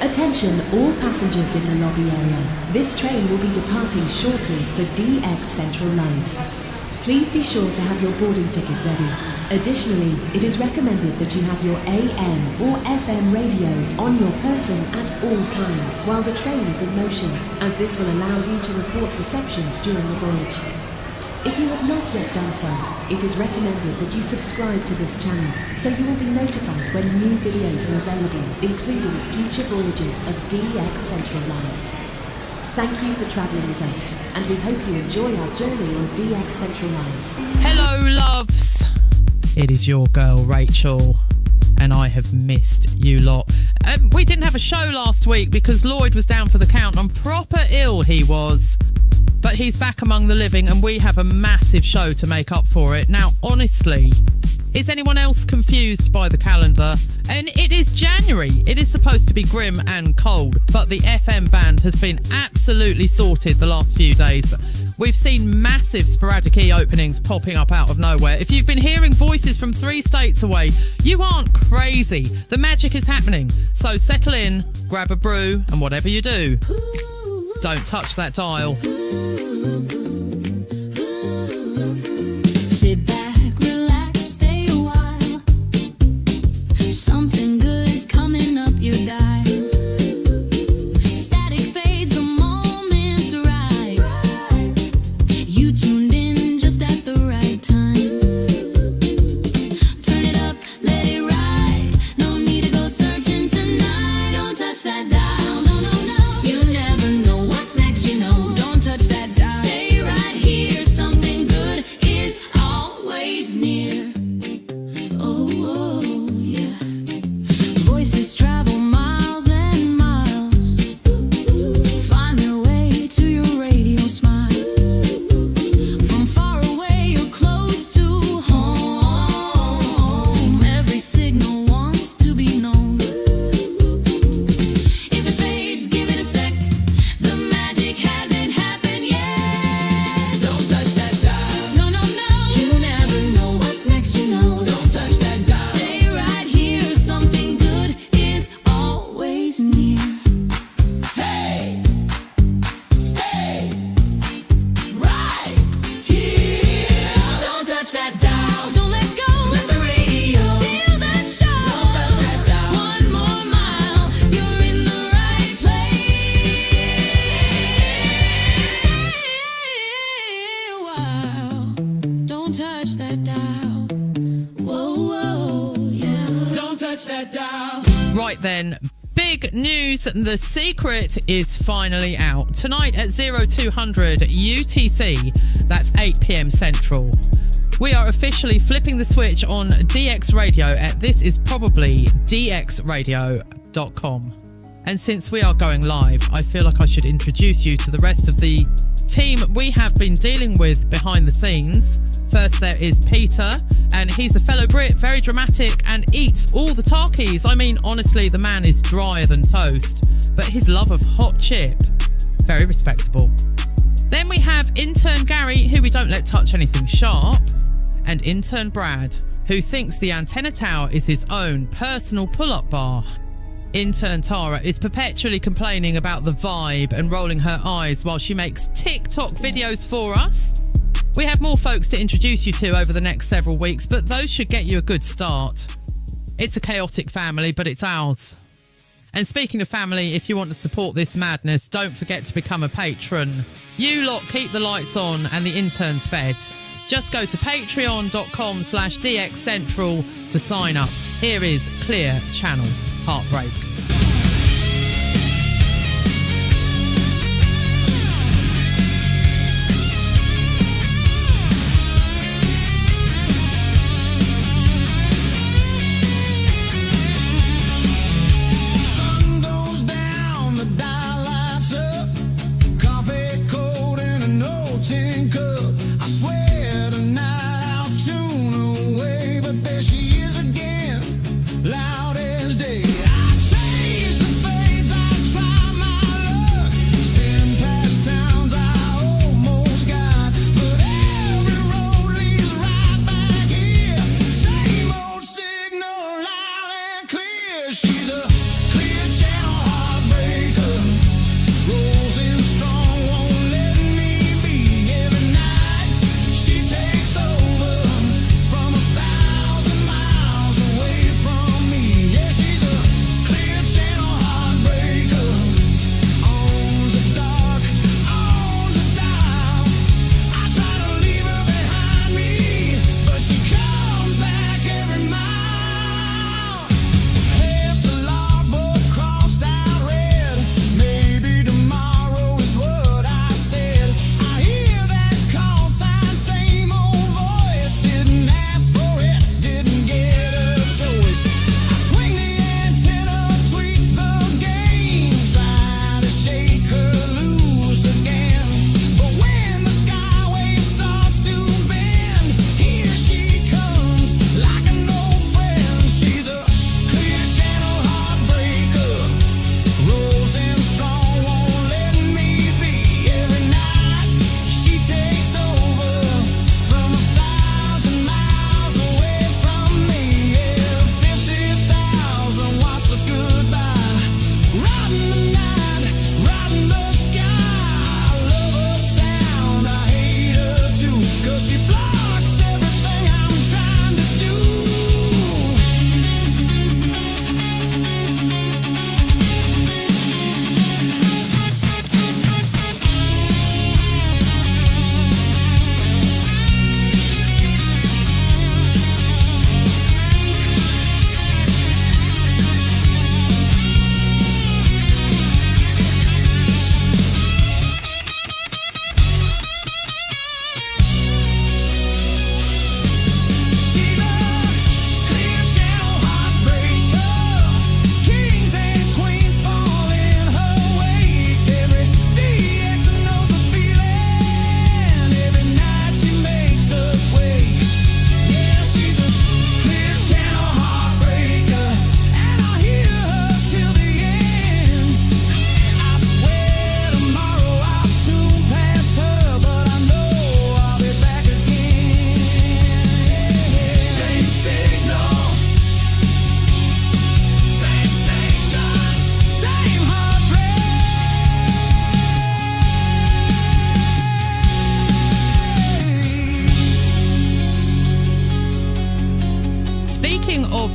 Attention all passengers in the lobby area. This train will be departing shortly for DX Central Live. Please be sure to have your boarding ticket ready. Additionally, it is recommended that you have your AM or FM radio on your person at all times while the train is in motion, as this will allow you to report receptions during the voyage. If you have not yet done so, it is recommended that you subscribe to this channel so you will be notified when new videos are available, including future voyages of DX Central Live. Thank you for travelling with us, and we hope you enjoy our journey on DX Central Live. Hello, loves. It is your girl, Rachel, and I have missed you lot. We didn't have a show last week because Lloyd was down for the count and proper ill he was. But he's back among the living, and we have a massive show to make up for it. Now, honestly, is anyone else confused by the calendar? And it is January. It is supposed to be grim and cold, but the FM band has been absolutely sorted the last few days. We've seen massive sporadic e-openings popping up out of nowhere. If you've been hearing voices from 3 states away, you aren't crazy. The magic is happening. So settle in, grab a brew, and whatever you do, don't touch that dial. Sit back, relax, stay a while. Something good's coming up your dial. Static fades, the moment's arrive. You tuned in just at the right time. Turn it up, let it ride. No need to go searching tonight. Don't touch that dial, no, no, no. You never know what's next, you know. Don't touch that dial. Stay right here, something good is always near. Oh, oh, yeah. Voices travel miles and miles. Find their way to your radio smile. From far away or close to home, every signal wants to be known. If it fades, give it a sec. The magic hasn't happened yet. Don't touch that dial. No, no, no. You never know what's next, you know. Don't touch that dial. Stay right here. Something good is always near. Hey, stay right here. Don't touch that dial. Don't let go. Let the radio steal the show. Don't touch that dial. One more mile. You're in the right place. Stay a while. Don't touch that dial. Whoa, whoa, yeah. Don't touch that dial. Right then, big news. The secret is finally out. Tonight at 0200 UTC, that's 8 p.m. Central. We are officially flipping the switch on DX Radio at this is probably dxradio.com. And since we are going live, I feel like I should introduce you to the rest of the team we have been dealing with behind the scenes. First, there is Peter, and he's a fellow Brit, very dramatic, and eats all the Tarkies. I mean, honestly, the man is drier than toast, but his love of hot chip, very respectable. Then we have intern Gary, who we don't let touch anything sharp, and intern Brad, who thinks the antenna tower is his own personal pull-up bar. Intern Tara is perpetually complaining about the vibe and rolling her eyes while she makes TikTok videos for us. We have more folks to introduce you to over the next several weeks, but those should get you a good start. It's a chaotic family, but it's ours. And speaking of family, if you want to support this madness, don't forget to become a patron. You lot keep the lights on and the interns fed. Just go to patreon.com/DXCentral to sign up. Here is Clear Channel Heartbreak. Loud as day, I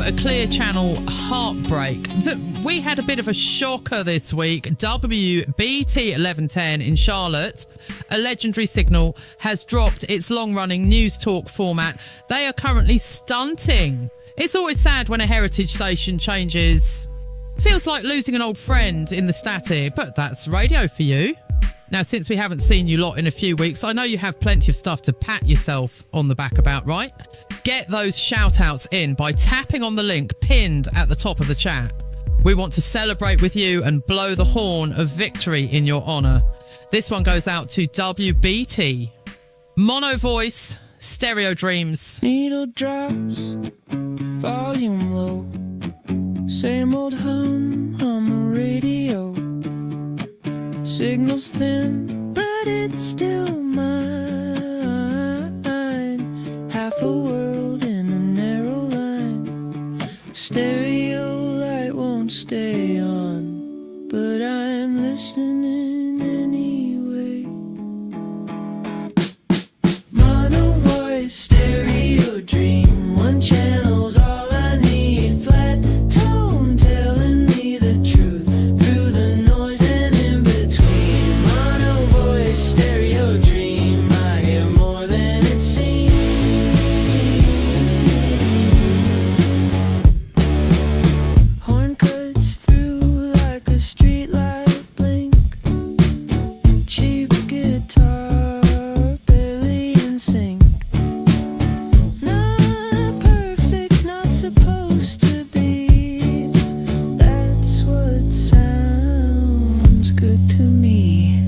A clear channel heartbreak. We had a bit of a shocker this week. WBT 1110 in Charlotte, a legendary signal, has dropped its long-running news talk format. They are currently stunting. It's always sad when a heritage station changes. Feels like losing an old friend in the static, but that's radio for you. Now, since we haven't seen you lot in a few weeks, I know you have plenty of stuff to pat yourself on the back about, right? Get those shout-outs in by tapping on the link pinned at the top of the chat. We want to celebrate with you and blow the horn of victory in your honour. This one goes out to WBT. Mono voice, stereo dreams. Needle drops, volume low. Same old hum on the radio. Signal's thin, but it's still mine. Half a world in a narrow line. Stereo light won't stay on, but I'm listening anyway. Mono voice, stereo dream. One channel's all I need. Flat tone telling me the truth through the noise and in between. Mono voice, stereo dream. I hear more than it seems. Horn cuts through like a streetlight blink. Cheap guitar, barely in sync. Not perfect, not supposed to be. That's what sounds good to me.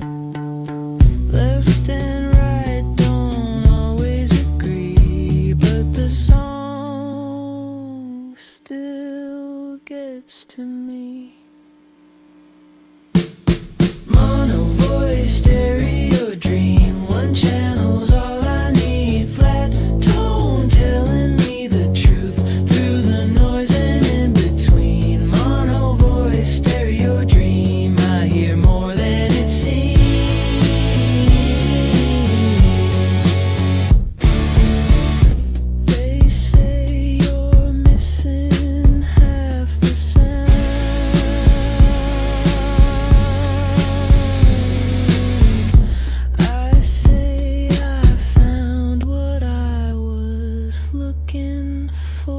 Left and right don't always agree, but the song still gets to me. Mono voice, stereo dream. One channel's all I need. Flat tone telling me the truth through the noise and in between. Mono voice, stereo dream. I hear more than it seems. They say you're missing half the sound. I say I found what I was looking for.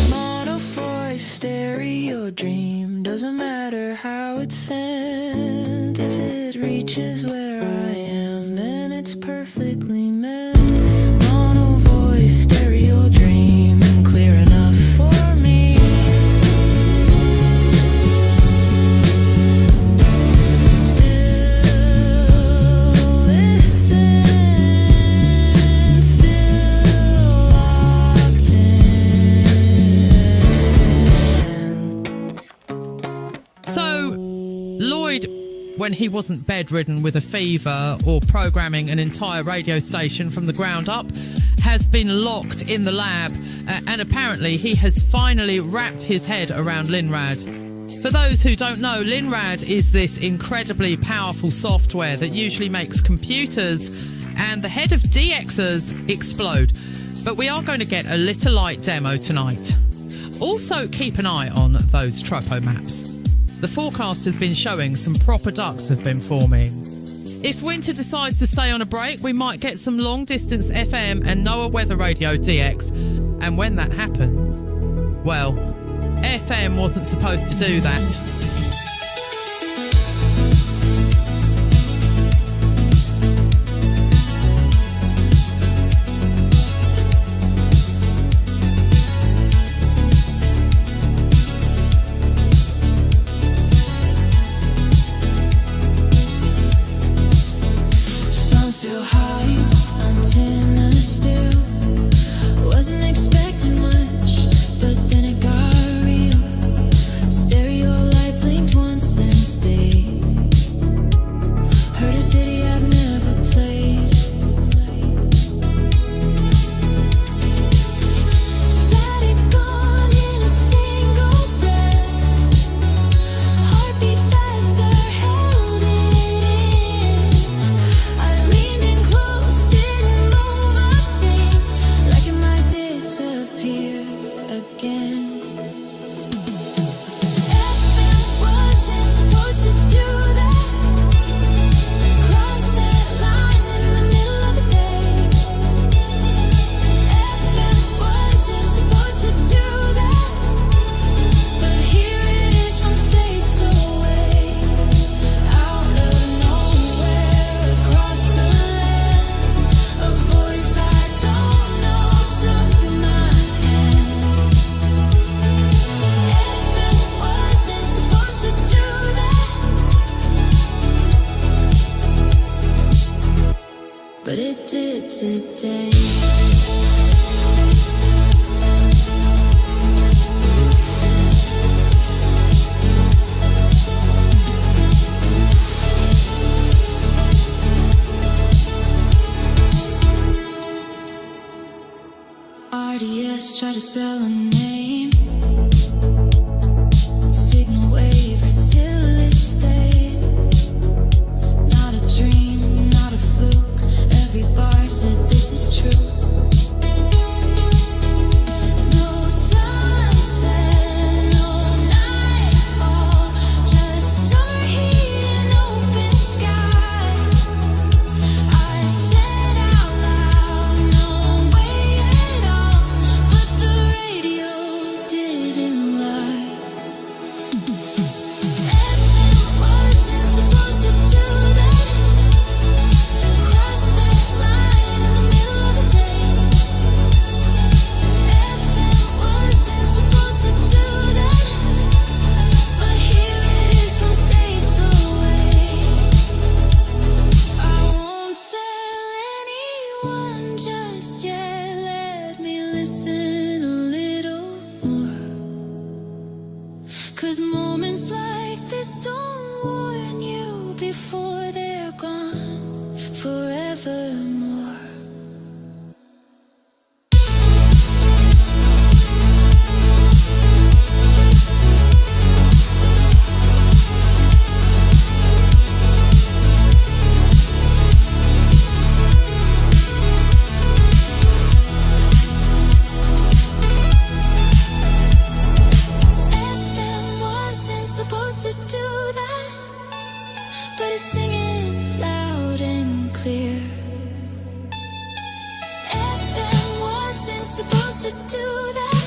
Mono voice, stereo dream. Doesn't matter how it's sent. If it reaches where I am, then it's perfectly meant. Mono voice, stereo dream. Clear enough for me. Still listen, still when he wasn't bedridden with a fever or programming an entire radio station from the ground up, has been locked in the lab, and apparently he has finally wrapped his head around Linrad. For those who don't know, Linrad is this incredibly powerful software that usually makes computers and the head of DXers explode. But we are going to get a little light demo tonight. Also, keep an eye on those tropo maps. The forecast has been showing some proper ducks have been forming. If winter decides to stay on a break, we might get some long-distance FM and NOAA Weather Radio DX. And when that happens, well, FM wasn't supposed to do that. Still high, antenna still. Wasn't expecting much, but then it got real. Stereo light blinked once, then stayed. Heard a city I've never played. Static gone in a single breath. Heartbeat faster, held it in. I leaned in close, didn't move a thing, like it might disappear again. FM wasn't supposed to do that. Cross that line in the middle of the day. FM wasn't supposed to do that, but here it is from states away. Out of nowhere, across the land, a voice I don't know took my hand. FM wasn't supposed to do that, but it did today. RDS, try to spell a name. Signal wavered, still it stayed. Not a dream, not a fluke. Every bar said this is true. No sunset, no nightfall, just summer heat and open sky. I said out loud, no way at all, but the radio didn't lie. FM wasn't supposed to do that. Cross that line in the middle of the day. FM wasn't supposed to do that, but here it is from states away. I won't tell anyone just yet. Let me listen a little more. 'Cause moments like this don't warn you before they're gone forevermore. FM wasn't supposed to do that, but it's singing loud and clear. FM wasn't supposed to do that,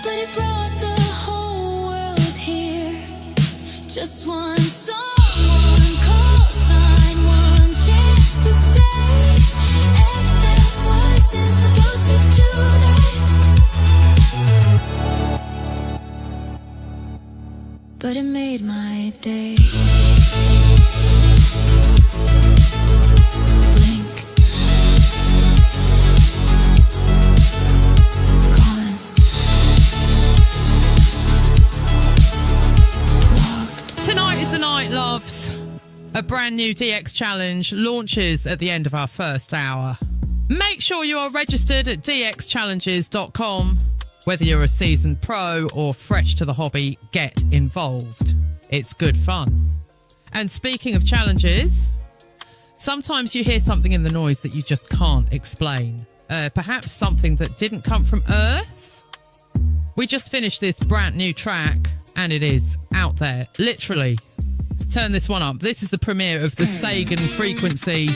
but it brought the whole world here. Just one song, one call sign, one chance to say. FM wasn't supposed to do that, but it made my day. Blink. Gone. Tonight is the night, love. gloves. A brand new DX challenge launches at the end of our first hour. Make sure you are registered at dxchallenges.com. Whether you're a seasoned pro or fresh to the hobby, get involved. It's good fun. And speaking of challenges, sometimes you hear something in the noise that you just can't explain. Perhaps something that didn't come from Earth. We just finished this brand new track and it is out there, literally. Turn this one up. This is the premiere of the Sagan frequency.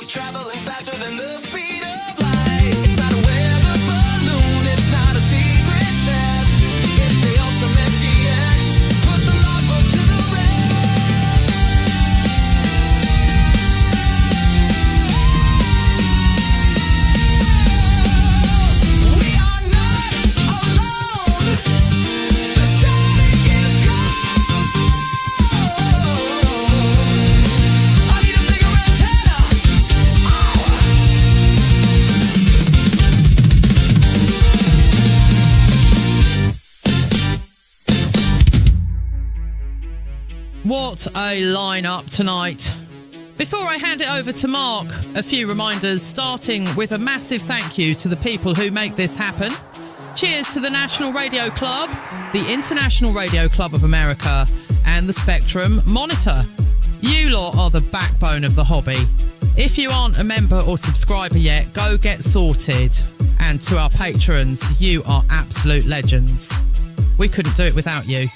It's traveling faster than the speed of light. It's not a weather balloon, it's not a secret test. It's the ultimate DX. Put the logbook to the rest. We are not alone. The static is gone. I need a bigger antenna. What a lineup tonight. Before I hand it over to Mark, a few reminders, starting with a massive thank you to the people who make this happen. Cheers to the National Radio Club, the International Radio Club of America, and the Spectrum Monitor. You lot are the backbone of the hobby. If you aren't a member or subscriber yet, go get sorted. And to our patrons, you are absolute legends. We couldn't do it without you.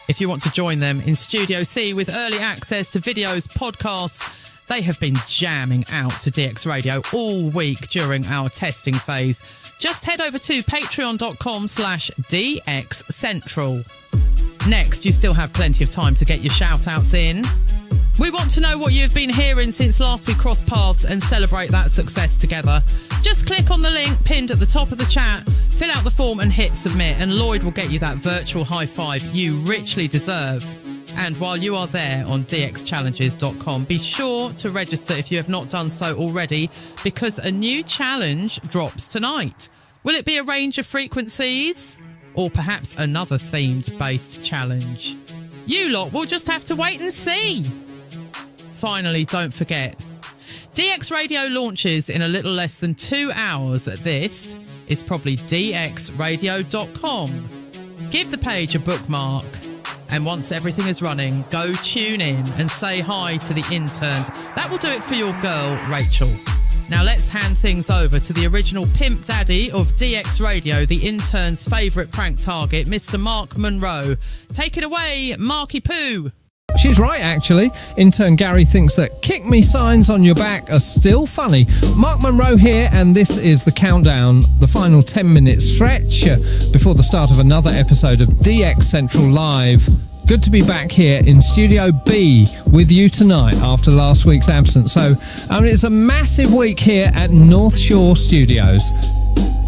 If you want to join them in Studio C with early access to videos, podcasts, they have been jamming out to DX Radio all week during our testing phase. Just head over to patreon.com/DXCentral. Next, you still have plenty of time to get your shout-outs in. We want to know what you've been hearing since last we crossed paths and celebrate that success together. Just click on the link pinned at the top of the chat, fill out the form and hit submit, and Lloyd will get you that virtual high five you richly deserve. And while you are there on dxchallenges.com, be sure to register if you have not done so already, because a new challenge drops tonight. Will it be a range of frequencies? Or perhaps another themed-based challenge? You lot will just have to wait and see. Finally, don't forget, DX Radio launches in a little less than 2 hours. This is probably dxradio.com. Give the page a bookmark. And once everything is running, go tune in and say hi to the interns. That will do it for your girl, Rachel. Now let's hand things over to the original pimp daddy of DX Radio, the intern's favourite prank target, Mr. Mark Monroe. Take it away, Marky Poo. She's right, actually. Intern Gary thinks that kick me signs on your back are still funny. Mark Monroe here, and this is the countdown, the final 10-minute stretch before the start of another episode of DX Central Live. Good to be back here in Studio B with you tonight after last week's absence. So, it's a massive week here at North Shore Studios.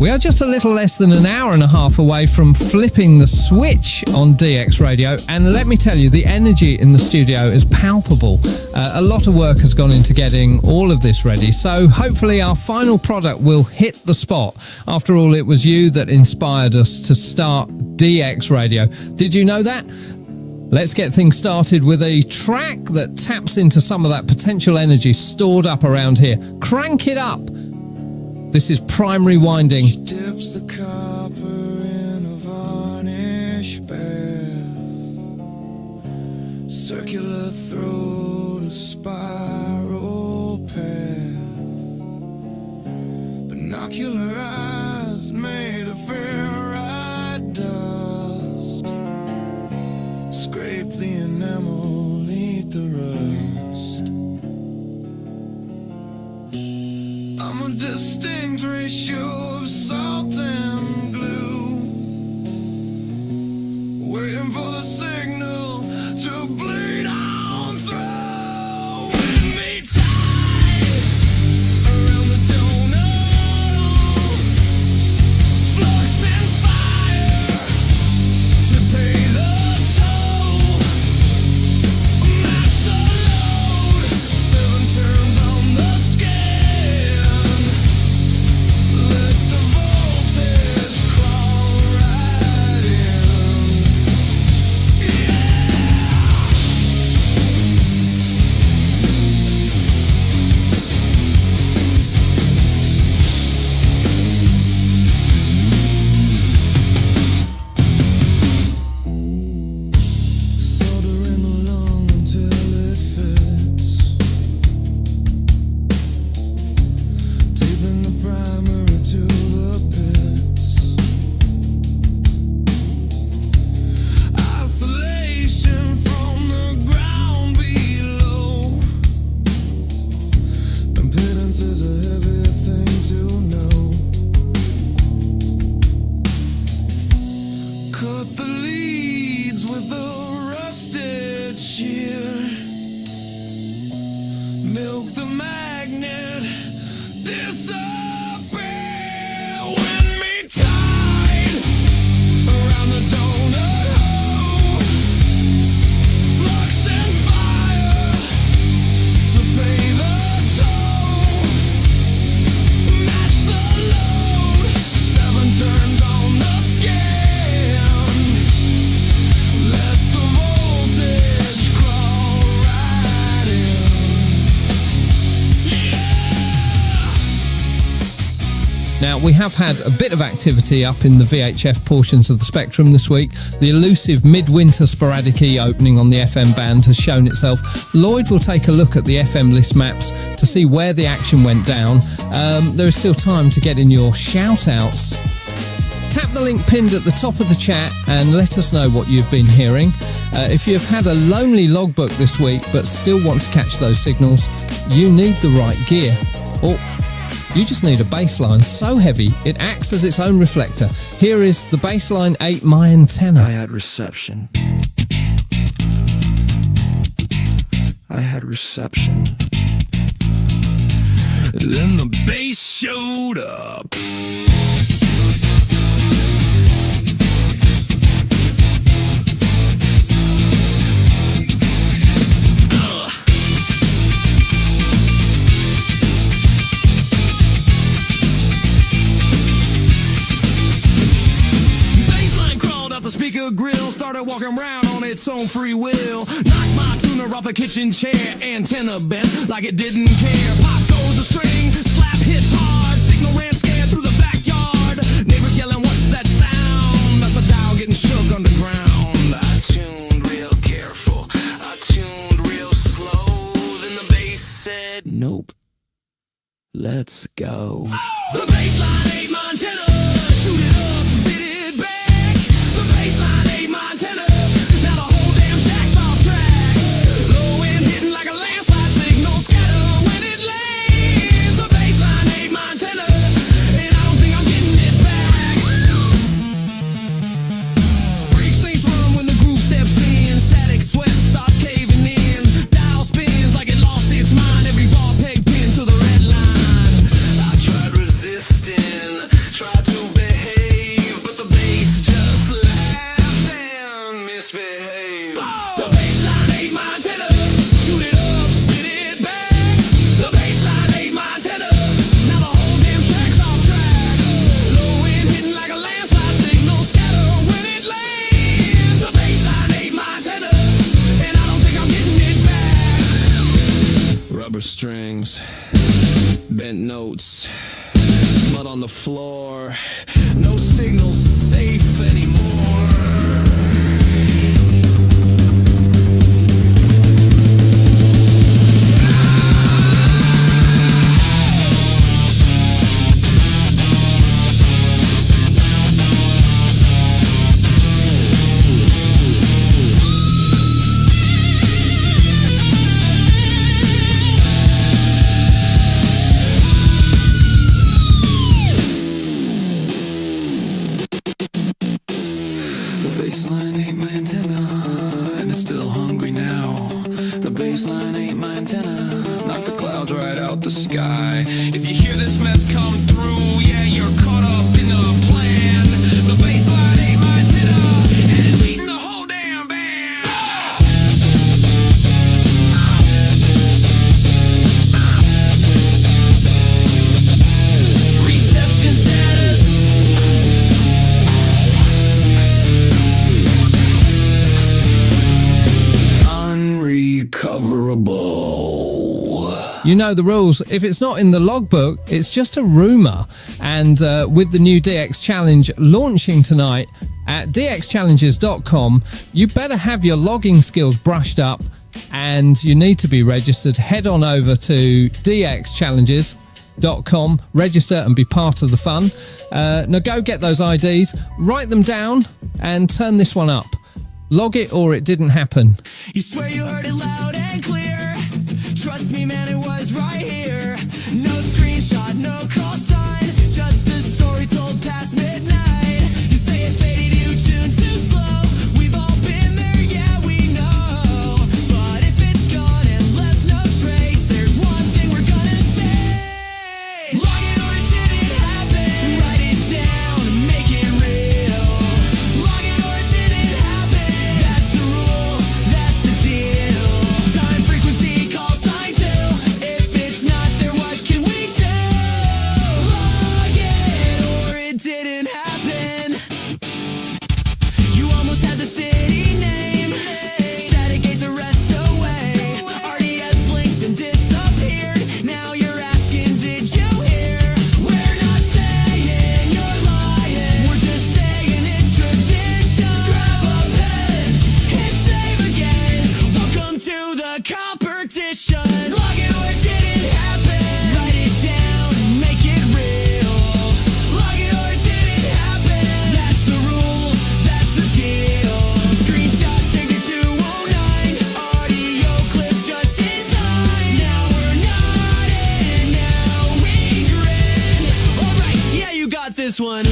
We are just a little less than an hour and a half away from flipping the switch on DX Radio, and let me tell you, the energy in the studio is palpable. A lot of work has gone into getting all of this ready, so hopefully our final product will hit the spot. After all, it was you that inspired us to start DX Radio. Did you know that? Let's get things started with a track that taps into some of that potential energy stored up around here. Crank it up! This is Primary Winding. She dips the copper in a varnish bath. Circular throat, a spiral path. Binocular eyes made of ferrite dust. Scrape the enamel, eat the rust. I'm a distinct ratio of salt and glue, waiting for the signal to bleed on through. With me tight around the donut, flux and fire to pay the toll. Match the load, 7 turns on the scale. Let the voltage Milk the magnet, disappear when me tied around the donut hole. Flux and fire to pay the toll. Match the load, 7 turns on the scale. Let the voltage crawl right in. Now, we have had a bit of activity up in the VHF portions of the spectrum this week. The elusive midwinter sporadic E opening on the FM band has shown itself. Lloyd will take a look at the FM list maps to see where the action went down. There is still time to get in your shout-outs. Tap the link pinned at the top of the chat and let us know what you've been hearing. If you've had a lonely logbook this week but still want to catch those signals, you need the right gear. Or you just need a baseline so heavy it acts as its own reflector. Here is the Baseline 8 My Antenna. I had reception. Then the bass showed up. Bassline crawled out the speaker grill, started walking around on its own free will. Knocked my tuner off the kitchen chair, antenna bent like it didn't care. Pop goes the string, slap hits hard, signal ran scared through the backyard. Neighbors yelling, what's that sound? That's the dial getting shook underground. I tuned real careful, I tuned real slow. Then the bass said, Nope. Let's go. the baseline ate my antenna, chewed it up, spit it back. The baseline ate my antenna, now the whole damn shack's off track. Low wind hitting like a landslide signal, scatter when it lands. The baseline ate my antenna, and I don't think I'm getting it back. Freaks things run when the groove steps in, static sweat starts caving in. Dial spins like it lost its mind, every ball peg pinned to the red line. I tried resisting, tried to behave, but the bass just laughed and misbehaved. The bassline ate my antenna, chewed it up, spit it back. The bassline ate my antenna, now the whole damn shack's off track. Low wind hitting like a landslide signal, scatter when it lands. The bassline ate my antenna, and I don't think I'm getting it back. Rubber strings, bent notes, mud on the floor, no signal safe anymore. The baseline ain't my antenna, and it's still hungry now. The baseline ain't my antenna, knock the clouds right out the sky. If you hear this mess come through, yeah, you're caught up in the plan. The baseline ain't my antenna, and it's eating the whole damn band. Reception status. Unrecoverable. You know the rules. If it's not in the logbook, it's just a rumour. And with the new DX Challenge launching tonight at dxchallenges.com, you better have your logging skills brushed up and you need to be registered. Head on over to dxchallenges.com, register and be part of the fun. Now go get those IDs, write them down and turn this one up. Log it or it didn't happen. You swear you heard it loud and clear. Trust me, man, it was right here. No screenshot, no call sign, just a story told past midnight. You say it faded, you tuned too slow. We've all been there, yeah, we know. But if it's gone and left no trace, there's one this one.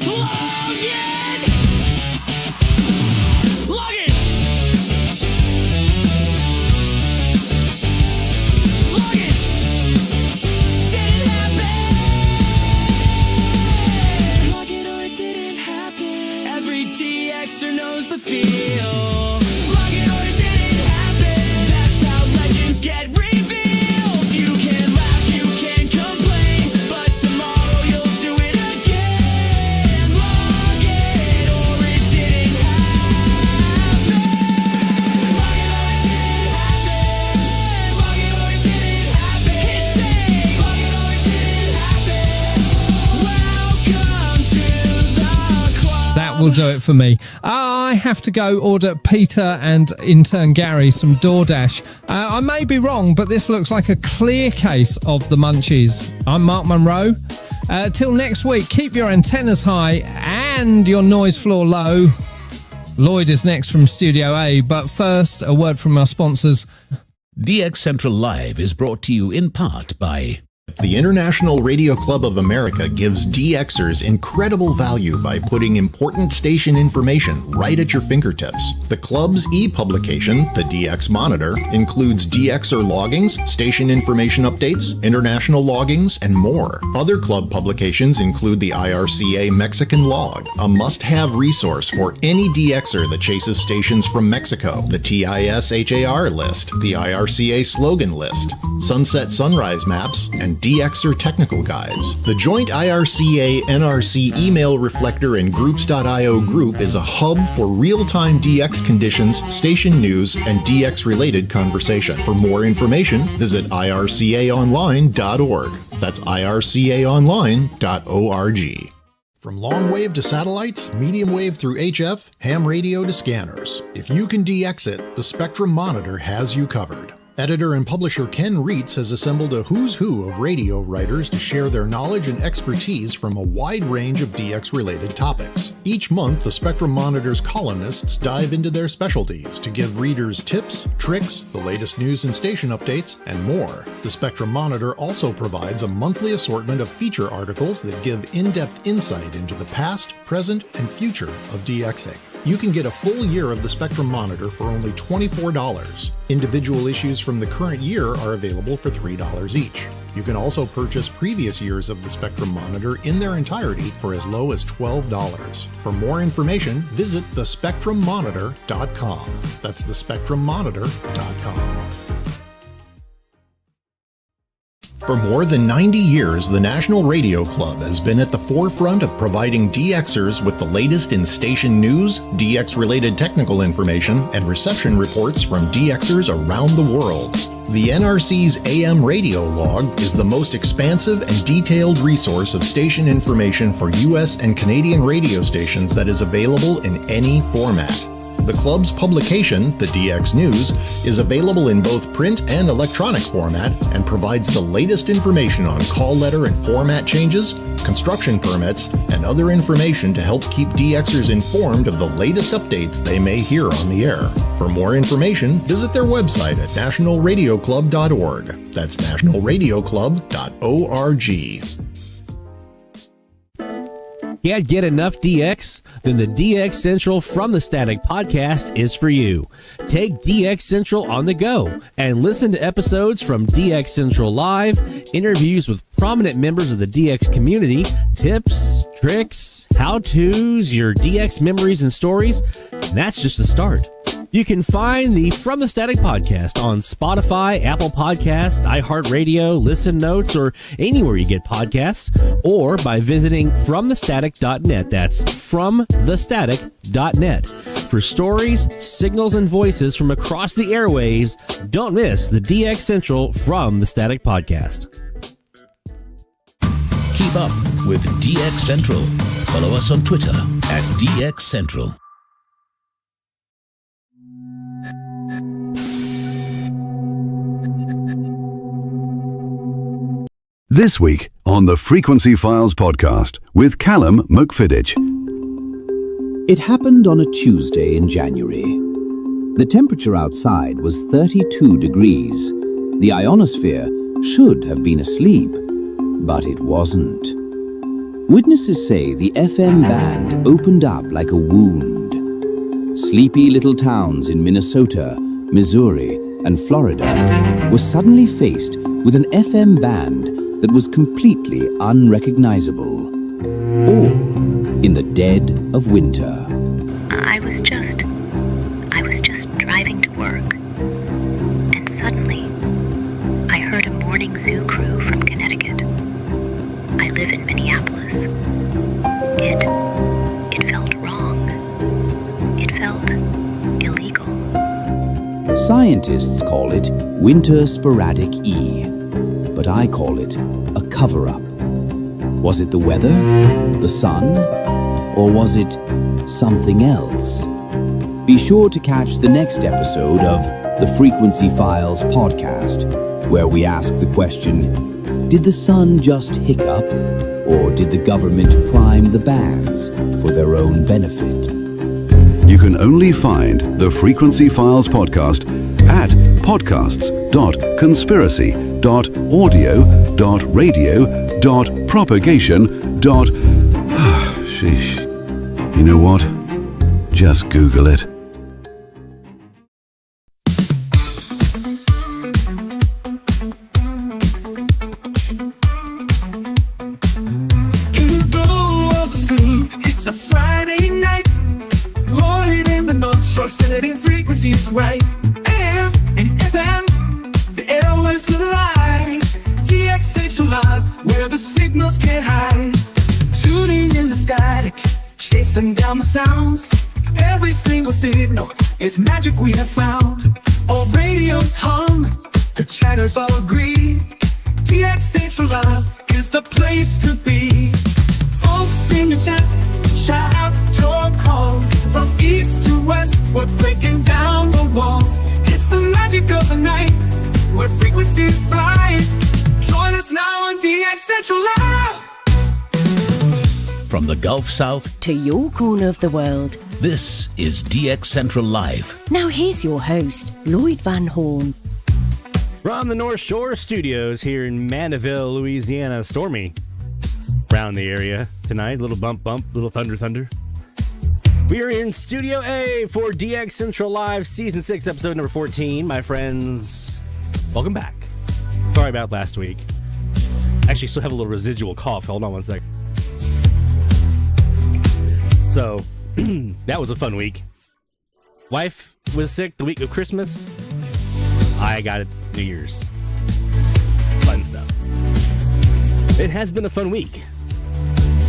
Log it! Log it! Log it! Didn't happen! Log it or it didn't happen. Every DXer knows the feel. Log it or it didn't happen. That's how legends get revealed. You can laugh, you can complain, but tomorrow you'll do it again. Log it or it didn't happen. Log it or it didn't happen. Log it or it didn't happen. Hit save. Log it or it didn't happen. Welcome to the club. That will do it for me. I have to go order Peter and intern Gary some DoorDash. I may be wrong, but this looks like a clear case of the munchies. I'm Mark Munro. Till next week, keep your antennas high and your noise floor low. Lloyd is next from Studio A, but first, a word from our sponsors. DX Central Live is brought to you in part by The International Radio Club of America gives DXers incredible value by putting important station information right at your fingertips. The club's e-publication, the DX Monitor, includes DXer loggings, station information updates, international loggings, and more. Other club publications include the IRCA Mexican Log, a must-have resource for any DXer that chases stations from Mexico, the TIS-HAR list, the IRCA slogan list, sunset sunrise maps, and DXer technical guides. The joint IRCA-NRC email reflector and Groups.io group is a hub for real-time DX conditions, station news, and DX-related conversation. For more information, visit ircaonline.org. That's ircaonline.org. From long wave to satellites, medium wave through HF, ham radio to scanners. If you can DX it, the Spectrum Monitor has you covered. Editor and publisher Ken Reitz has assembled a who's who of radio writers to share their knowledge and expertise from a wide range of DX-related topics. Each month, the Spectrum Monitor's columnists dive into their specialties to give readers tips, tricks, the latest news and station updates, and more. The Spectrum Monitor also provides a monthly assortment of feature articles that give in-depth insight into the past, present, and future of DXing. You can get a full year of the Spectrum Monitor for only $24. Individual issues from the current year are available for $3 each. You can also purchase previous years of the Spectrum Monitor in their entirety for as low as $12. For more information, visit thespectrummonitor.com. That's thespectrummonitor.com. For more than 90 years, the National Radio Club has been at the forefront of providing DXers with the latest in station news, DX-related technical information, and reception reports from DXers around the world. The NRC's AM radio log is the most expansive and detailed resource of station information for U.S. and Canadian radio stations that is available in any format. The club's publication, the DX News, is available in both print and electronic format and provides the latest information on call letter and format changes, construction permits, and other information to help keep DXers informed of the latest updates they may hear on the air. For more information, visit their website at nationalradioclub.org. That's nationalradioclub.org. Can't get enough DX? Then the DX Central From the Static podcast is for you. Take DX Central on the go and listen to episodes from DX Central Live, interviews with prominent members of the DX community, tips, tricks, how-tos, your DX memories and stories. And that's just the start. You can find the From the Static podcast on Spotify, Apple Podcasts, iHeartRadio, Listen Notes, or anywhere you get podcasts, or by visiting FromTheStatic.net. That's FromTheStatic.net. For stories, signals, and voices from across the airwaves, don't miss the DX Central From the Static podcast. Keep up with DX Central. Follow us on Twitter at DX Central. This week on the Frequency Files podcast with Callum McFiddich. It happened on a Tuesday in January. The temperature outside was 32 degrees. The ionosphere should have been asleep, but it wasn't. Witnesses say the FM band opened up like a wound. Sleepy little towns in Minnesota, Missouri, and Florida were suddenly faced with an FM band that was completely unrecognizable, all in the dead of winter. I was just driving to work, and suddenly I heard a morning zoo crew from Connecticut. I live in Minneapolis. It felt wrong. It felt illegal. Scientists call it winter sporadic E, but I call it a cover-up. Was it the weather, the sun, or was it something else? Be sure to catch the next episode of the Frequency Files podcast, where we ask the question, did the sun just hiccup, or did the government prime the bands for their own benefit? You can only find the Frequency Files podcast at podcasts.conspiracy.audio.radio.propagation. Sheesh. You know what? Just Google it. It's a Friday night, rolling in the North Shore, setting frequencies right. AM and FM, the airwaves collide. DX Central Live, where the signals can't hide. Tuning in the static, chasing down the sounds. Every single signal is magic we have found. All radios hum, the channels all agree. DX Central Live is the place to be. Folks in the chat, shout out your call. From east to west, we're breaking down the walls. It's the magic of the night, where frequencies fly. Join us now on DX Central Live. From the Gulf South to your corner of the world, this is DX Central Live. Now here's your host, Lloyd Van Horn. From the North Shore Studios here in Mandeville, Louisiana. Stormy around the area tonight. Little bump, little thunder. We are here in Studio A for DX Central Live Season 6, Episode number 14. My friends, welcome back. Sorry about last week. Actually, still have a little residual cough. Hold on one sec. So, that was a fun week. Wife was sick the week of Christmas. I got it New Year's. Fun stuff. It has been a fun week.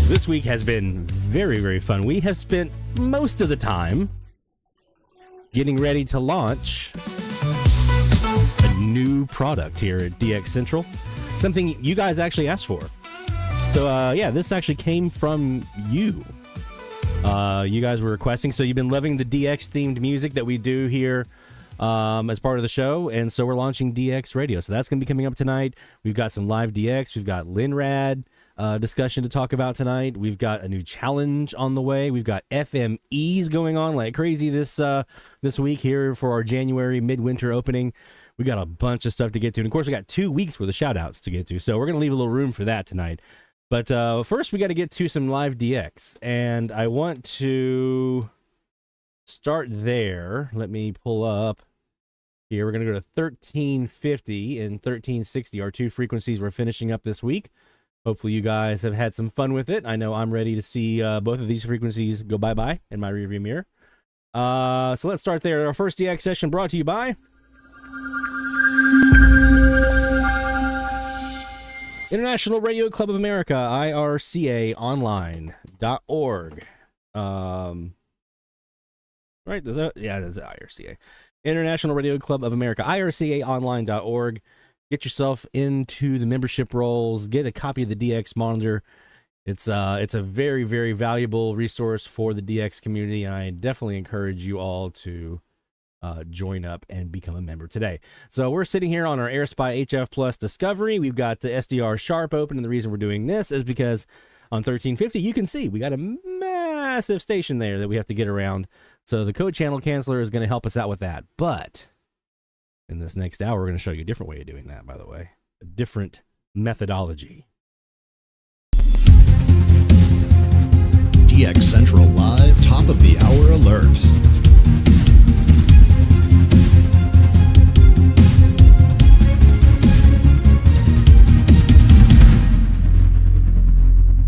This week has been very, very fun. We have spent most of the time getting ready to launch a new product here at DX Central. Something you guys actually asked for. So, this actually came from you. You guys were requesting. So you've been loving the DX-themed music that we do here as part of the show, and so we're launching DX Radio. So that's going to be coming up tonight. We've got some live DX. We've got Linrad discussion to talk about tonight. We've got a new challenge on the way. We've got FMEs going on like crazy this week here for our January midwinter opening. We got a bunch of stuff to get to, and of course we got 2 weeks worth of shout-outs to get to, so we're going to leave a little room for that tonight. But first we got to get to some live DX, and I want to start there. Let me pull up here. We're going to go to 1350 and 1360, our two frequencies we're finishing up this week. Hopefully you guys have had some fun with it. I know I'm ready to see both of these frequencies go bye-bye in my rearview mirror. So let's start there. Our first DX session brought to you by International Radio Club of America, IRCAonline.org. Right? That's IRCA. International Radio Club of America, IRCAonline.org. Get yourself into the membership roles. Get a copy of the DX Monitor. It's a very, very valuable resource for the DX community, and I definitely encourage you all to join up and become a member today. So we're sitting here on our AirSpy HF Plus Discovery. We've got the SDR Sharp open, and the reason we're doing this is because on 1350, you can see we got a massive station there that we have to get around. So the code channel canceller is going to help us out with that. But in this next hour, we're going to show you a different way of doing that, by the way. A different methodology. DX Central Live top of the hour alert.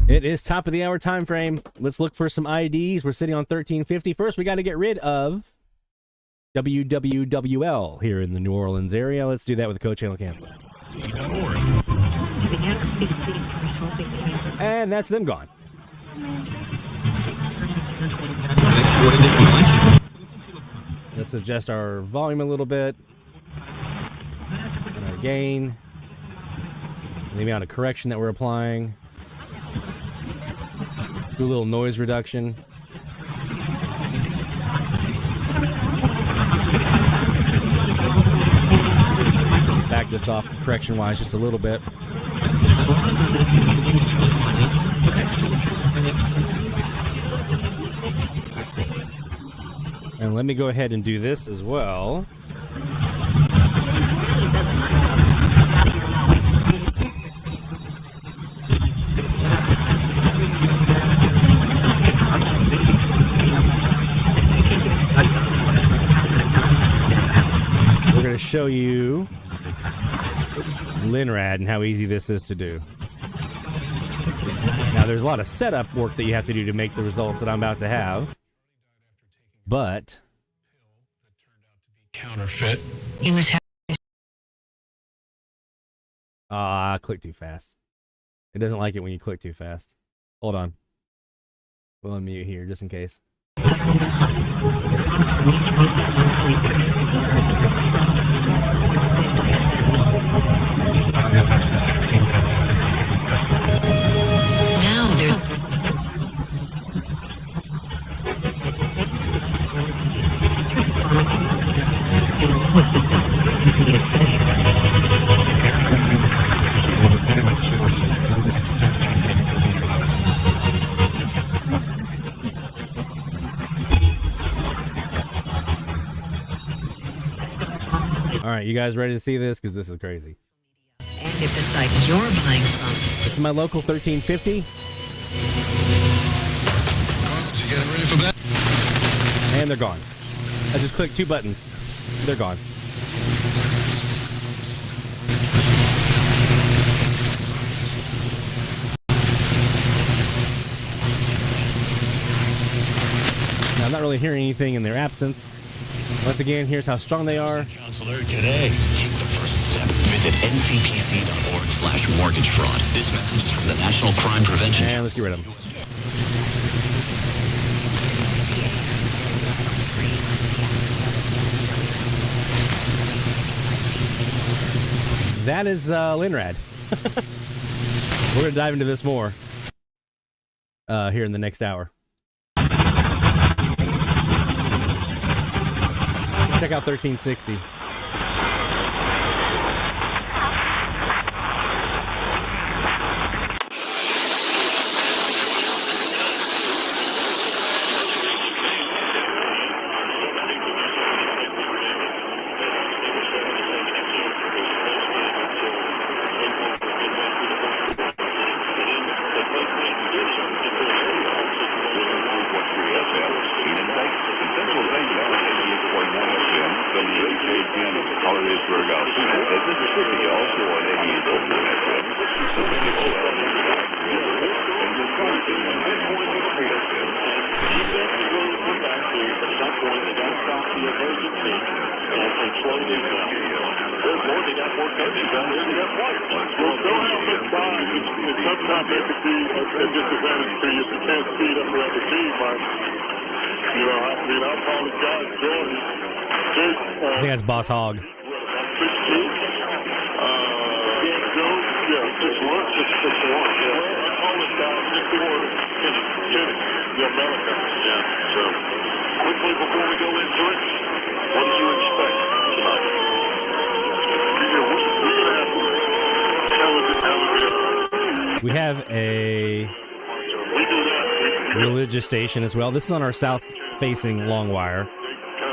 It is top of the hour time frame. Let's look for some IDs. We're sitting on 1350. First, we got to get rid of WWWL here in the New Orleans area. Let's do that with code channel cancel. And that's them gone. Let's adjust our volume a little bit. And our gain. And the amount of correction that we're applying. Do a little noise reduction. Back this off correction-wise just a little bit. And let me go ahead and do this as well. We're going to show you Linrad and how easy this is to do. Now, there's a lot of setup work that you have to do to make the results that I'm about to have. But counterfeit. He was I clicked too fast. It doesn't like it when you click too fast. Hold on. We'll unmute here just in case. now there's All right, you guys ready to see this? Because this is crazy. and if it's like you're buying something. This is my local 1350. You getting ready for that? And they're gone. I just clicked two buttons. They're gone. Now, I'm not really hearing anything in their absence. Once again, here's how strong they are. Counselor, today, take the first step. Visit ncpc.org/mortgage fraud. This message is from the National Crime Prevention. And let's get rid of them. That is Linrad. We're going to dive into this more here in the next hour. Check out 1360. I think that's Boss Hog. Quickly before we go into it, what do you expect tonight? We have a religious station as well. This is on our south-facing long wire.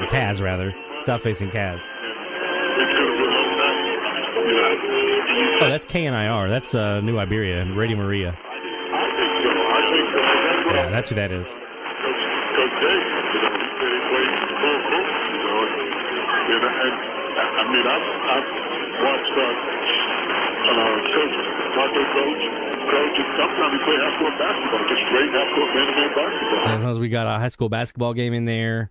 The Kaz, rather. South-facing Kaz. Oh, that's KNIR. That's New Iberia and Radio Maria. Yeah, that's who that is. Coach Dave, he said he played full court, and I've watched Coach Marco coach, and sometimes he played half-court basketball, just straight half-court man-to-man basketball. So as long as we got a high school basketball game in there,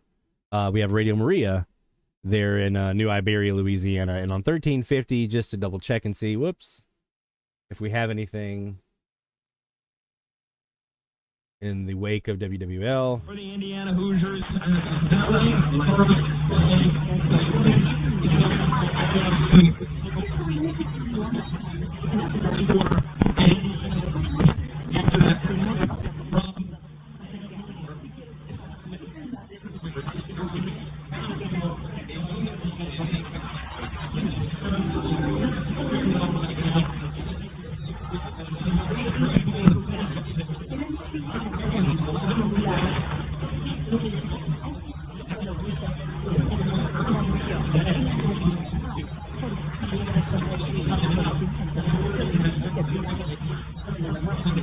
we have Radio Maria there in New Iberia, Louisiana, and on 1350, just to double check and see, if we have anything in the wake of WWL. For the Indiana Hoosiers.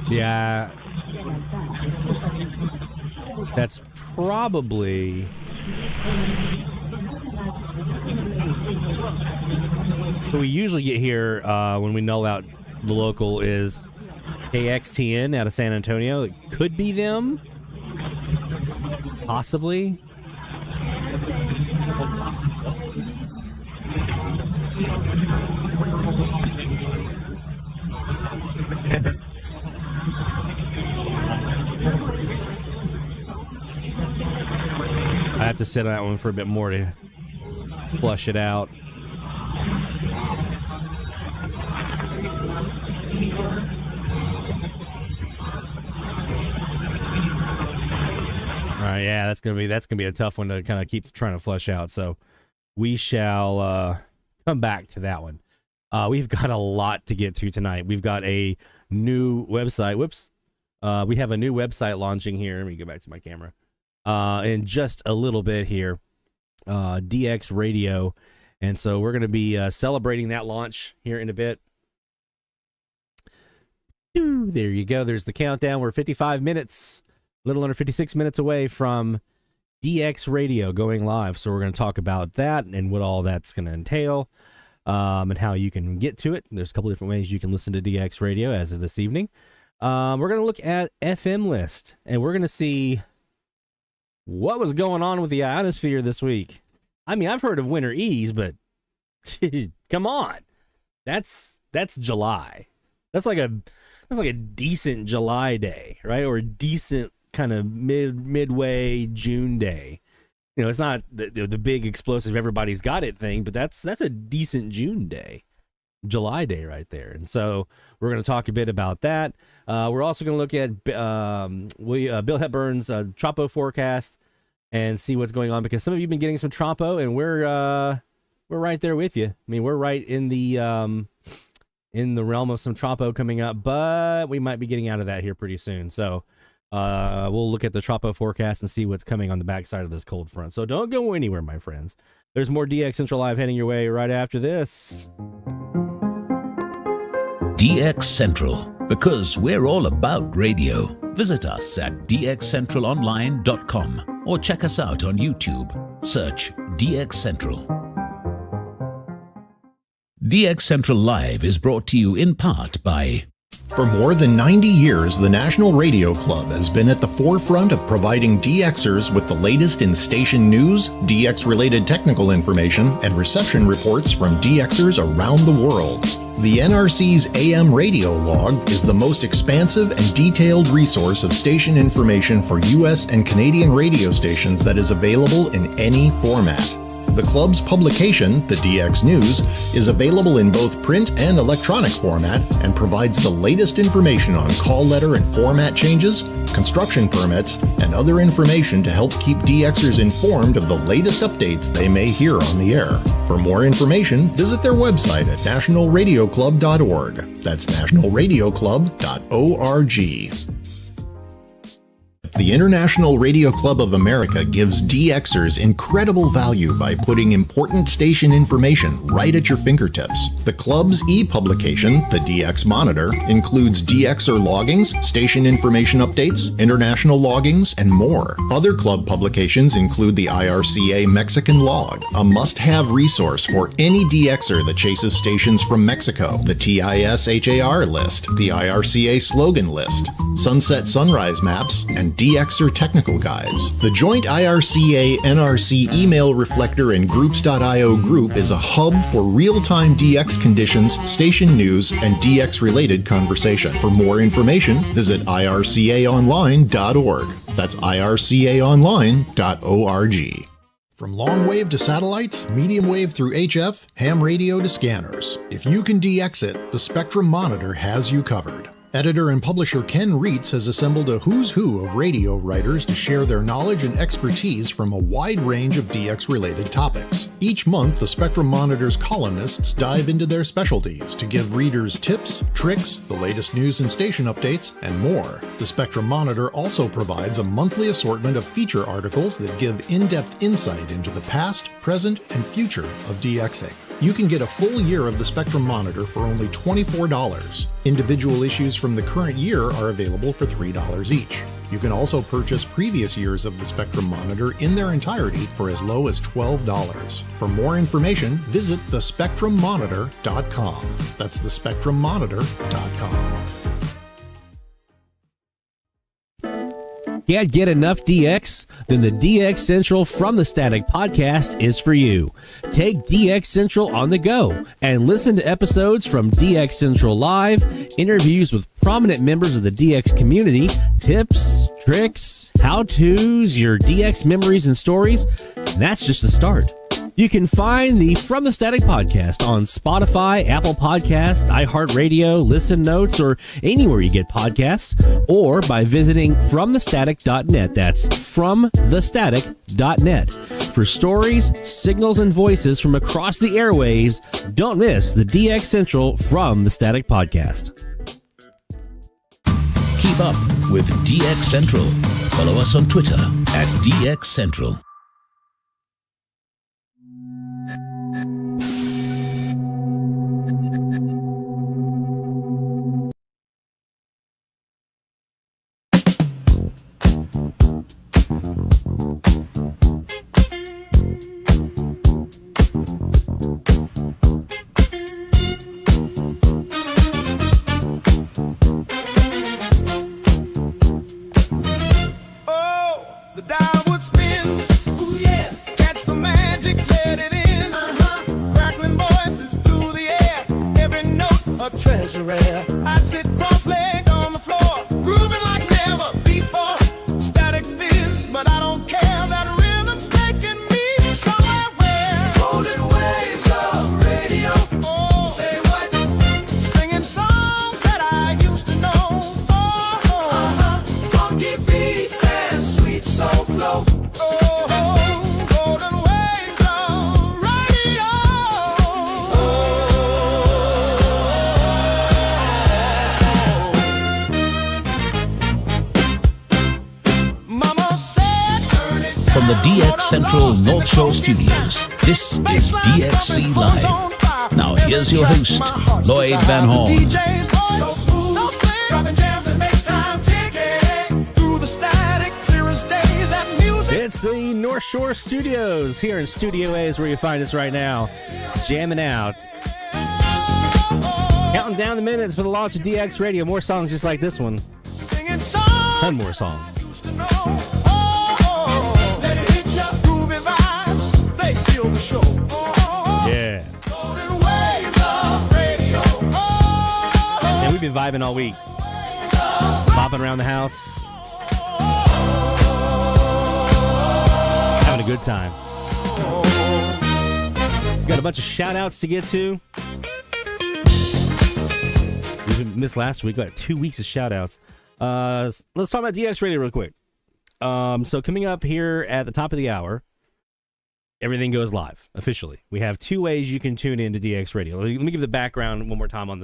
Yeah, that's probably what we usually get here when we null out the local is KXTN out of San Antonio. It could be them, possibly. I have to sit on that one for a bit more to flush it out. All right, yeah, that's gonna be a tough one to kind of keep trying to flush out. So we shall come back to that one. We've got a lot to get to tonight. We've got a new website. We have a new website launching here. Let me go back to my camera. In just a little bit here, DX Radio. And so we're going to be celebrating that launch here in a bit. There you go. There's the countdown. We're 55 minutes, a little under 56 minutes away from DX Radio going live. So we're going to talk about that and what all that's going to entail, and how you can get to it. There's a couple different ways you can listen to DX Radio as of this evening. We're going to look at FM list, and we're going to see what was going on with the ionosphere this week. I mean, I've heard of winter E's, but come on. That's July. That's like a decent July day, right? Or a decent kind of midway June day. You know, it's not the big explosive everybody's got it thing, but that's a decent June day. July day right there. And so we're going to talk a bit about that. We're also going to look at Bill Hepburn's Tropo forecast and see what's going on, because some of you have been getting some Tropo, and we're right there with you. I mean, we're right in the realm of some Tropo coming up, but we might be getting out of that here pretty soon. So we'll look at the Tropo forecast and see what's coming on the backside of this cold front. So don't go anywhere, my friends. There's more DX Central Live heading your way right after this. DX Central, because we're all about radio. Visit us at dxcentralonline.com or check us out on YouTube. Search DX Central. DX Central Live is brought to you in part by... For more than 90 years, the National Radio Club has been at the forefront of providing DXers with the latest in station news, DX-related technical information, and reception reports from DXers around the world. The NRC's AM radio log is the most expansive and detailed resource of station information for U.S. and Canadian radio stations that is available in any format. The club's publication, the DX News, is available in both print and electronic format and provides the latest information on call letter and format changes, construction permits, and other information to help keep DXers informed of the latest updates they may hear on the air. For more information, visit their website at nationalradioclub.org. That's nationalradioclub.org. The International Radio Club of America gives DXers incredible value by putting important station information right at your fingertips. The club's e-publication, the DX Monitor, includes DXer loggings, station information updates, international loggings, and more. Other club publications include the IRCA Mexican Log, a must-have resource for any DXer that chases stations from Mexico, the TIS-HAR list, the IRCA slogan list, sunset sunrise maps, and DXer technical guides. The joint IRCA-NRC email reflector and Groups.io group is a hub for real-time DX conditions, station news, and DX-related conversation. For more information, visit ircaonline.org. That's ircaonline.org. From long wave to satellites, medium wave through HF, ham radio to scanners. If you can DX it, the Spectrum Monitor has you covered. Editor and publisher Ken Reitz has assembled a who's who of radio writers to share their knowledge and expertise from a wide range of DX-related topics. Each month, the Spectrum Monitor's columnists dive into their specialties to give readers tips, tricks, the latest news and station updates, and more. The Spectrum Monitor also provides a monthly assortment of feature articles that give in-depth insight into the past, present, and future of DXing. You can get a full year of the Spectrum Monitor for only $24. Individual issues from the current year are available for $3 each. You can also purchase previous years of the Spectrum Monitor in their entirety for as low as $12. For more information, visit thespectrummonitor.com. That's thespectrummonitor.com. Can't get enough DX? Then the DX Central from the Static podcast is for you. Take DX Central on the go and listen to episodes from DX Central Live, interviews with prominent members of the DX community, tips, tricks, how-tos, your DX memories and stories. And that's just the start. You can find the From the Static podcast on Spotify, Apple Podcasts, iHeartRadio, Listen Notes, or anywhere you get podcasts, or by visiting FromTheStatic.net. That's FromTheStatic.net. For stories, signals, and voices from across the airwaves, don't miss the DX Central From the Static podcast. Keep up with DX Central. Follow us on Twitter at DX Central. From the DX Central North Shore Studios, this is DXC Live. Now here's your host, Lloyd Van Horn. It's the North Shore Studios. Here in Studio A is where you find us right now, jamming out. Counting down the minutes for the launch of DX Radio. More songs just like this one. 10 more songs. Yeah. And we've been vibing all week. Bopping around the house. Having a good time. Got a bunch of shout outs to get to. We missed last week. Got 2 weeks of shout outs. Let's talk about DX Radio real quick. So coming up here at the top of the hour, everything goes live officially. We have 2 ways you can tune into DX Radio. Let me give the background one more time on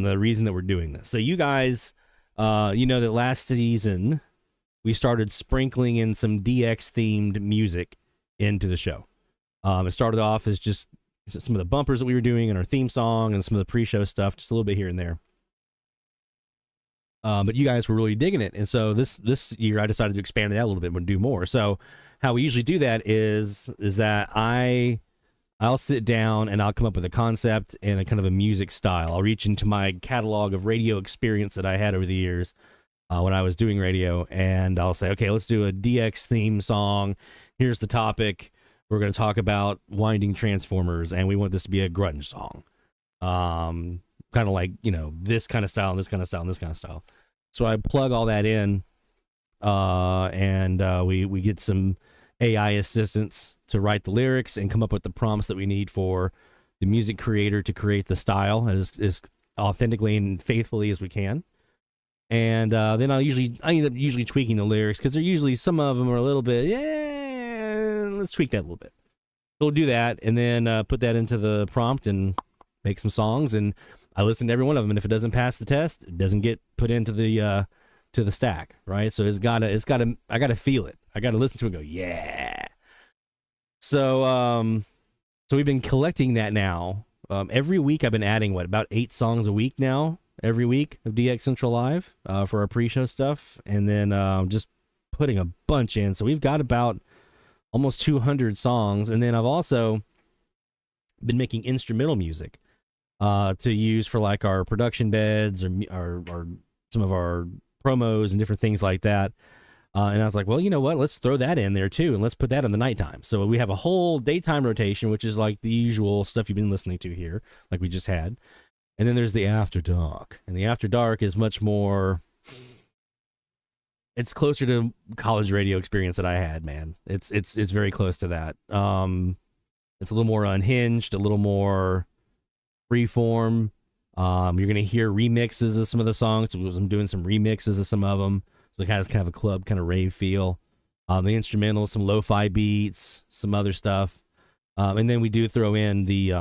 the reason that we're doing this. So you guys, you know that last season we started sprinkling in some DX themed music into the show. It started off as just some of the bumpers that we were doing and our theme song and some of the pre-show stuff, just a little bit here and there. But you guys were really digging it. And so this year I decided to expand it out a little bit and do more. So how we usually do that is that I'll sit down and I'll come up with a concept and a kind of a music style. I'll reach into my catalog of radio experience that I had over the years when I was doing radio, and I'll say, okay, let's do a DX theme song. Here's the topic. We're going to talk about winding transformers, and we want this to be a grunge song. Kind of like, this kind of style and this kind of style and this kind of style. So I plug all that in, and we get some AI assistants to write the lyrics and come up with the prompts that we need for the music creator to create the style as authentically and faithfully as we can. And then I end up usually tweaking the lyrics, because they're usually, some of them are a little bit, let's tweak that a little bit. So we'll do that and then put that into the prompt and make some songs. And I listen to every one of them, and if it doesn't pass the test, it doesn't get put into the stack, right? So I gotta feel it. I gotta listen to it and go, yeah. So we've been collecting that now. Every week I've been adding about 8 songs a week now, every week of DX Central Live for our pre-show stuff, and then just putting a bunch in. So we've got about almost 200 songs, and then I've also been making instrumental music to use for like our production beds or some of our promos and different things like that. And I was like, well, you know what? Let's throw that in there too, and let's put that in the nighttime. So we have a whole daytime rotation, which is like the usual stuff you've been listening to here, like we just had. And then there's the After Dark, and the After Dark is much more. It's closer to college radio experience that I had, man. It's very close to that. It's a little more unhinged, a little more freeform. You're gonna hear remixes of some of the songs. I'm doing some remixes of some of them. So it has kind of a club, kind of rave feel. The instrumentals, some lo-fi beats, some other stuff, and then we do throw in the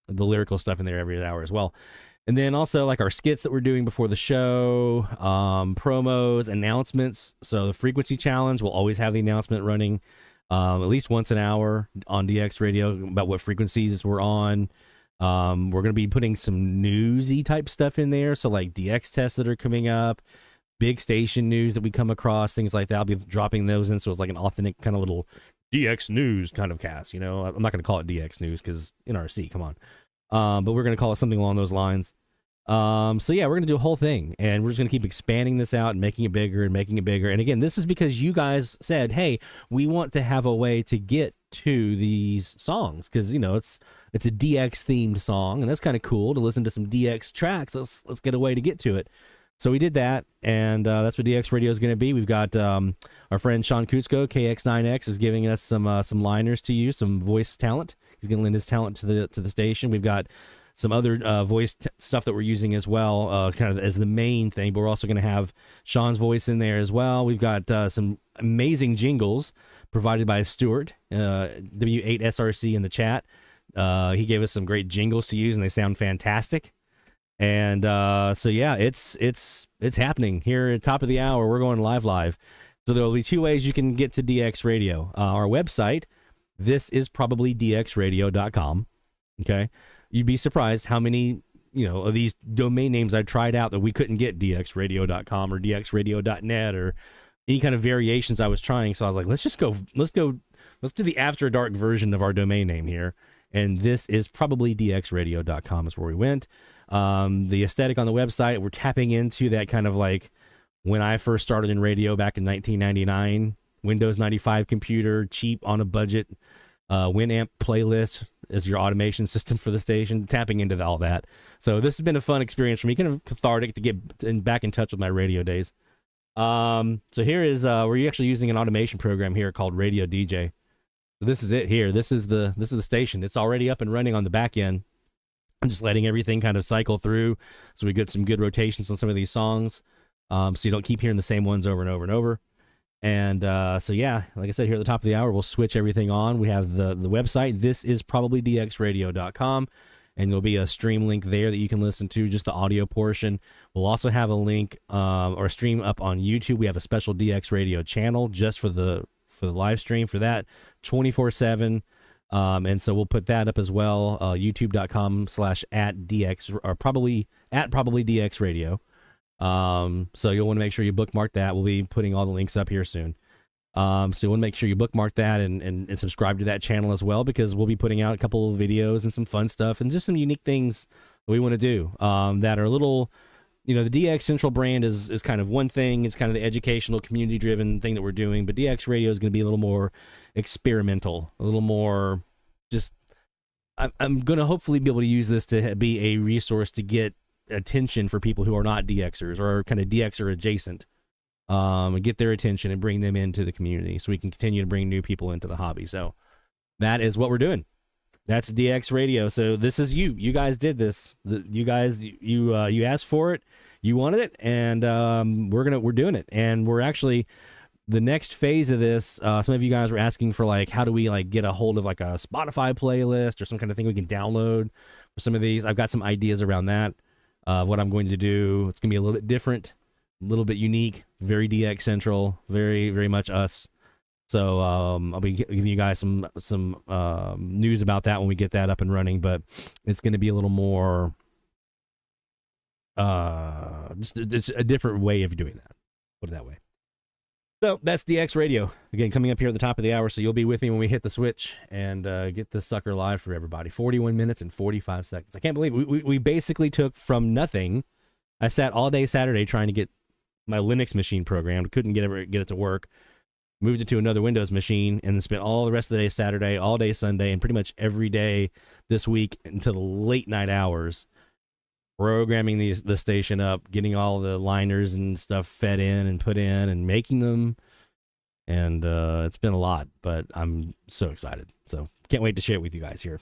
lyrical stuff in there every hour as well. And then also like our skits that we're doing before the show, promos, announcements. So the frequency challenge will always have the announcement running at least once an hour on DX Radio about what frequencies we're on. We're going to be putting some newsy type stuff in there. So like DX tests that are coming up, big station news that we come across, things like that. I'll be dropping those in. So it's like an authentic kind of little DX news kind of cast, I'm not going to call it DX news because NRC, come on. But we're going to call it something along those lines. So yeah, we're going to do a whole thing, and we're just going to keep expanding this out and making it bigger and making it bigger. And again, this is because you guys said, hey, we want to have a way to get to these songs, because it's a DX themed song, and that's kind of cool to listen to some DX tracks. Let's get a way to get to it. So we did that, and that's what DX Radio is going to be. We've got our friend Sean Kutsko, KX9X, is giving us some liners to use, some voice talent. He's going to lend his talent to the station. We've got some other voice stuff that we're using as well, kind of as the main thing, but we're also going to have Sean's voice in there as well. We've got some amazing jingles provided by Stuart, W8SRC in the chat. He gave us some great jingles to use, and they sound fantastic. And so yeah, it's happening here at the top of the hour. We're going live. So there will be 2 ways you can get to DX Radio. Our website, thisisprobablydxradio.com. Okay, you'd be surprised how many of these domain names I tried out that we couldn't get dxradio.com or dxradio.net or any kind of variations I was trying. So I was like, let's do the After Dark version of our domain name here. And this is probably dxradio.com is where we went. The aesthetic on the website, we're tapping into that kind of like when I first started in radio back in 1999, Windows 95 computer, cheap on a budget, Winamp playlist as your automation system for the station, tapping into all that. So this has been a fun experience for me, kind of cathartic to get back in touch with my radio days. So here is, we're actually using an automation program here called Radio DJ. So this is it here. This is the station. It's already up and running on the back end. I'm just letting everything kind of cycle through so we get some good rotations on some of these songs, so you don't keep hearing the same ones over and over and over. And so yeah, like I said, here at the top of the hour, we'll switch everything on. We have the website. This is probably dxradio.com, and there'll be a stream link there that you can listen to, just the audio portion. We'll also have a link or a stream up on YouTube. We have a special DX Radio channel just for the live stream for that 24/7. And so we'll put that up as well, youtube.com/@DX or probably DX Radio. So you'll want to make sure you bookmark that. We'll be putting all the links up here soon. So you want to make sure you bookmark that and subscribe to that channel as well, because we'll be putting out a couple of videos and some fun stuff and just some unique things that we want to do that are a little, the DX Central brand is kind of one thing. It's kind of the educational, community-driven thing that we're doing, but DX Radio is going to be a little more experimental, a little more just, I'm going to hopefully be able to use this to be a resource to get attention for people who are not DXers or are kind of DXer adjacent. And get their attention and bring them into the community so we can continue to bring new people into the hobby. So that is what we're doing. That's DX Radio. So this is you guys did this. You guys, you asked for it, you wanted it, and we're doing it. And we're actually, the next phase of this, some of you guys were asking for like, how do we like get a hold of like a Spotify playlist or some kind of thing we can download for some of these. I've got some ideas around that, what I'm going to do. It's going to be a little bit different, a little bit unique, very DX Central, very, very much us. So I'll be giving you guys some news about that when we get that up and running, but it's going to be a little more, it's a different way of doing that. Put it that way. So that's DX Radio. Again, coming up here at the top of the hour, so you'll be with me when we hit the switch and get this sucker live for everybody. 41 minutes and 45 seconds. I can't believe it. We basically took from nothing. I sat all day Saturday trying to get my Linux machine programmed. Couldn't get it to work. Moved it to another Windows machine and then spent all the rest of the day Saturday, all day Sunday, and pretty much every day this week until the late night hours programming the station up, getting all the liners and stuff fed in and put in and making them. And it's been a lot, but I'm so excited. So can't wait to share it with you guys here.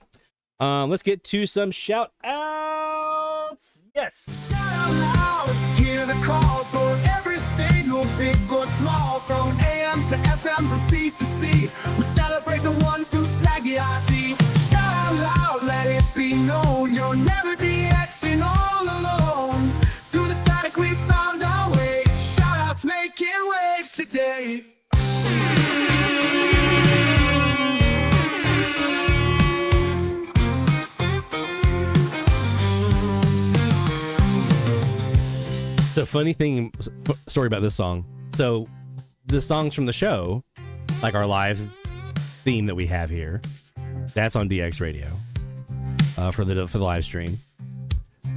Let's get to some shout outs. Yes. Shout out loud, hear the call for every single big or small, from AM to FM, from C to C. We celebrate the ones who slag the IT. Shout out loud, let it be known, you're never DXing all alone. Through the static we found our way. Shout outs making waves today. The funny thing, story about this song. So the songs from the show, like our live theme that we have here, that's on DX Radio for the live stream,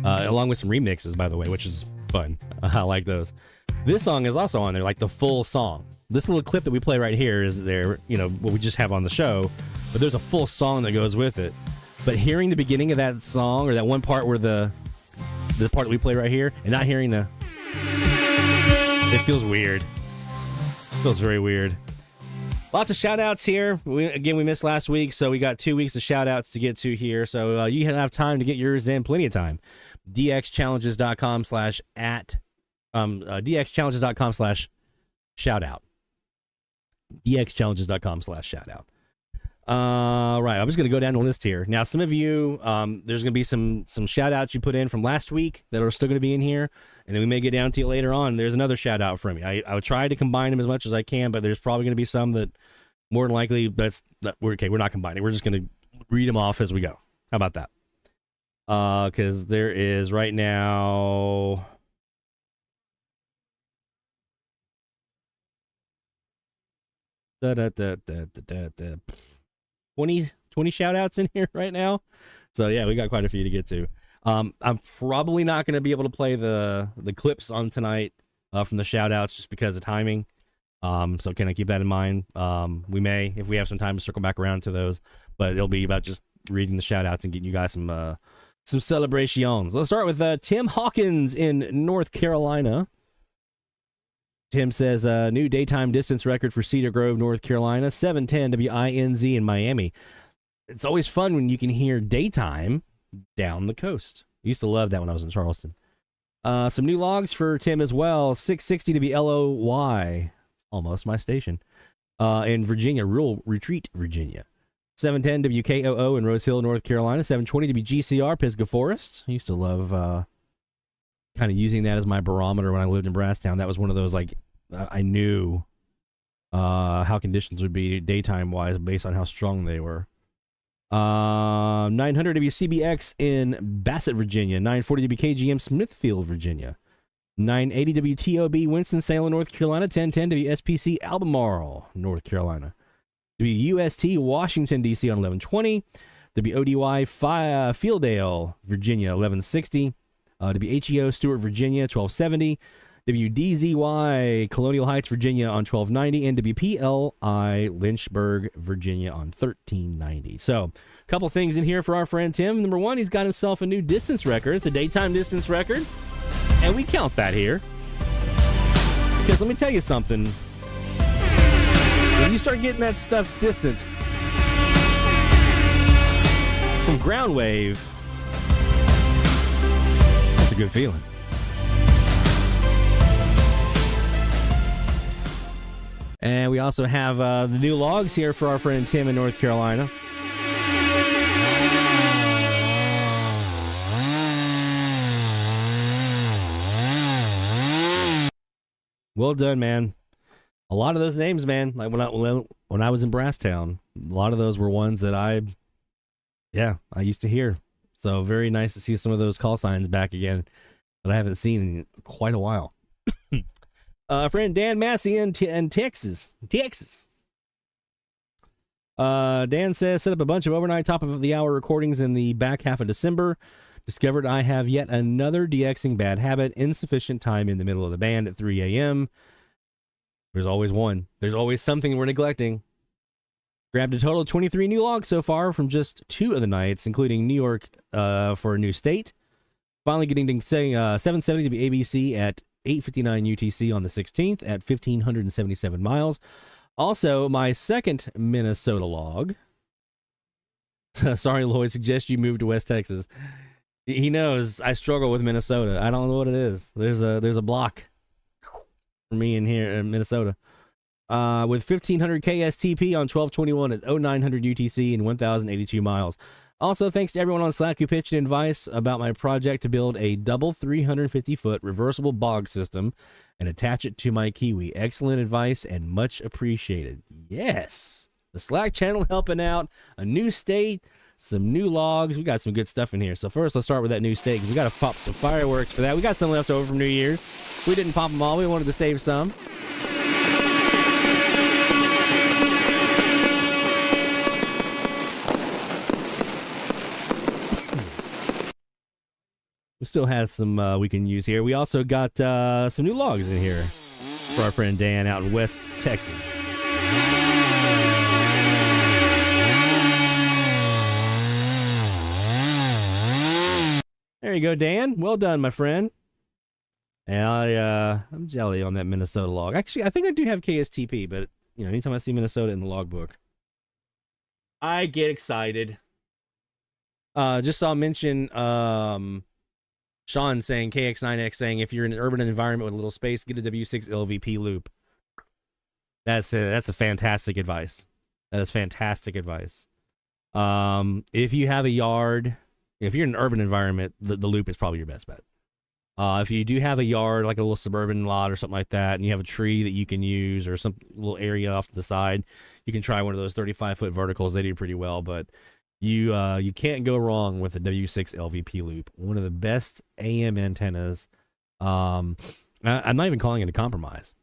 along with some remixes, by the way, which is fun. I like those. This song is also on there, like the full song. This little clip that we play right here is there, what we just have on the show, but there's a full song that goes with it. But hearing the beginning of that song, or that one part where the part that we play right here, and not hearing it feels weird. It feels very weird. Lots of shout outs here. We missed last week, so we got 2 weeks of shout outs to get to here. So you have time to get yours in, plenty of time. DXchallenges.com/DXchallenges.com/shoutout. DXchallenges.com/shoutout. Right, I'm just going to go down the list here. Now, some of you, there's going to be some shout outs you put in from last week that are still going to be in here, and then we may get down to it later on. There's another shout out from me. I would try to combine them as much as I can, but there's probably going to be some that more than likely we're not combining. We're just going to read them off as we go. How about that? Because there is right now 20 shout outs in here right now. So yeah, we got quite a few to get to. I'm probably not going to be able to play the clips on tonight from the shout outs just because of timing. So can I keep that in mind? We may, if we have some time, to circle back around to those, but it'll be about just reading the shout outs and getting you guys some celebrations. Let's start with Tim Hawkins in North Carolina. Tim says, new daytime distance record for Cedar Grove, North Carolina, 710 WINZ in Miami. It's always fun when you can hear daytime down the coast. I used to love that when I was in Charleston. Some new logs for Tim as well, 660 WLOY, almost my station, in Virginia, Rural Retreat, Virginia. 710 WKOO in Rose Hill, North Carolina. 720 WGCR, Pisgah Forest. I used to love kind of using that as my barometer when I lived in Brasstown. That was one of those, like, I knew how conditions would be daytime-wise based on how strong they were. 900 WCBX in Bassett, Virginia. 940 WKGM Smithfield, Virginia. 980 WTOB Winston-Salem, North Carolina. 1010 WSPC Albemarle, North Carolina. WUST Washington, D.C. on 1120. WODY Fieldale, Virginia, 1160. WHEO Stewart, Virginia, 1270. WDZY Colonial Heights, Virginia on 1290. And WPLI Lynchburg, Virginia on 1390. So, a couple things in here for our friend Tim. Number one, he's got himself a new distance record. It's a daytime distance record. And we count that here. Because let me tell you something. When you start getting that stuff distant from ground wave, that's a good feeling. And we also have the new logs here for our friend Tim in North Carolina. Well done, man. A lot of those names, man, like when I was in Brasstown, a lot of those were ones that I used to hear. So very nice to see some of those call signs back again that I haven't seen in quite a while. Friend Dan Massey in Texas. Dan says, set up a bunch of overnight top of the hour recordings in the back half of December. Discovered I have yet another DXing bad habit, insufficient time in the middle of the band at 3 a.m. There's always one. There's always something we're neglecting. Grabbed a total of 23 new logs so far from just 2 of the nights, including New York for a new state. Finally getting to say 770 to be ABC at 8:59 UTC on the 16th at 1,577 miles. Also, my second Minnesota log. Sorry, Lloyd, suggest you move to West Texas. He knows I struggle with Minnesota. I don't know what it is. There's a block for me in here in Minnesota. With 1,500 KSTP on 1221 at 0900 UTC and 1,082 miles. Also, thanks to everyone on Slack who pitched in advice about my project to build a double 350-foot reversible bog system and attach it to my Kiwi. Excellent advice and much appreciated. Yes! The Slack channel helping out. A new state. Some new logs. We got some good stuff in here. So first, let's start with that new state, because we got to pop some fireworks for that. We got some left over from New Year's. We didn't pop them all. We wanted to save some. We still have some we can use here. We also got some new logs in here for our friend Dan out in West Texas. There you go, Dan. Well done, my friend. And I'm jelly on that Minnesota log. Actually, I think I do have KSTP, but anytime I see Minnesota in the logbook, I get excited. Just saw mention Sean saying KX9X saying if you're in an urban environment with a little space, get a W6 LVP loop. That's a fantastic advice. That is fantastic advice. If you have a yard. If you're in an urban environment, the loop is probably your best bet. If you do have a yard, like a little suburban lot or something like that, and you have a tree that you can use or some little area off to the side, you can try one of those 35-foot verticals. They do pretty well, but you can't go wrong with a W6 LVP loop. One of the best AM antennas. I'm not even calling it a compromise.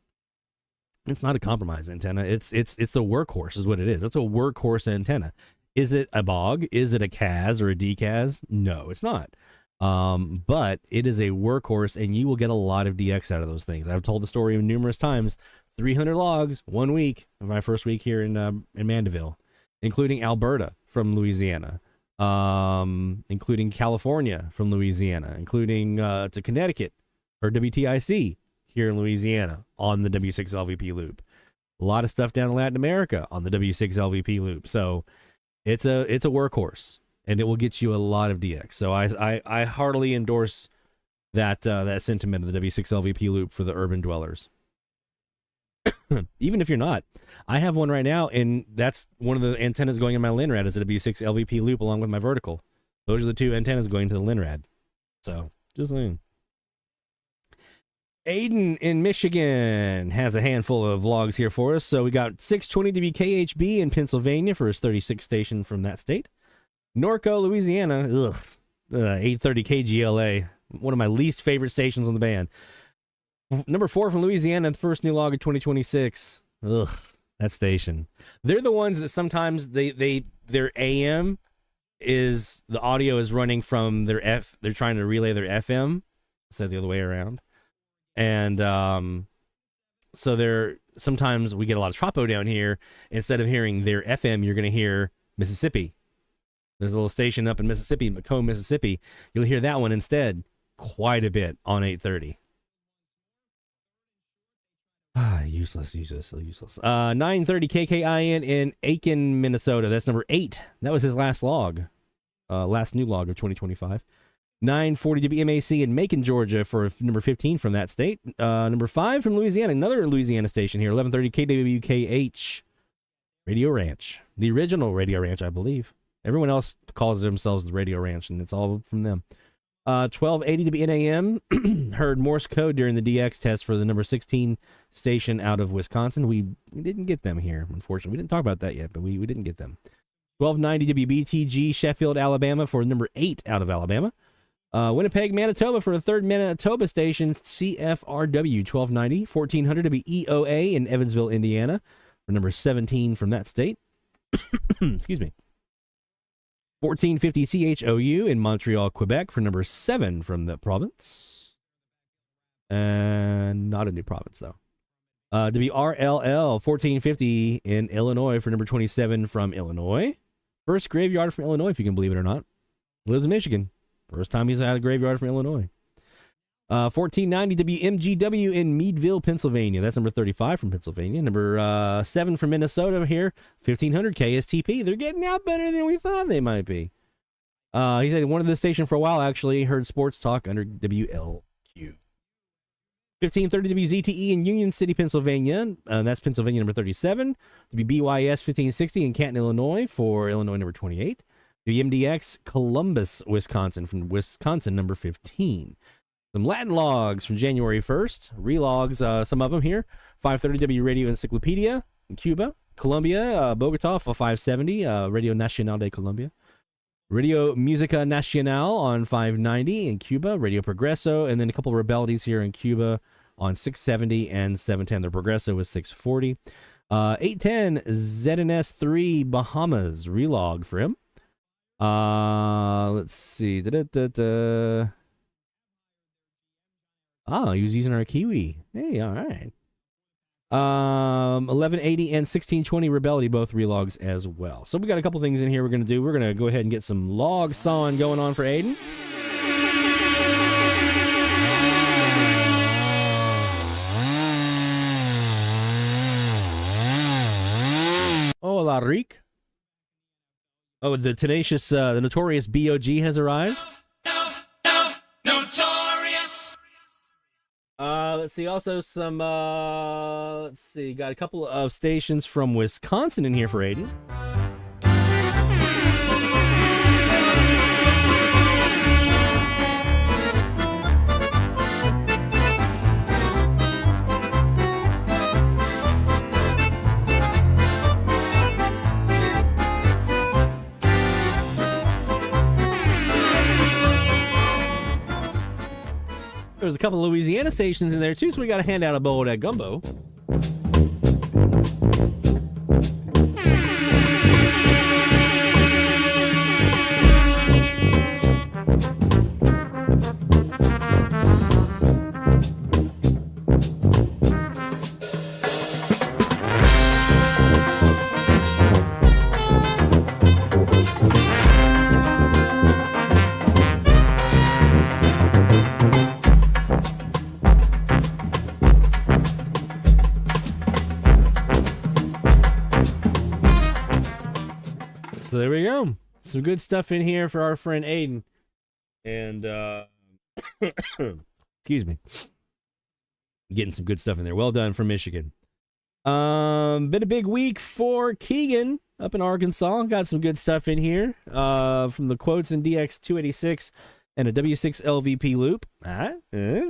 It's not a compromise antenna. It's the workhorse is what it is. It's a workhorse antenna. Is it a bog? Is it a CAS or a DCAS? No, it's not. But it is a workhorse, and you will get a lot of DX out of those things. I've told the story numerous times. 300 logs, 1 week, my first week here in Mandeville, including Alberta from Louisiana, including California from Louisiana, including to Connecticut or WTIC here in Louisiana on the W6 LVP loop. A lot of stuff down in Latin America on the W6 LVP loop. So it's a workhorse, and it will get you a lot of DX. So I heartily endorse that sentiment of the W6 LVP loop for the urban dwellers. Even if you're not. I have one right now, and that's one of the antennas going in my Linrad is a W6 LVP loop along with my vertical. Those are the two antennas going to the Linrad. So, just saying. Aiden in Michigan has a handful of vlogs here for us. So we got 620 WKHB in Pennsylvania for his 36 station from that state. Norco, Louisiana, 830 KGLA, one of my least favorite stations on the band. Number 4 from Louisiana, the first new log of 2026. That station. They're the ones that sometimes their AM is the audio is running from their they're trying to relay their FM instead of the other way around. And so sometimes we get a lot of tropo down here. Instead of hearing their FM, you're going to hear Mississippi. There's a little station up in Mississippi, Macomb, Mississippi. You'll hear that one instead quite a bit on 830. Useless. 930 KKIN in Aiken, Minnesota. That's number 8. That was his last log. Last new log of 2025. 940 WMAC in Macon, Georgia for number 15 from that state. Number 5 from Louisiana, another Louisiana station here, 1130 KWKH Radio Ranch. The original Radio Ranch, I believe. Everyone else calls themselves the Radio Ranch, and it's all from them. 1280 WNAM heard Morse code during the DX test for the number 16 station out of Wisconsin. We didn't get them here, unfortunately. We didn't talk about that yet, but we didn't get them. 1290 WBTG Sheffield, Alabama for number 8 out of Alabama. Winnipeg, Manitoba for a third Manitoba station, CFRW 1290. 1400 WEOA in Evansville, Indiana for number 17 from that state. Excuse me. 1450 CHOU in Montreal, Quebec for number 7 from the province. And not a new province, though. WRLL 1450 in Illinois for number 27 from Illinois. First graveyard from Illinois, if you can believe it or not. Lives in Michigan. First time he's had a graveyard from Illinois. 1490 WMGW in Meadville, Pennsylvania. That's number 35 from Pennsylvania. Number 7 from Minnesota here. 1500 KSTP. They're getting out better than we thought they might be. He said he wanted this station for a while, actually. Heard sports talk under WLQ. 1530 WZTE in Union City, Pennsylvania. That's Pennsylvania number 37. WBYS 1560 in Canton, Illinois for Illinois number 28. WMDX Columbus, Wisconsin from Wisconsin number 15. Some Latin logs from January 1st. Relogs, some of them here. 530 W Radio Encyclopedia in Cuba. Colombia, Bogota for 570. Radio Nacional de Colombia. Radio Musica Nacional on 590 in Cuba. Radio Progreso. And then a couple of rebellities here in Cuba on 670 and 710. The Progreso was 640. 810 ZNS3 Bahamas. Relog for him. Let's see. Oh, he was using our Kiwi. Hey, all right. 1180 and 1620 Rebellity, both relogs as well. So we got a couple things in here we're going to do. We're going to go ahead and get some log sawing going on for Aiden. Hola, Rick. Oh, the tenacious, the notorious BOG has arrived. Notorious. Let's see. Also, some. Let's see. Got a couple of stations from Wisconsin in here for Aiden. There's a couple of Louisiana stations in there too, so we got to hand out a bowl of that gumbo. So there we go. Some good stuff in here for our friend Aiden. And, excuse me. Getting some good stuff in there. Well done from Michigan. Been a big week for Keegan up in Arkansas. Got some good stuff in here from the quotes in DX 286 and a W6 LVP loop.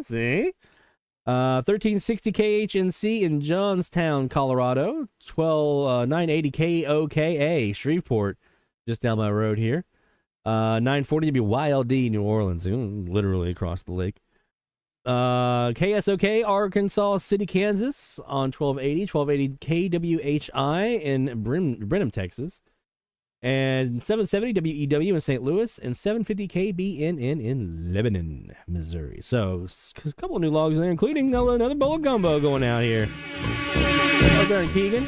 See? 1360 KHNC in Johnstown, Colorado. 980 KOKA, Shreveport, just down my road here. 940 WYLD, New Orleans, literally across the lake. KSOK, Arkansas City, Kansas on 1280 KWHI in Brenham, Texas. And 770 WEW in St. Louis and 750 KBNN in Lebanon, Missouri. So a couple of new logs in there, including another bowl gumbo going out here. Well done, Keegan.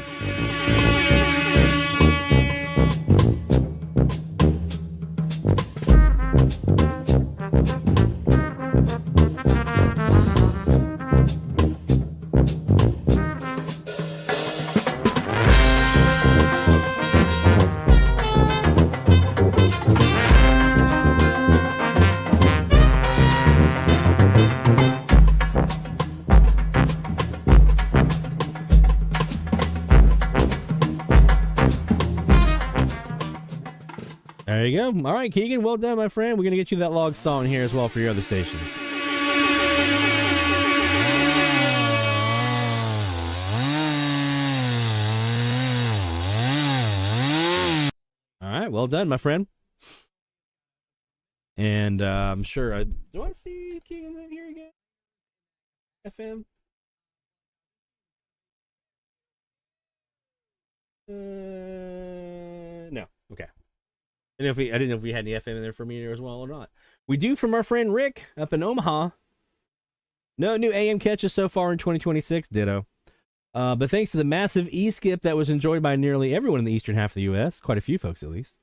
There you go. All right, Keegan, well done, my friend. We're going to get you that log song here as well for your other stations. All right, well done, my friend. And I'm sure do I see Keegan in here again? FM? No. Okay. I didn't know if we had any FM in there for me as well or not. We do from our friend Rick up in Omaha. No new AM catches so far in 2026. Ditto. But thanks to the massive e-skip that was enjoyed by nearly everyone in the eastern half of the U.S., quite a few folks at least,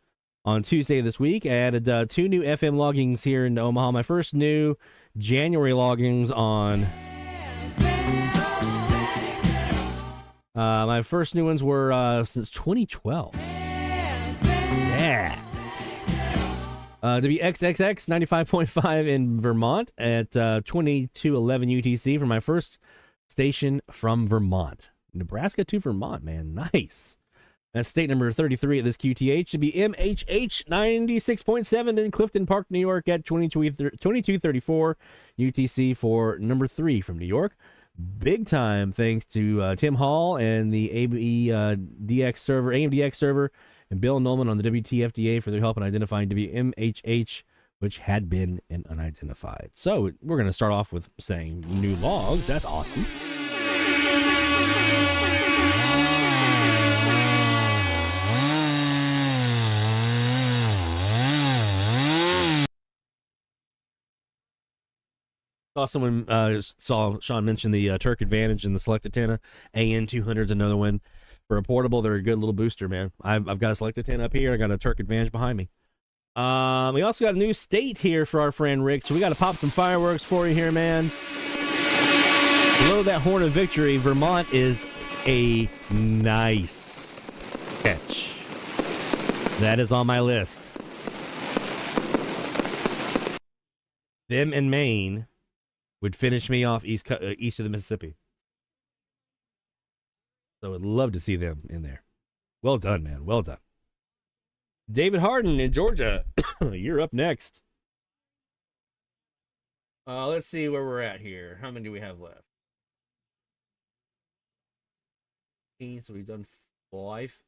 on Tuesday this week, I added 2 new FM loggings here in Omaha. My first new January loggings on... my first new ones were since 2012. Yeah. WXXX 95.5 in Vermont at 2211 UTC for my first station from Vermont. Nebraska to Vermont, man. Nice. That's state number 33 at this QTH. Should be MHH 96.7 in Clifton Park, New York at 2234 UTC for number 3 from New York. Big time thanks to Tim Hall and the AMDX server, and Bill Nolan on the WTFDA for their help in identifying WMHH, which had been unidentified. So we're going to start off with saying new logs. That's awesome. Saw someone saw Sean mention the Turk Advantage and the Select Antenna. AN200 is another one. For a portable, they're a good little booster, man. I've got a Select Antenna up here. I got a Turk Advantage behind me. We also got a new state here for our friend Rick, so we got to pop some fireworks for you here, man. Below that horn of victory, Vermont is a nice catch. That is on my list. Them and Maine would finish me off east of the Mississippi. So I'd love to see them in there. Well done, man. Well done. David Harden in Georgia. You're up next. Let's see where we're at here. How many do we have left? So we've done 5.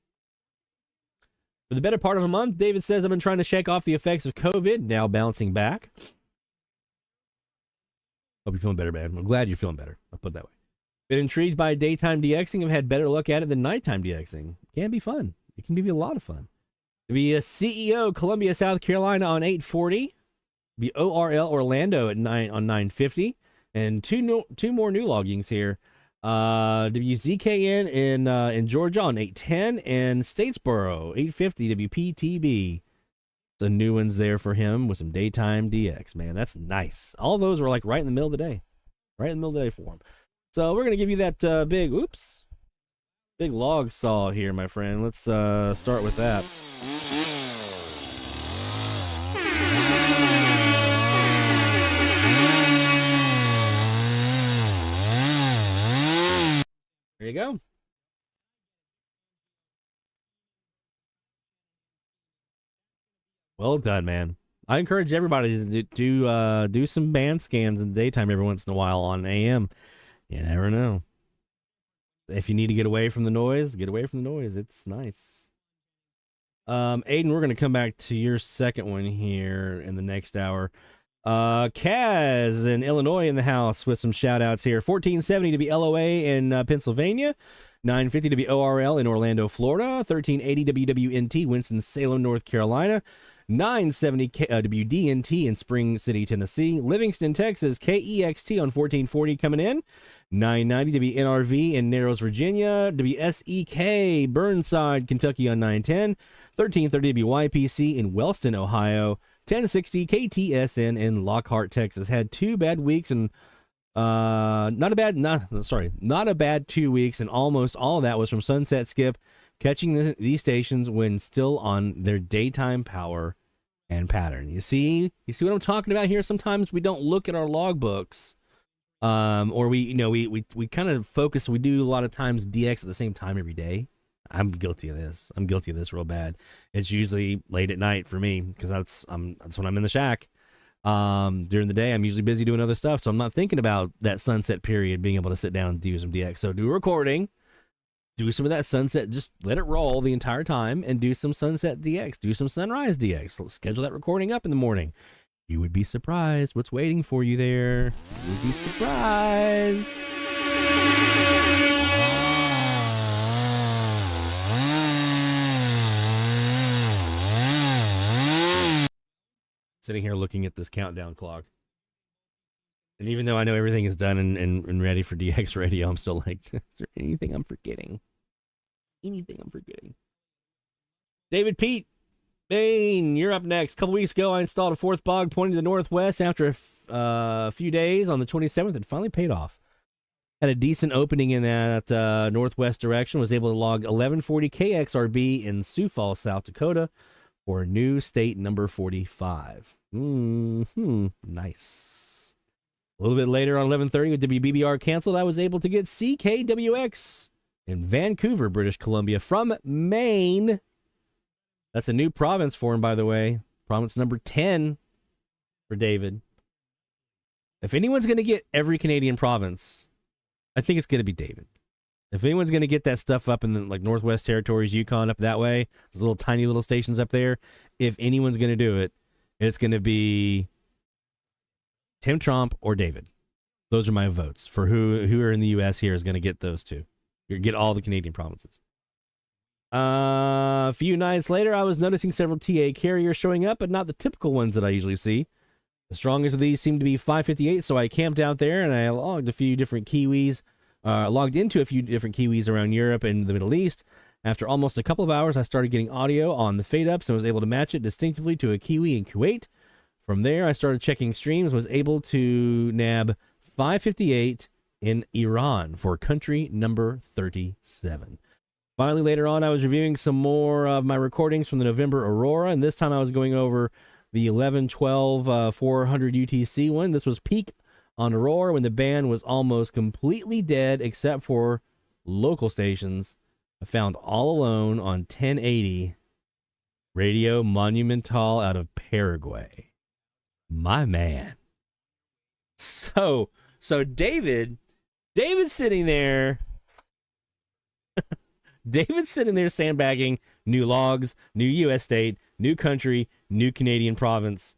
For the better part of a month, David says, I've been trying to shake off the effects of COVID, now bouncing back. Hope you're feeling better, man. I'm glad you're feeling better. I'll put it that way. Been intrigued by daytime DXing. I've had better luck at it than nighttime DXing. Can be fun. It can be a lot of fun. Be a CEO, Columbia, South Carolina on 840. Be ORL Orlando at 950. And two more new loggings here. WZKN in Georgia on 810 and Statesboro 850 WPTB. The new ones there for him with some daytime DX. Man, that's nice. All those were like right in the middle of the day. Right in the middle of the day for him. So we're going to give you that big log saw here, my friend. Let's start with that. There you go. Well done, man. I encourage everybody to do some band scans in the daytime every once in a while on AM. You never know. If you need to get away from the noise, get away from the noise. It's nice. Aiden, we're going to come back to your second one here in the next hour. Kaz in Illinois in the house with some shout outs here. 1470 to be LOA in Pennsylvania. 950 to be ORL in Orlando, Florida. 1380 WWNT Winston-Salem, North Carolina. 970 WDNT in Spring City, Tennessee. Livingston, Texas. KEXT on 1440 coming in. 990 to be NRV in Narrows, Virginia. WSEK Burnside, Kentucky on 910. 1330 to be YPC in Wellston, Ohio. 1060 KTSN in Lockhart, Texas. Had 2 bad weeks and not a bad 2 weeks, and almost all of that was from Sunset Skip catching these stations when still on their daytime power and pattern. You see what I'm talking about here? Sometimes we don't look at our logbooks, or we kind of focus. We do a lot of times DX at the same time every day. I'm guilty of this. I'm guilty of this real bad. It's usually late at night for me because that's when I'm in the shack. During the day, I'm usually busy doing other stuff, so I'm not thinking about that sunset period, being able to sit down and do some DX. So do a recording, do some of that sunset, just let it roll the entire time, and do some sunset DX, do some sunrise DX. Let's schedule that recording up in the morning. You would be surprised what's waiting for you there. You would be surprised. Sitting here looking at this countdown clock. And even though I know everything is done and ready for DX radio, I'm still like, is there anything I'm forgetting? Anything I'm forgetting? David Pete, Bain, you're up next. A couple weeks ago, I installed a 4th bog pointing to the northwest after a few days on the 27th. It finally paid off. Had a decent opening in that northwest direction. Was able to log 1140 KXRB in Sioux Falls, South Dakota for new state number 45. Nice. A little bit later on 11:30 with WBBR canceled, I was able to get CKWX in Vancouver, British Columbia from Maine. That's a new province for him, by the way. Province number 10 for David. If anyone's going to get every Canadian province, I think it's going to be David. If anyone's going to get that stuff up in the Northwest Territories, Yukon, up that way, those little tiny little stations up there, if anyone's going to do it, it's going to be Tim Trump or David. Those are my votes for who are in the U.S. here is going to get those two. You get all the Canadian provinces. A few nights later, I was noticing several TA carriers showing up, but not the typical ones that I usually see. The strongest of these seemed to be 558, so I camped out there and I logged a few different Kiwis. Logged into a few different Kiwis around Europe and the Middle East. After almost a couple of hours, I started getting audio on the fade-ups and was able to match it distinctively to a Kiwi in Kuwait. From there, I started checking streams, was able to nab 558 in Iran for country number 37. Finally, later on, I was reviewing some more of my recordings from the November Aurora, and this time I was going over the 11-12 400 UTC one. This was peak on Aurora when the band was almost completely dead except for local stations. I found all alone on 1080 Radio Monumental out of Paraguay. My man. So David's sitting there. David's sitting there sandbagging new logs, new U.S. state, new country, new Canadian province.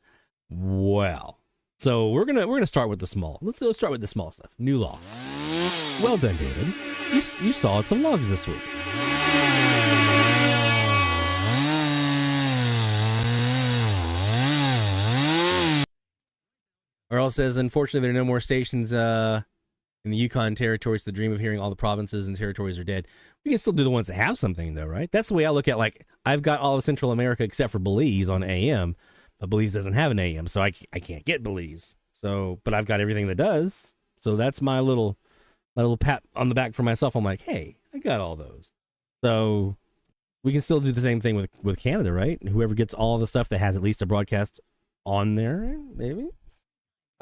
Well, so we're gonna start with the small. Let's start with the small stuff. New logs. Well done, David. You sawed some logs this week. Earl says, unfortunately, there are no more stations in the Yukon territories. The dream of hearing all the provinces and territories are dead. We can still do the ones that have something, though, right? That's the way I look at, I've got all of Central America except for Belize on AM, but Belize doesn't have an AM, so I can't get Belize. So, but I've got everything that does. So that's my little pat on the back for myself. I'm like, hey, I got all those. So we can still do the same thing with Canada, right? Whoever gets all the stuff that has at least a broadcast on there, maybe.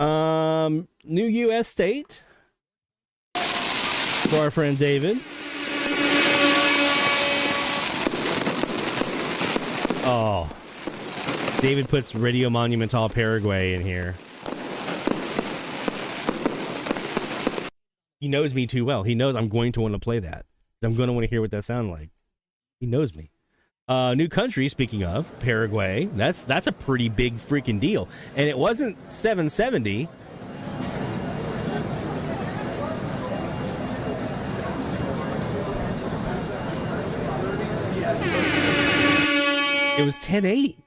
New U.S. state for our friend David. Oh, David puts Radio Monumental Paraguay in here. He knows me too well. He knows I'm going to want to play that. I'm going to want to hear what that sounds like. He knows me. New country, speaking of, Paraguay. That's a pretty big freaking deal. And it wasn't 770. It was 1080.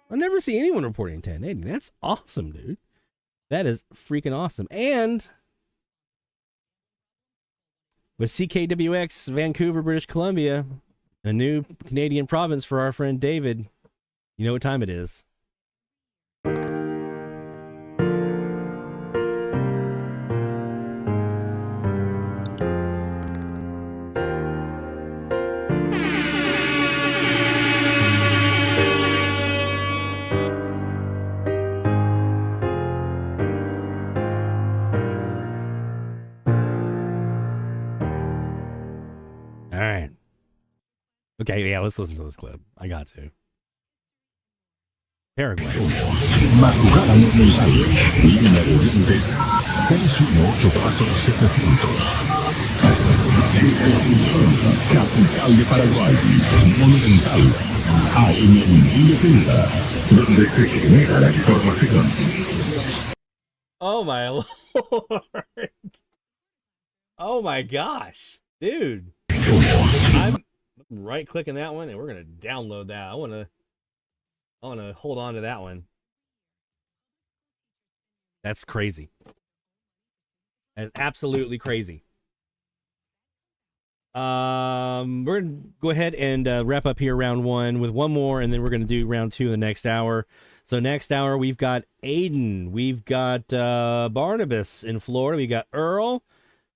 I never see anyone reporting 1080. That's awesome, dude. That is freaking awesome. And with CKWX, Vancouver, British Columbia, a new Canadian province for our friend David, you know what time it is. All right. Okay, yeah, let's listen to this clip. I got to. Paraguay. Madrugada monumental, línea de oriente, 618-700. Capital de Paraguay, monumental, AM 1030, donde se genera la información. Oh my lord. Oh my gosh. Dude. I'm right clicking that one and we're gonna download that. I wanna hold on to that one. That's crazy. That's absolutely crazy. We're gonna go ahead and wrap up here round one with one more, and then we're gonna do round two in the next hour. So next hour we've got Aiden, we've got Barnabas in Florida, we got Earl,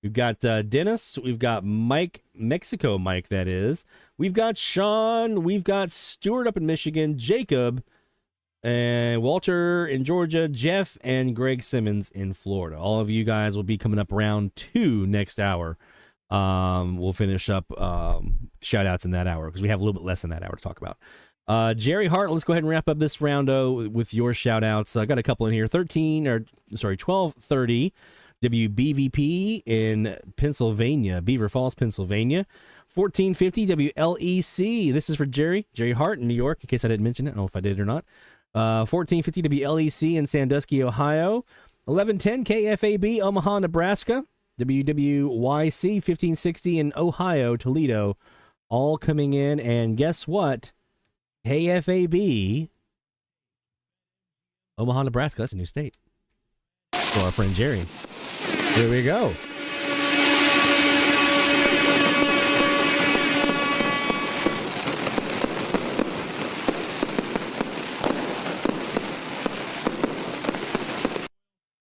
we've got Dennis, we've got Mike, Mexico Mike that is, we've got Sean, we've got Stuart up in Michigan, Jacob, and Walter in Georgia, Jeff, and Greg Simmons in Florida. All of you guys will be coming up round two next hour. We'll finish up shout outs in that hour because we have a little bit less than that hour to talk about. Jerry Hart, let's go ahead and wrap up this roundo with your shout outs. I got a couple in here. 1230 WBVP in Pennsylvania, Beaver Falls, Pennsylvania. 1450 WLEC. This is for Jerry Hart in New York, in case I didn't mention it. I don't know if I did or not. 1450 WLEC in Sandusky, Ohio. 1110 KFAB, Omaha, Nebraska. WWYC 1560 in Ohio, Toledo. All coming in. And guess what? KFAB, Omaha, Nebraska. That's a new state for our friend Jerry. Here we go.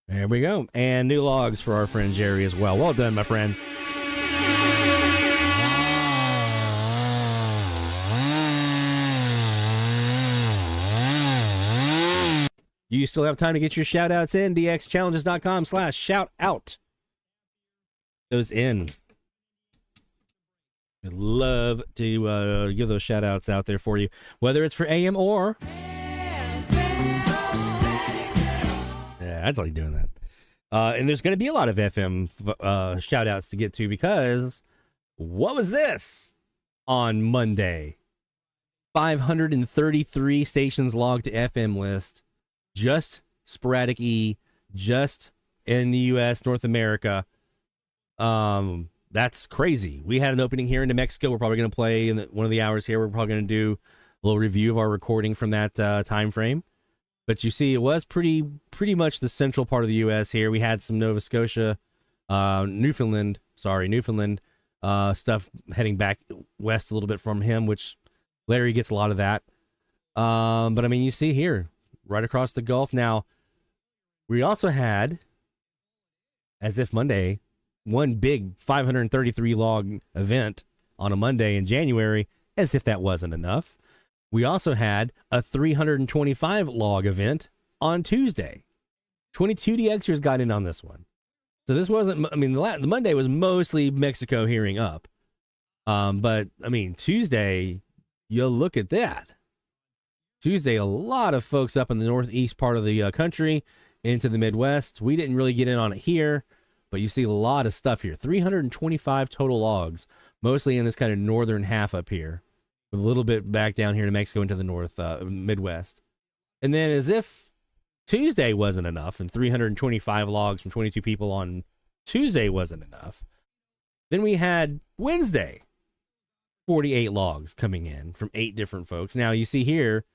There we go. And new logs for our friend Jerry as well. Well done, my friend. You still have time to get your shout outs in. dxchallenges.com/shoutout. Those in. I'd love to give those shout outs out there for you, whether it's for AM or. Yeah, I'd like doing that. And there's going to be a lot of FM shout outs to get to because what was this on Monday? 533 stations logged to FM list. Just sporadic E, just in the U.S., North America. That's crazy. We had an opening here in New Mexico. We're probably going to play in one of the hours here. We're probably going to do a little review of our recording from that time frame. But you see, it was pretty much the central part of the U.S. here. We had some Nova Scotia, Newfoundland stuff heading back west a little bit from him, which Larry gets a lot of that. But I mean, you see here, right across the Gulf. Now, we also had, as if Monday, one big 533 log event on a Monday in January, as if that wasn't enough. We also had a 325 log event on Tuesday. 22 DXers got in on this one. So this wasn't, I mean, the Monday was mostly Mexico hearing up. But, I mean, Tuesday, you look at that. Tuesday, a lot of folks up in the northeast part of the country into the Midwest. We didn't really get in on it here, but you see a lot of stuff here. 325 total logs, mostly in this kind of northern half up here, with a little bit back down here to Mexico into the north, Midwest. And then as if Tuesday wasn't enough, and 325 logs from 22 people on Tuesday wasn't enough, then we had Wednesday, 48 logs coming in from 8 different folks. Now you see here,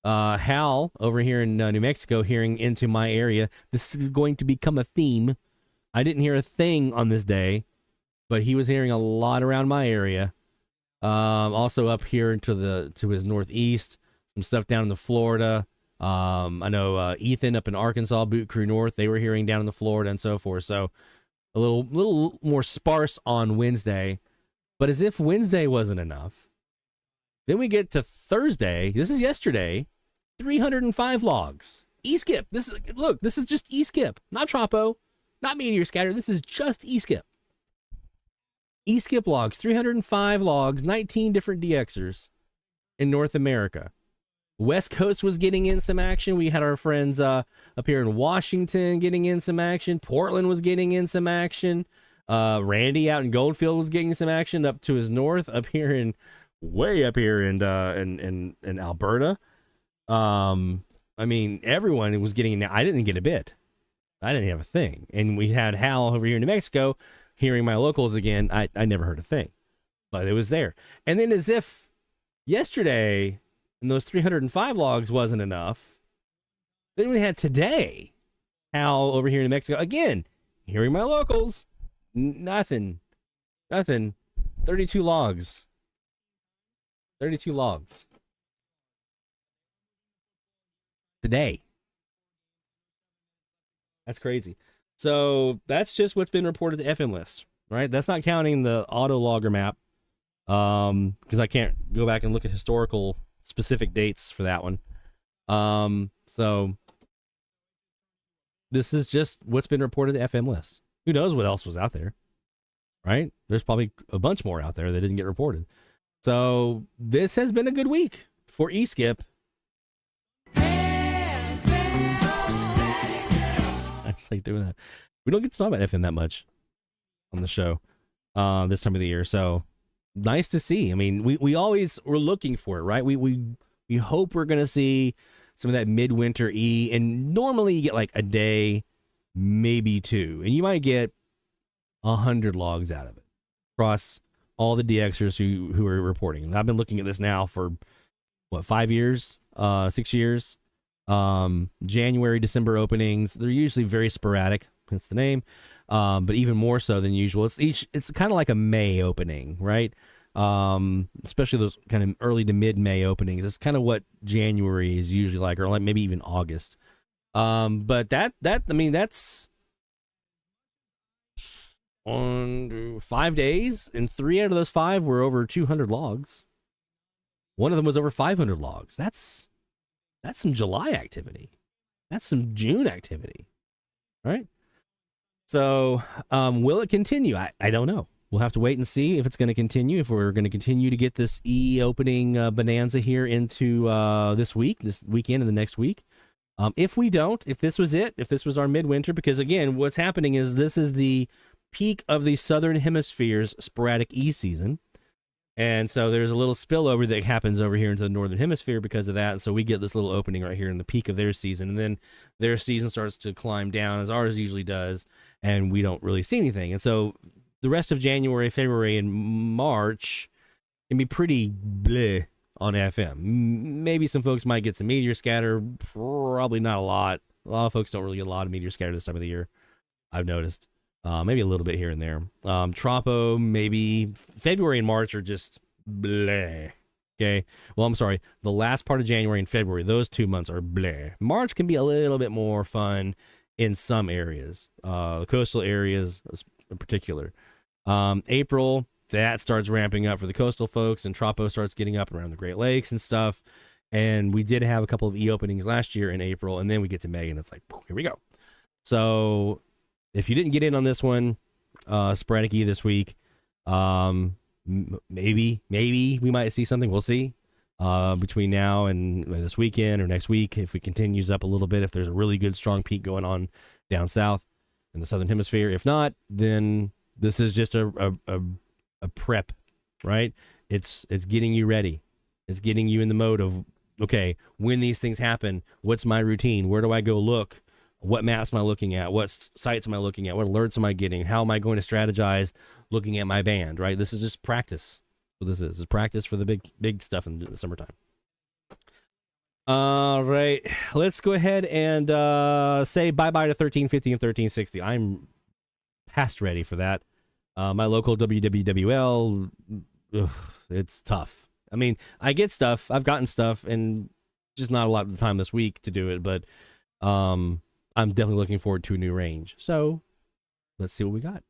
Hal over here in New Mexico hearing into my area. This is going to become a theme. I didn't hear a thing on this day, but he was hearing a lot around my area. Also up here to his northeast, some stuff down in the Florida. I know Ethan up in Arkansas, Boot Crew North, they were hearing down in the Florida and so forth. So a little more sparse on Wednesday, but as if Wednesday wasn't enough. Then we get to Thursday. This is yesterday. 305 logs. E-skip. This is just E-skip, not Tropo, not meteor scatter. This is just E-skip. E-skip logs, 305 logs, 19 different DXers in North America. West Coast was getting in some action. We had our friends up here in Washington getting in some action. Portland was getting in some action. Randy out in Goldfield was getting some action up to his north, way up here in Alberta. I mean, everyone was getting. I didn't get a bit. I didn't have a thing. And we had Hal over here in New Mexico hearing my locals again. I never heard a thing, but it was there. And then as if yesterday and those 305 logs wasn't enough, then we had today Hal over here in New Mexico again hearing my locals. Nothing. 32 logs. 32 logs. Today. That's crazy. So that's just what's been reported to FM list, right? That's not counting the auto logger map, because I can't go back and look at historical specific dates for that one. So this is just what's been reported to FM list. Who knows what else was out there, right? There's probably a bunch more out there that didn't get reported. So this has been a good week for E-skip. I just like doing that. We don't get to talk about FM that much on the show this time of the year. So nice to see. I mean, we always were looking for it, right? We hope we're going to see some of that midwinter E, and normally you get like a day, maybe 2, and you might get 100 logs out of it across all the DXers who are reporting. And I've been looking at this now for 5 years, 6 years. January, December openings, they're usually very sporadic, hence the name, but even more so than usual. It's kind of like a May opening, right? Especially those kind of early to mid-May openings. It's kind of what January is usually like, or like maybe even August. But that's on 5 days, and 3 out of those 5 were over 200 logs. One of them was over 500 logs. That's some July activity. That's some June activity, right? So, will it continue? I don't know. We'll have to wait and see if it's going to continue, if we're going to continue to get this E-opening bonanza here into this weekend and the next week. If we don't, if this was it, if this was our midwinter, because again, what's happening is this is the peak of the Southern Hemisphere's sporadic E season. And so there's a little spillover that happens over here into the Northern Hemisphere because of that. And so we get this little opening right here in the peak of their season. And then their season starts to climb down, as ours usually does, and we don't really see anything. And so the rest of January, February, and March can be pretty bleh on FM. Maybe some folks might get some meteor scatter. Probably not a lot. A lot of folks don't really get a lot of meteor scatter this time of the year, I've noticed. Maybe a little bit here and there. Tropo, maybe. February and March are just bleh. Okay. Well, I'm sorry. The last part of January and February, those 2 months are bleh. March can be a little bit more fun in some areas, the coastal areas in particular. April, that starts ramping up for the coastal folks, and Tropo starts getting up around the Great Lakes and stuff. And we did have a couple of E-openings last year in April, and then we get to May, and it's like, here we go. So if you didn't get in on this one, sporadic E this week, maybe we might see something. We'll see. between now and this weekend or next week. If it continues up a little bit, if there's a really good strong peak going on down south in the southern hemisphere. If not, then this is just a prep, right? It's getting you ready. It's getting you in the mode of, okay, when these things happen, what's my routine? Where do I go look? What maps am I looking at? What sites am I looking at? What alerts am I getting? How am I going to strategize looking at my band, right? This is just practice. What this is practice for the big stuff in the summertime. All right, let's go ahead and say bye-bye to 1350 and 1360. I'm past ready for that. My local WWWL, it's tough. I mean, I get stuff. I've gotten stuff, and just not a lot of the time this week to do it, but I'm definitely looking forward to a new range. So let's see what we got.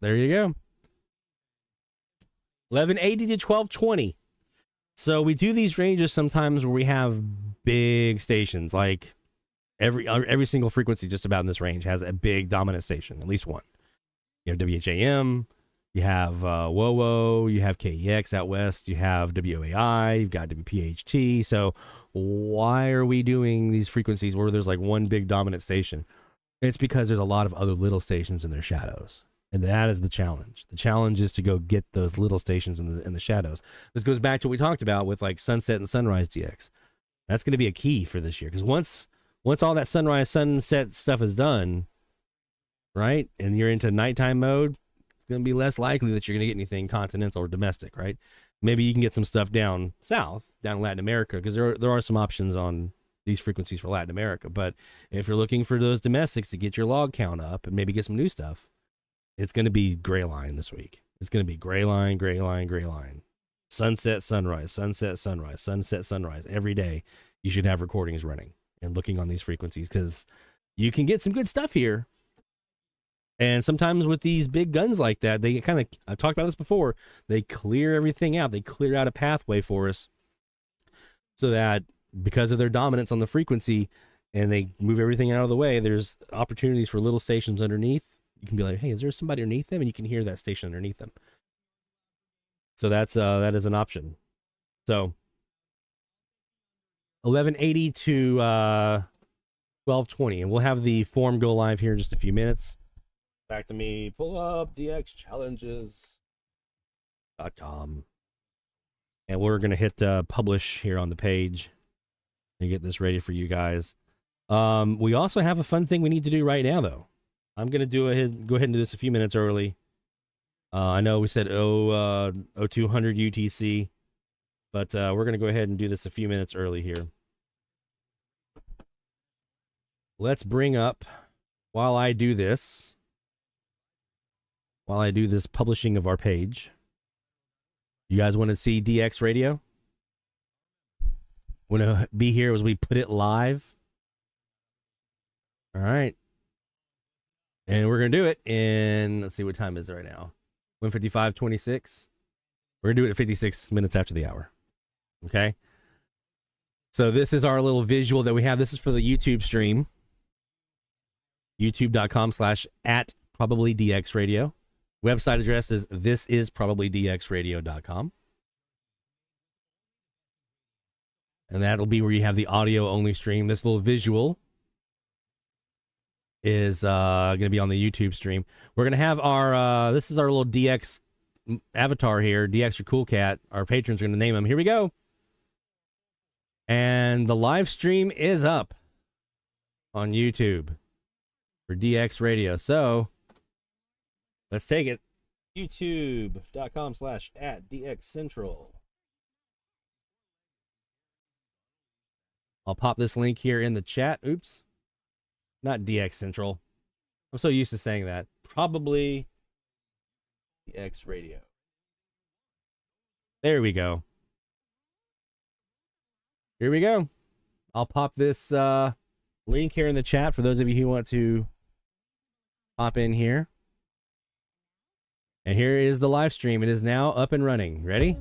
There you go. 1180 to 1220. So we do these ranges sometimes where we have big stations, like every single frequency just about in this range has a big dominant station, at least one. You have WHAM, you have WOWO, you have KEX out west, you have WOAI, you've got WPHT. So why are we doing these frequencies where there's like one big dominant station? It's because there's a lot of other little stations in their shadows. And that is the challenge. The challenge is to go get those little stations in the shadows. This goes back to what we talked about with like sunset and sunrise DX. That's going to be a key for this year, because once all that sunrise sunset stuff is done, right, and you're into nighttime mode, it's going to be less likely that you're going to get anything continental or domestic, right? Maybe you can get some stuff down south, down in Latin America, because there are some options on these frequencies for Latin America. But if you're looking for those domestics to get your log count up and maybe get some new stuff, it's going to be gray line this week. It's going to be gray line, gray line, gray line. Sunset, sunrise, sunset, sunrise, sunset, sunrise. Every day you should have recordings running and looking on these frequencies, because you can get some good stuff here. And sometimes with these big guns like that, they kind of, I've talked about this before, they clear everything out. They clear out a pathway for us so that because of their dominance on the frequency and they move everything out of the way, there's opportunities for little stations underneath. You can be like, hey, is there somebody underneath them? And you can hear that station underneath them. So that is an option. So 1180 to 1220, and we'll have the form go live here in just a few minutes. Back to me. Pull up dxchallenges.com, and we're gonna hit publish here on the page and get this ready for you guys. We also have a fun thing we need to do right now, though. I'm going to go ahead and do this a few minutes early. I know we said 0200 UTC, but we're going to go ahead and do this a few minutes early here. Let's bring up, while I do this publishing of our page, you guys want to see DX Radio? Want to be here as we put it live? All right. And we're going to do it in, let's see, what time is it right now? 1:55:26. We're going to do it at 56 minutes after the hour. Okay? So this is our little visual that we have. This is for the YouTube stream. YouTube.com/@probablydxradio. Website address is thisisprobablydxradio.com. And that'll be where you have the audio only stream. This little visual is going to be on the YouTube stream. We're going to have our, this is our little DX avatar here, DX or Cool Cat. Our patrons are going to name him. Here we go. And the live stream is up on YouTube for DX Radio. So let's take it. YouTube.com/@DXCentral. I'll pop this link here in the chat. Oops. Not DX Central. I'm so used to saying that. Probably DX Radio. There we go. Here we go. I'll pop this link here in the chat for those of you who want to hop in here. And here is the live stream. It is now up and running. Ready?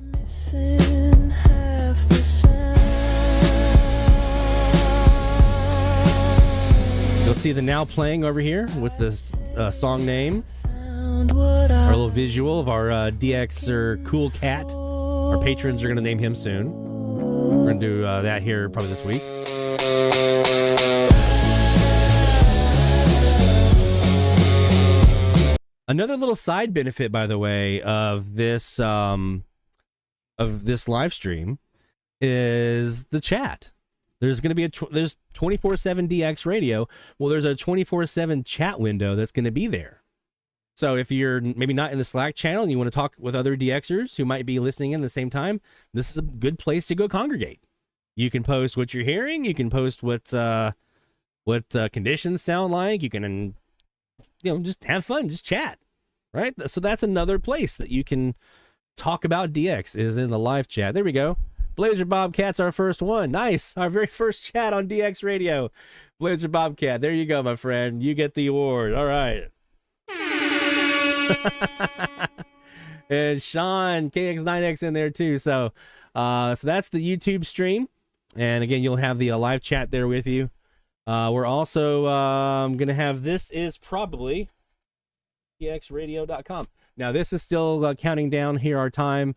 You'll see the now playing over here with this song name. Our little visual of our DXer Cool Cat. Our patrons are going to name him soon. We're going to do that here probably this week. Another little side benefit, by the way, of this live stream is the chat. There's going to be there's 24/7 DX radio. Well, there's a 24/7 chat window that's going to be there. So if you're maybe not in the Slack channel and you want to talk with other DXers who might be listening in at the same time, this is a good place to go congregate. You can post what you're hearing. You can post what conditions sound like. You can, just have fun, just chat, right? So that's another place that you can talk about DX is in the live chat. There we go. Blazer Bobcat's our first one. Nice. Our very first chat on DX Radio. Blazer Bobcat. There you go, my friend. You get the award. All right. And Sean KX9X in there too. So that's the YouTube stream. And again, you'll have the live chat there with you. We're also going to have this is probably dxradio.com. Now, this is still counting down here our time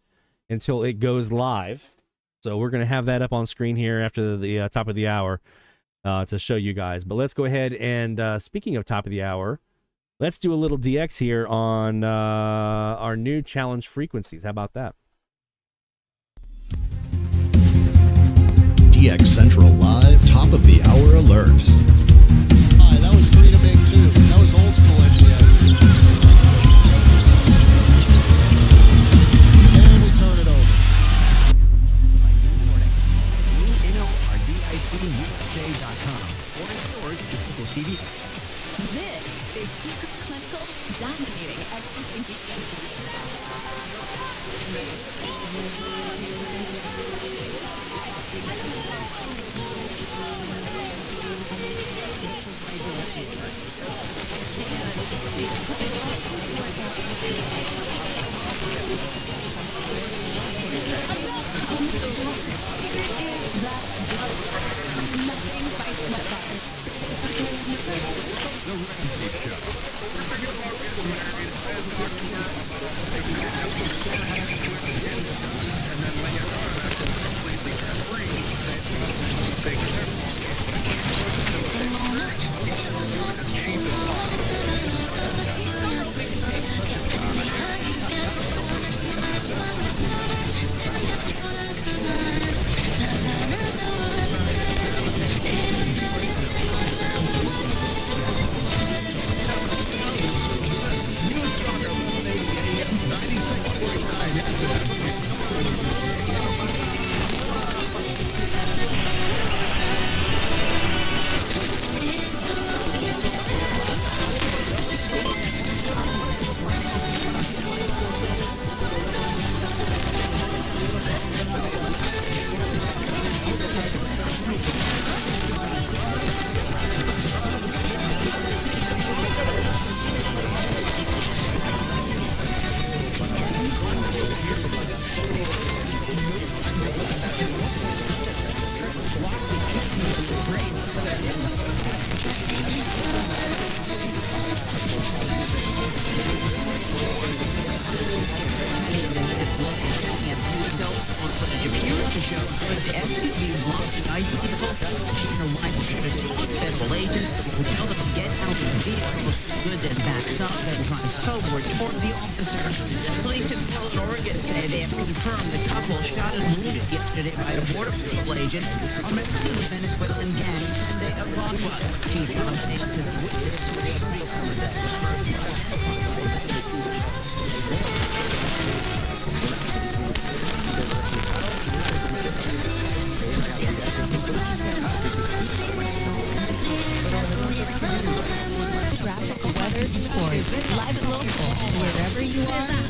until it goes live. So we're going to have that up on screen here after the top of the hour to show you guys. But let's go ahead and speaking of top of the hour, let's do a little DX here on our new challenge frequencies. How about that? DX Central Live top of the hour alert. Hi, that was 3 to make 2. That was old school NGS. And we turn it over. RDICUSA.com or in stores at physical CDs. This is Secret Clinical dominating everything you can.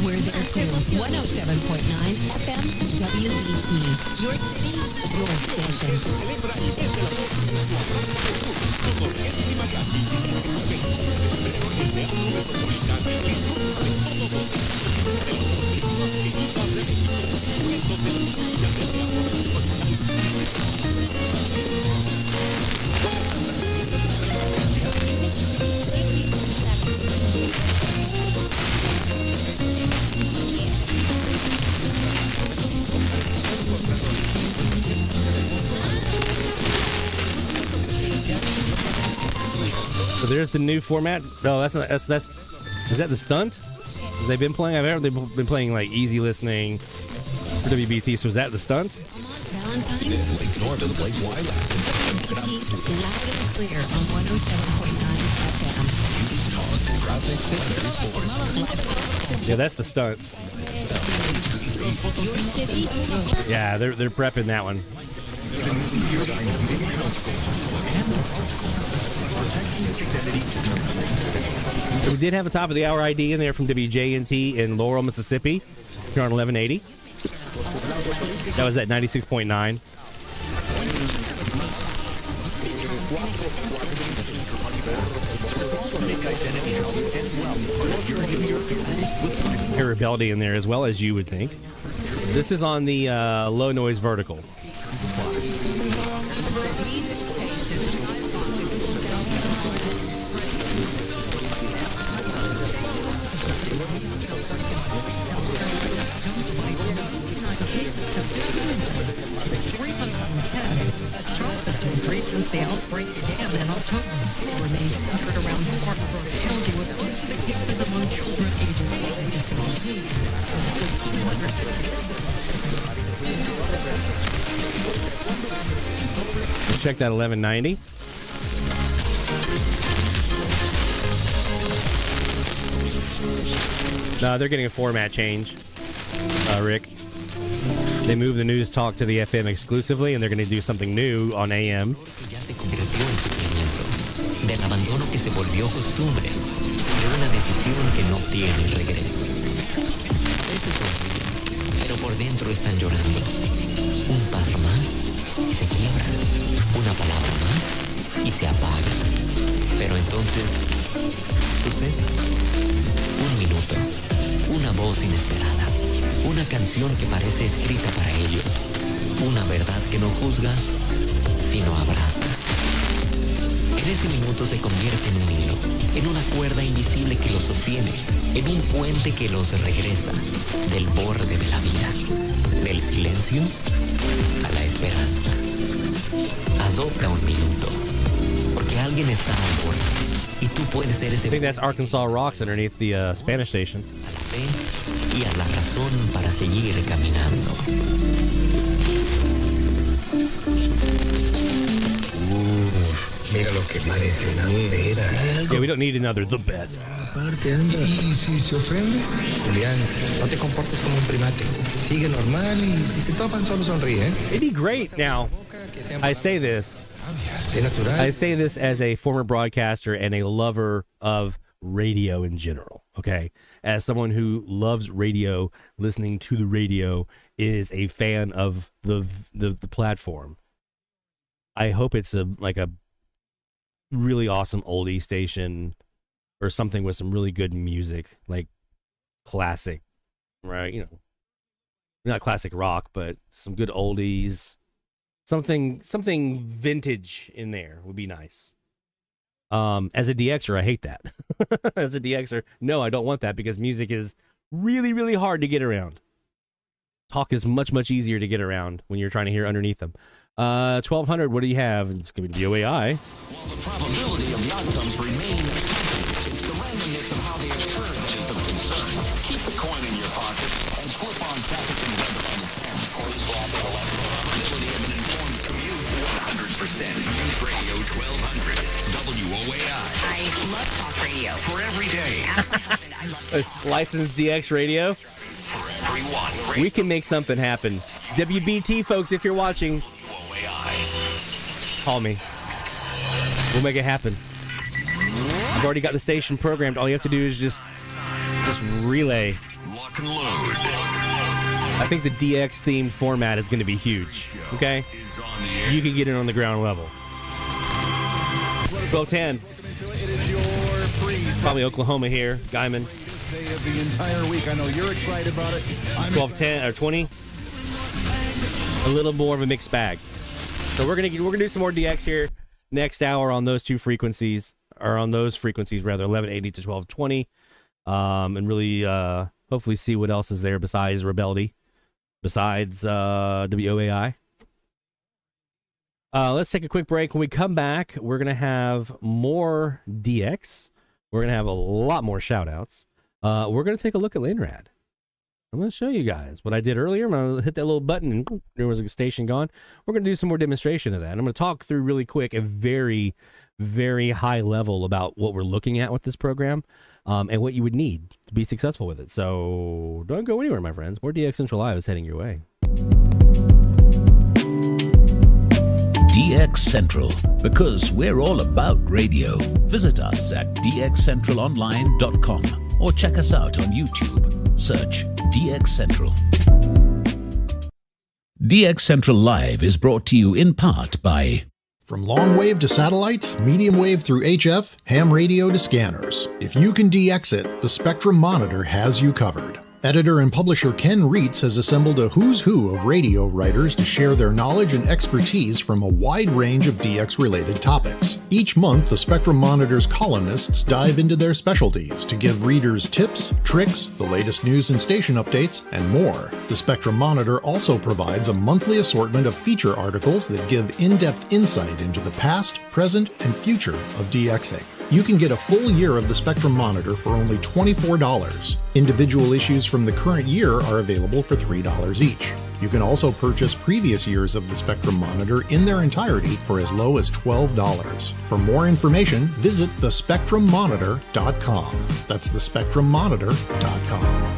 We're there too. 107.9 FM WBT. Your city, your station. So there's the new format. No, that's not. That's is that the stunt? Have they been playing? I've heard they've been playing like easy listening for WBT. So is that the stunt? North of the place, loud and clear on 107.9 FM. Yeah, that's the stunt. Yeah, they're prepping that one. So we did have a top of the hour ID in there from WJNT in Laurel, Mississippi, here on 1180. That was at 96.9. Hear Rebellion in there as well, as you would think. This is on the low noise vertical. Since the outbreak began in October, remains centered around Spartanburg County with most of the cases among children ages 5 to 17. Let's check that 1190. No, they're getting a format change, Rick. They moved the news talk to the FM exclusively, and they're going to do something new on AM. Del abandono que se volvió costumbre, de una decisión que no tiene regreso. A veces sonríen, pero por dentro están llorando. Un paso más y se quiebran. Una palabra más y se apaga. Pero entonces sucede. Un minuto, una voz inesperada, una canción que parece escrita para ellos, una verdad que no juzga, sino abraza. En ese minuto se convierte en un hilo, en una cuerda invisible que los sostiene, en un puente que los regresa del borde de la vida, del silencio a la esperanza. Adopta un minuto, porque alguien está al borde y tú puedes ser ese. I think that's Arkansas Rocks underneath the Spanish station. A la fe y a la razón para seguir caminando. Mira lo que parece una bandera. Yeah, we don't need another The Bet. Aparte, anda. ¿Y si se ofende? Julián, no te comportes como un primate. Sigue normal y si te topan, solo sonríe. It'd be great. Now, I say this as a former broadcaster and a lover of radio in general, okay? As someone who loves radio, listening to the radio, is a fan of the platform. I hope it's a really awesome oldie station or something with some really good music, like classic, right? You know, not classic rock, but some good oldies, something vintage in there would be nice. As a DXer, I hate that. As a DXer, no, I don't want that because music is really, really hard to get around. Talk is much, much easier to get around when you're trying to hear underneath them. 1200, what do you have? It's going to be OAI. While the probability of the outcomes remain constant, it's the randomness of how they occur that is the concern. Keep the coin in your pocket and flip on traffic and weather on the 10. Probability of an informed commute 100%. News Radio 1200 WOAI. I love talk radio. For every day. Licensed DX radio. For everyone. We can make something happen. WBT folks, if you're watching, call me. We'll make it happen. I've already got the station programmed. All you have to do is just just relay. Lock and load. I think the DX themed format is going to be huge. Okay? You can get it on the ground level. 12:10. Probably Oklahoma here. Guyman. Day of the entire week. I know you're excited about it. 12:10 or 20. A little more of a mixed bag. So we're gonna do some more DX here next hour on those two frequencies, or on those frequencies rather, 1180 to 1220, and really hopefully see what else is there besides Rebeldy, besides WOAI. Let's take a quick break. When we come back, we're gonna have more DX. We're gonna have a lot more shout-outs. We're gonna take a look at LANRAD. I'm going to show you guys what I did earlier. I'm going to hit that little button and there was a station gone. We're going to do some more demonstration of that. And I'm going to talk through really quick a very, very high level about what we're looking at with this program and what you would need to be successful with it. So don't go anywhere, my friends. More DX Central Live is heading your way. DX Central, because we're all about radio. Visit us at dxcentralonline.com or check us out on YouTube. Search DX Central. DX Central Live is brought to you in part by... From long wave to satellites, medium wave through HF, ham radio to scanners. If you can DX it, the Spectrum Monitor has you covered. Editor and publisher Ken Reitz has assembled a who's who of radio writers to share their knowledge and expertise from a wide range of DX-related topics. Each month, the Spectrum Monitor's columnists dive into their specialties to give readers tips, tricks, the latest news and station updates, and more. The Spectrum Monitor also provides a monthly assortment of feature articles that give in-depth insight into the past, present, and future of DXing. You can get a full year of the Spectrum Monitor for only $24. Individual issues from the current year are available for $3 each. You can also purchase previous years of the Spectrum Monitor in their entirety for as low as $12. For more information, visit thespectrummonitor.com. That's thespectrummonitor.com.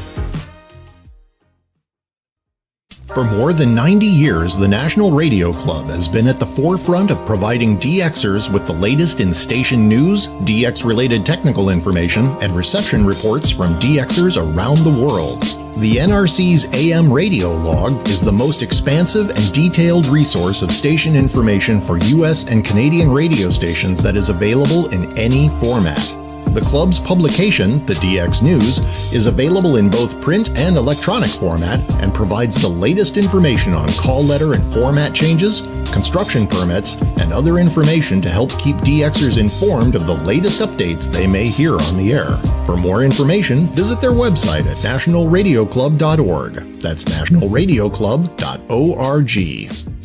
For more than 90 years, the National Radio Club has been at the forefront of providing DXers with the latest in station news, DX-related technical information, and reception reports from DXers around the world. The NRC's AM radio log is the most expansive and detailed resource of station information for U.S. and Canadian radio stations that is available in any format. The club's publication, the DX News, is available in both print and electronic format and provides the latest information on call letter and format changes, construction permits, and other information to help keep DXers informed of the latest updates they may hear on the air. For more information, visit their website at nationalradioclub.org. That's nationalradioclub.org.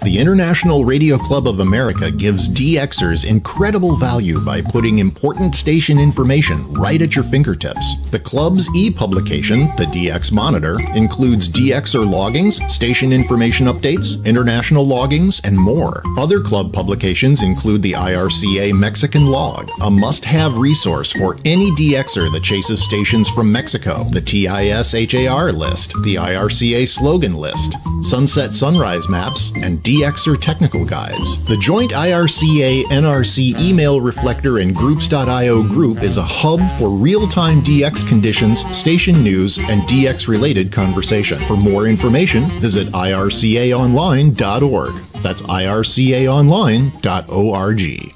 The International Radio Club of America gives DXers incredible value by putting important station information right at your fingertips. The club's e-publication, the DX Monitor, includes DXer loggings, station information updates, international loggings, and more. Other club publications include the IRCA Mexican Log, a must-have resource for any DXer that chases stations from Mexico, the TIS-HAR list, the IRCA slogan list, sunset sunrise maps, and DXer technical guides. The joint IRCA-NRC email reflector and groups.io group is a hub for real-time DX conditions, station news, and DX-related conversation. For more information, visit ircaonline.org. That's ircaonline.org.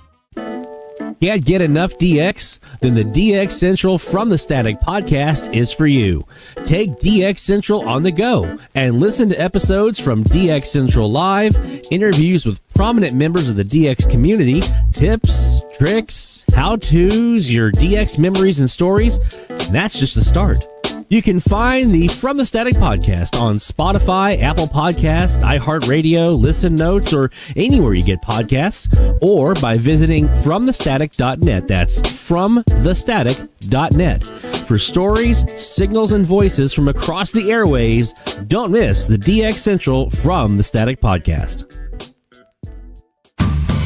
Can't get enough DX? Then the DX Central from the Static podcast is for you. Take DX Central on the go and listen to episodes from DX Central Live, interviews with prominent members of the DX community, tips, tricks, how-tos, your DX memories and stories. And that's just the start. You can find the From the Static podcast on Spotify, Apple Podcasts, iHeartRadio, Listen Notes, or anywhere you get podcasts, or by visiting FromTheStatic.net. That's FromTheStatic.net. For stories, signals, and voices from across the airwaves, don't miss the DX Central From the Static podcast.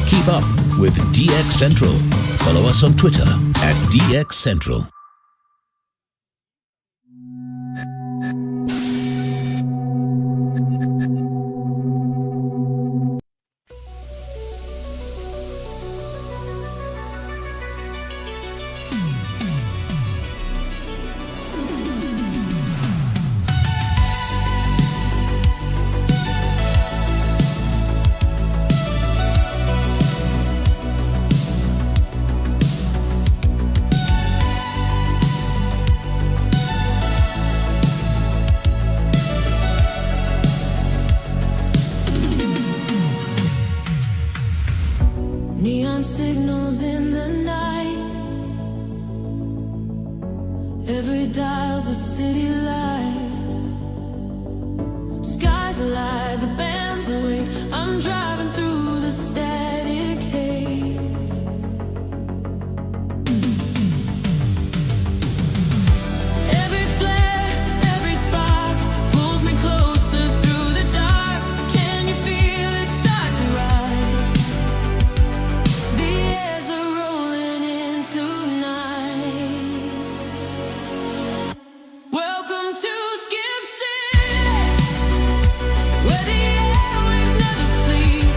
Keep up with DX Central. Follow us on Twitter at DX Central. Neon signals in the night. Every dial's a city light. Sky's alive, the band's awake. I'm driving through the static haze. Every flare, every spark pulls me closer through the dark. Can you feel it start to rise? The airs are rolling in tonight. Welcome to Skip City, where the airwaves never sleep.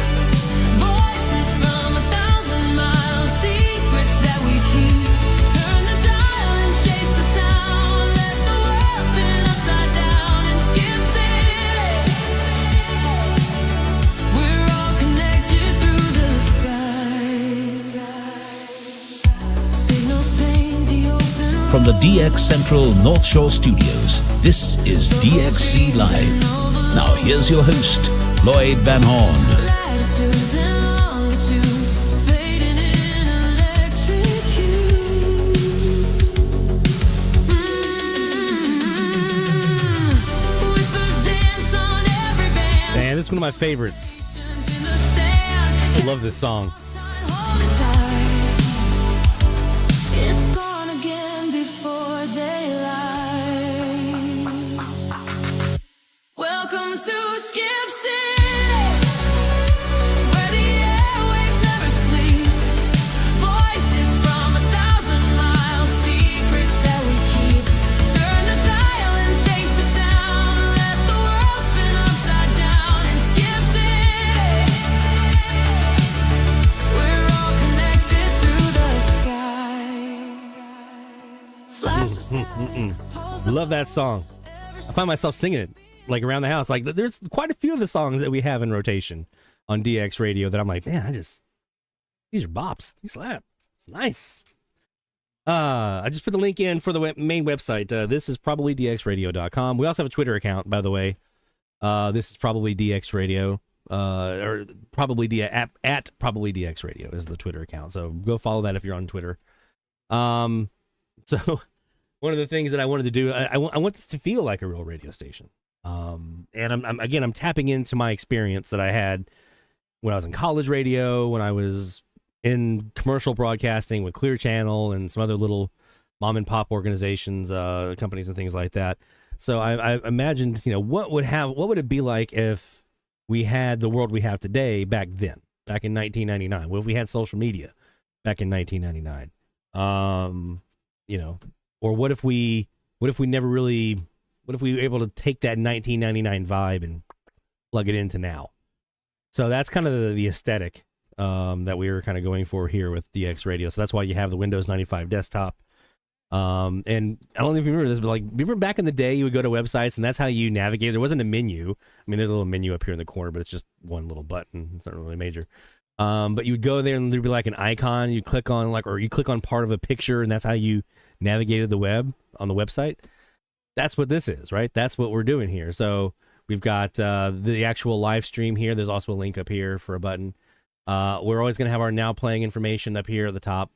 Voices from 1,000 miles, secrets that we keep. Turn the dial and chase the sound. Let the world spin upside down in Skip City. We're all connected through the sky. Signals paint the open From the DX Central North Shore Studios, this is DXC Live. Now here's your host, Lloyd Van Horn. latitudes and longitudes, fading in electric hues. Whispers dance on every band. Man, this is one of my favorites. In the sand, I love this song. hold it tight. It's gone again before daylight. Welcome to Skip City, where the airwaves never sleep. Voices from 1,000 miles, secrets that we keep. Turn the dial and chase the sound. Let the world spin upside down in Skip City. We're all connected through the sky. Flashes Love that song. I find myself singing it like around the house. Like there's quite a few of the songs that we have in rotation on DX Radio that I'm like, man, these are bops. These slap. It's nice. I just put the link in for the main website. This is probably dxradio.com. We also have a Twitter account, by the way. This is probably DX Radio, or probably at probably DX Radio is the Twitter account. So go follow that if you're on Twitter. So one of the things that I wanted to do, I want this to feel like a real radio station. And I'm tapping into my experience that I had when I was in college radio, when I was in commercial broadcasting with Clear Channel and some other little mom and pop organizations, companies and things like that. So I imagined, what would it be like if we had the world we have today back then, back in 1999? What if we had social media back in 1999? Or what if we never really, what if we were able to take that 1999 vibe and plug it into now? So that's kind of the aesthetic that we were kind of going for here with DX Radio. So that's why you have the Windows 95 desktop. And I don't know if you remember this, but remember back in the day, you would go to websites and that's how you navigate. There wasn't a menu. I mean, there's a little menu up here in the corner, but it's just one little button. It's not really major. But you would go there and there'd be like an icon. You click on or you click on part of a picture, and that's how you navigated the web on the website. That's what this is, right? That's what we're doing here. So we've got the actual live stream here. There's also a link up here for a button. We're always going to have our now playing information up here at the top.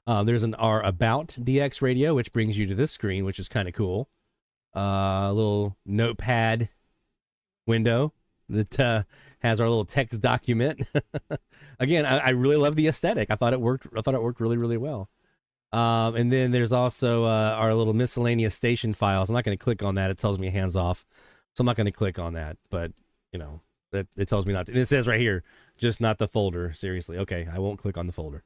There's our About DX Radio, which brings you to this screen, which is kind of cool. A little notepad window that has our little text document. Again, I really love the aesthetic. I thought it worked really, really well. And then there's also our little miscellaneous station files. I'm not going to click on that. It tells me hands off. So I'm not going to click on that. But, it tells me not to. And it says right here, just not the folder. Seriously. Okay, I won't click on the folder.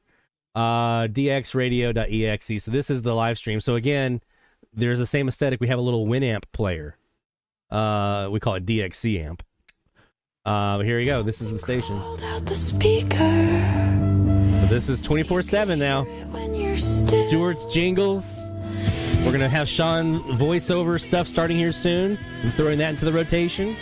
dxradio.exe. So this is the live stream. So again, there's the same aesthetic. We have a little Winamp player. We call it DXC amp. Here you go. This is the station. out the speaker. But this is 24/7 now. Stewart's jingles. We're gonna have Sean voiceover stuff starting here soon. I'm throwing that into the rotation.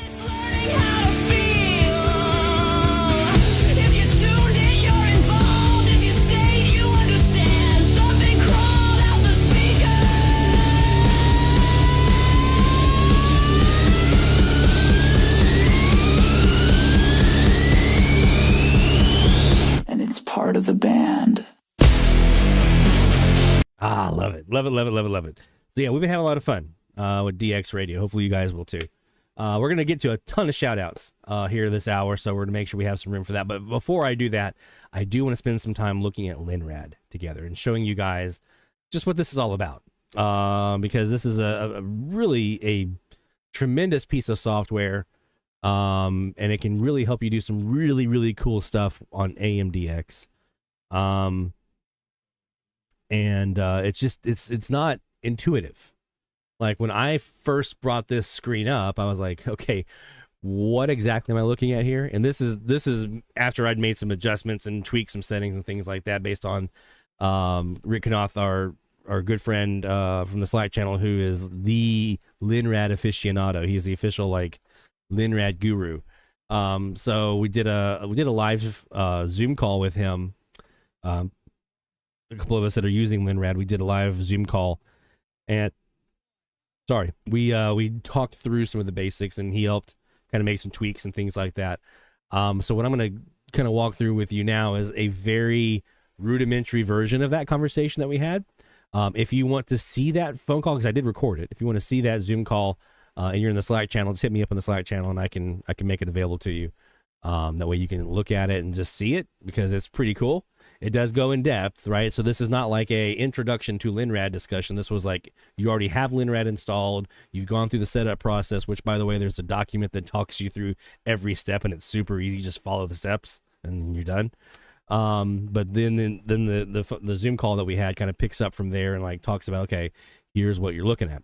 Love it, love it, love it, love it. So yeah, we've been having a lot of fun with DX Radio. Hopefully you guys will too. We're going to get to a ton of shout outs here this hour, so we're going to make sure we have some room for that. But before I do that, I do want to spend some time looking at Linrad together and showing you guys just what this is all about. Because this is a really a tremendous piece of software, and it can really help you do some really, really cool stuff on AMDX. It's not intuitive. Like when I first brought this screen up, I was like, okay, what exactly am I looking at here? And this is after I'd made some adjustments and tweaked some settings and things like that based on Rick Knopf, our good friend from the Slack channel, who is the Linrad aficionado. He's the official like Linrad guru. So we did a live Zoom call with him. A couple of us that are using Linrad, we did a live Zoom call, and we talked through some of the basics, and he helped kind of make some tweaks and things like that. So what I'm going to kind of walk through with you now is a very rudimentary version of that conversation that we had. If you want to see that phone call, because I did record it, if you want to see that Zoom call and you're in the Slack channel, just hit me up on the Slack channel and I can make it available to you. That way you can look at it and just see it, because it's pretty cool. It does go in depth, right? So this is not like a introduction to Linrad discussion. This was like, you already have Linrad installed. You've gone through the setup process, which, by the way, there's a document that talks you through every step, and it's super easy. Just follow the steps and you're done. But then the Zoom call that we had kind of picks up from there and like talks about, okay, here's what you're looking at.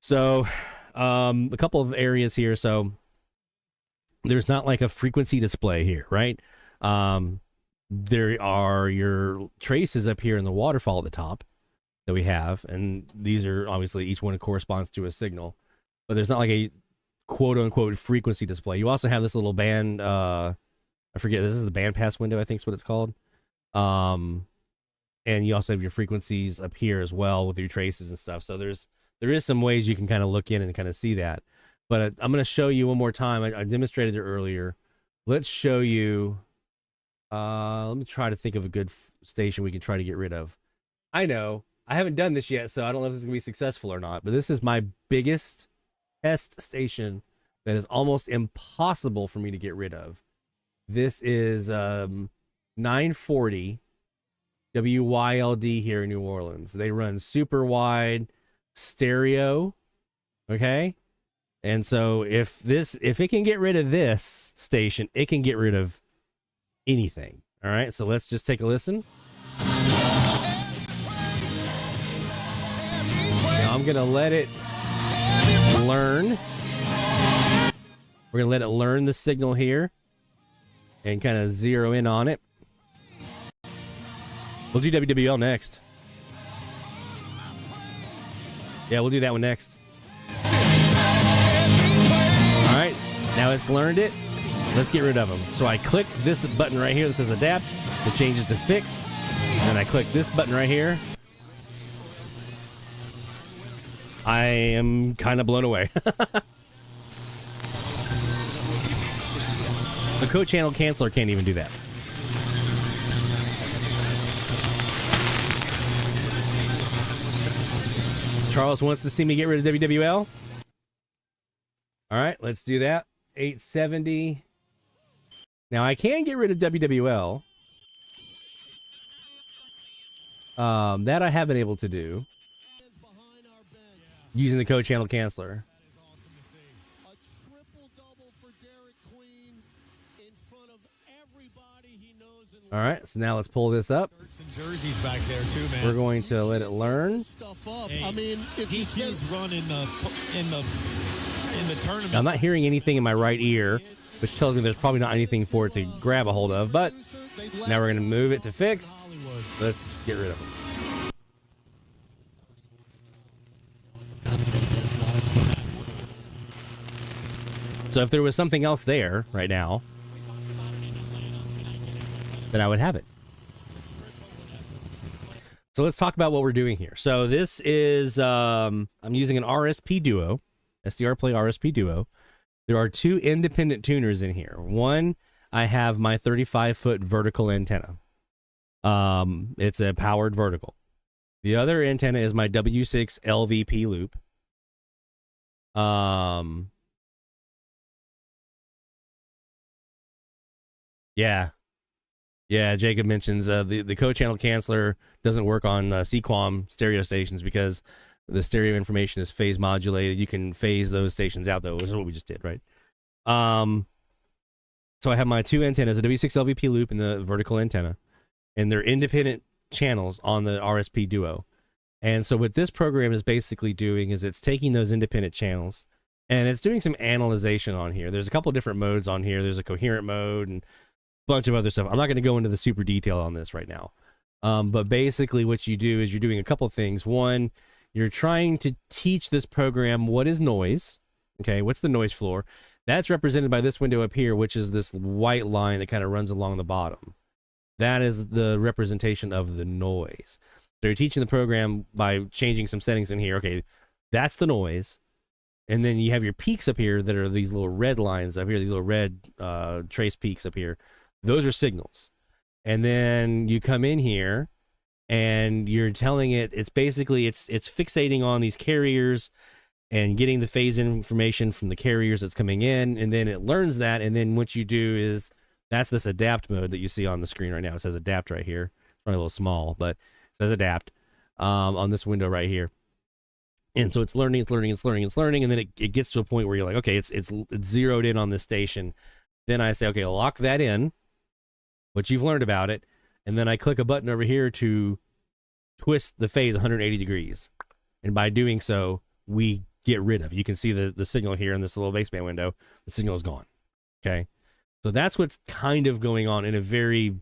So a couple of areas here. So there's not like a frequency display here, right? There are your traces up here in the waterfall at the top that we have, and these are obviously each one corresponds to a signal, but there's not like a quote unquote frequency display. You also have this little band, I forget, this is the bandpass window, I think is what it's called. And you also have your frequencies up here as well with your traces and stuff. So there is some ways you can kind of look in and kind of see that. But I'm going to show you one more time. I demonstrated it earlier. Let's show you. Let me try to think of a good station we can try to get rid of. I know I haven't done this yet, so I don't know if this is going to be successful or not. But this is my biggest test station that is almost impossible for me to get rid of. This is 940 WYLD here in New Orleans. They run super wide stereo. Okay. And so if it can get rid of this station, it can get rid of anything. All right. So let's just take a listen. Now I'm going to let it learn. We're going to let it learn the signal here and kind of zero in on it. We'll do WWL next. Yeah, we'll do that one next. All right, now it's learned it. Let's get rid of them. So I click this button right here that says adapt. It changes to fixed. And then I click this button right here. I am kind of blown away. The co-channel canceller can't even do that. Charles wants to see me get rid of WWL. All right, let's do that. 870. Now I can get rid of WWL. That I have been able to do using the co-channel canceller. All right, so now let's pull this up. Jerseys back there too, man. We're going to let it learn. Stuff up. Hey, I mean, if you said run in the tournament, Now, I'm not hearing anything in my right ear, which tells me there's probably not anything for it to grab a hold of. But now we're going to move it to fixed. Let's get rid of it. So if there was something else there right now, then I would have it. So let's talk about what we're doing here. So this is, I'm using an RSP Duo, SDR Play RSP Duo. There are two independent tuners in here. One, I have my 35-foot vertical antenna. It's a powered vertical. The other antenna is my W6 LVP loop. Yeah. Jacob mentions the co-channel canceller doesn't work on CQAM stereo stations because the stereo information is phase modulated. You can phase those stations out, though, which is what we just did, right? So I have my two antennas, a W6 LVP loop and the vertical antenna, and they're independent channels on the RSP Duo. And so what this program is basically doing is it's taking those independent channels and it's doing some analyzation on here. There's a couple of different modes on here. There's a coherent mode and a bunch of other stuff. I'm not going to go into the super detail on this right now. But basically what you do is you're doing a couple of things. One, you're trying to teach this program what is noise. Okay, what's the noise floor? That's represented by this window up here, which is this white line that kind of runs along the bottom. That is the representation of the noise. So you're teaching the program by changing some settings in here. Okay, that's the noise. And then you have your peaks up here that are these little red lines up here, these little red trace peaks up here. Those are signals. And then you come in here and you're telling it, it's basically, it's fixating on these carriers and getting the phase information from the carriers that's coming in. And then it learns that. And then what you do is, that's this adapt mode that you see on the screen right now. It says adapt right here. It's probably a little small, but it says adapt on this window right here. And so it's learning, and then it gets to a point where you're like, okay, it's zeroed in on this station. Then I say, okay, lock that in, what you've learned about it, and then I click a button over here to twist the phase 180 degrees. And by doing so, we get rid of. You can see the signal here in this little baseband window. The signal is gone. Okay, so that's what's kind of going on in a very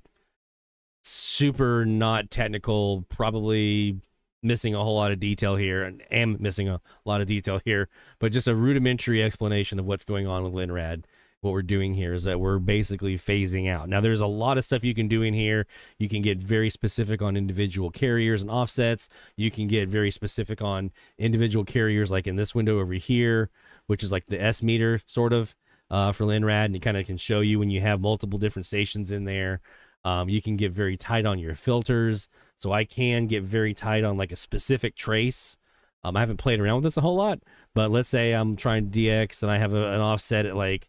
super not technical, probably missing a whole lot of detail here, and am missing a lot of detail here, but just a rudimentary explanation of what's going on with Linrad. What we're doing here is that we're basically phasing out. Now, there's a lot of stuff you can do in here. You can get very specific on individual carriers and offsets. You can get very specific on individual carriers, like in this window over here, which is like the S meter sort of for Linrad, and it kind of can show you when you have multiple different stations in there. You can get very tight on your filters. So I can get very tight on like a specific trace. I haven't played around with this a whole lot, but let's say I'm trying to DX and I have an offset at like,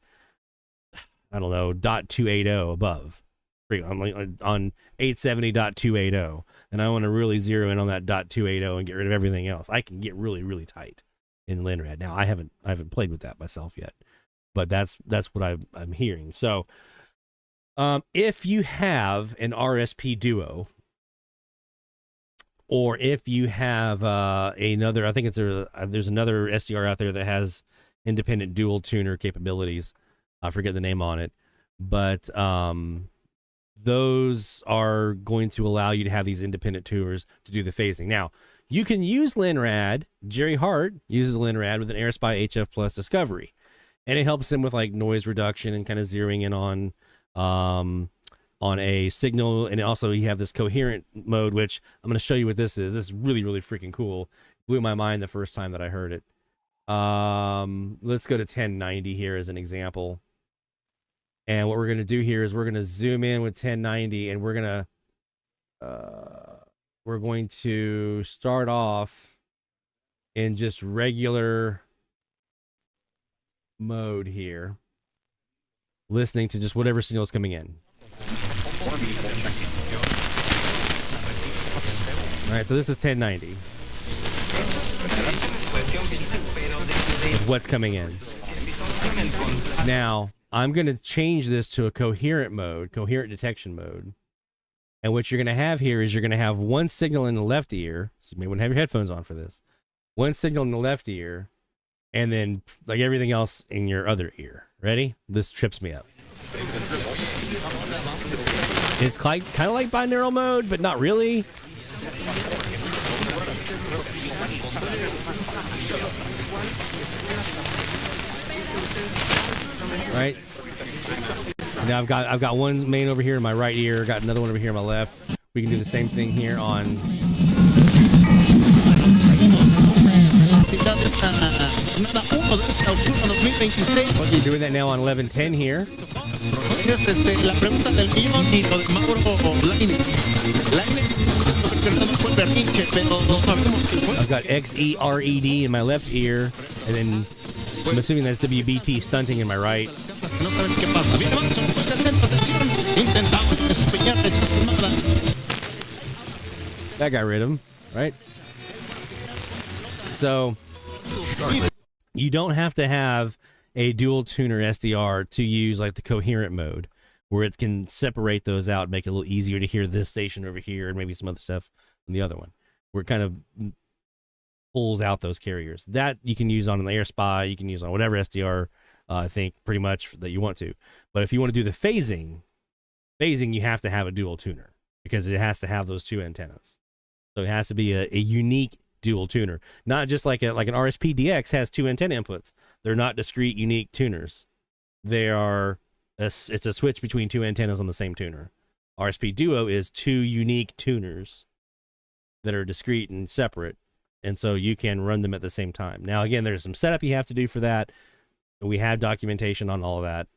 I don't know, .280 above on 870.280. And I want to really zero in on that .280 and get rid of everything else. I can get really, really tight in Linrad. Now I haven't played with that myself yet, but that's what I'm hearing. So if you have an RSP Duo, or if you have another, I think there's another SDR out there that has independent dual tuner capabilities. I forget the name on it, but those are going to allow you to have these independent tuners to do the phasing. Now, you can use Linrad. Jerry Hart uses Linrad with an AirSpy HF Plus Discovery, and it helps him with like noise reduction and kind of zeroing in on a signal. And also you have this coherent mode, which I'm going to show you what this is. This is really, really freaking cool. Blew my mind the first time that I heard it. Let's go to 1090 here as an example. And what we're going to do here is we're going to zoom in with 1090, and we're going to start off in just regular mode here, listening to just whatever signal is coming in. All right, so this is 1090. With what's coming in. Now, I'm going to change this to a coherent mode, coherent detection mode. And what you're going to have here is you're going to have one signal in the left ear. So you may want to have your headphones on for this. One signal in the left ear, and then like everything else in your other ear. Ready? This trips me up. It's kind of like binaural mode, but not really. Right. Now I've got one main over here in my right ear, got another one over here in my left. We can do the same thing here on. Doing that now on 1110 here. fue el berrinche, pero sabemos que fue. I've got XERED in my left ear, and then I'm assuming that's WBT stunting in my right. No saben qué pasa. Viene Manson, fue de atenta sección. Intentamos desempeñar de Justin. That got rid of him, right? So you don't have to have a dual tuner SDR to use like the coherent mode, where it can separate those out, make it a little easier to hear this station over here and maybe some other stuff on the other one, where it kind of pulls out those carriers. That you can use on an AirSpy, you can use on whatever SDR, I think, pretty much that you want to. But if you want to do the phasing, you have to have a dual tuner because it has to have those two antennas. So it has to be a unique dual tuner, not just like an RSP DX has two antenna inputs. They're not discrete, unique tuners. They are it's a switch between two antennas on the same tuner. RSP Duo is two unique tuners that are discrete and separate, and so you can run them at the same time. Now, again, there's some setup you have to do for that. We have documentation on all of that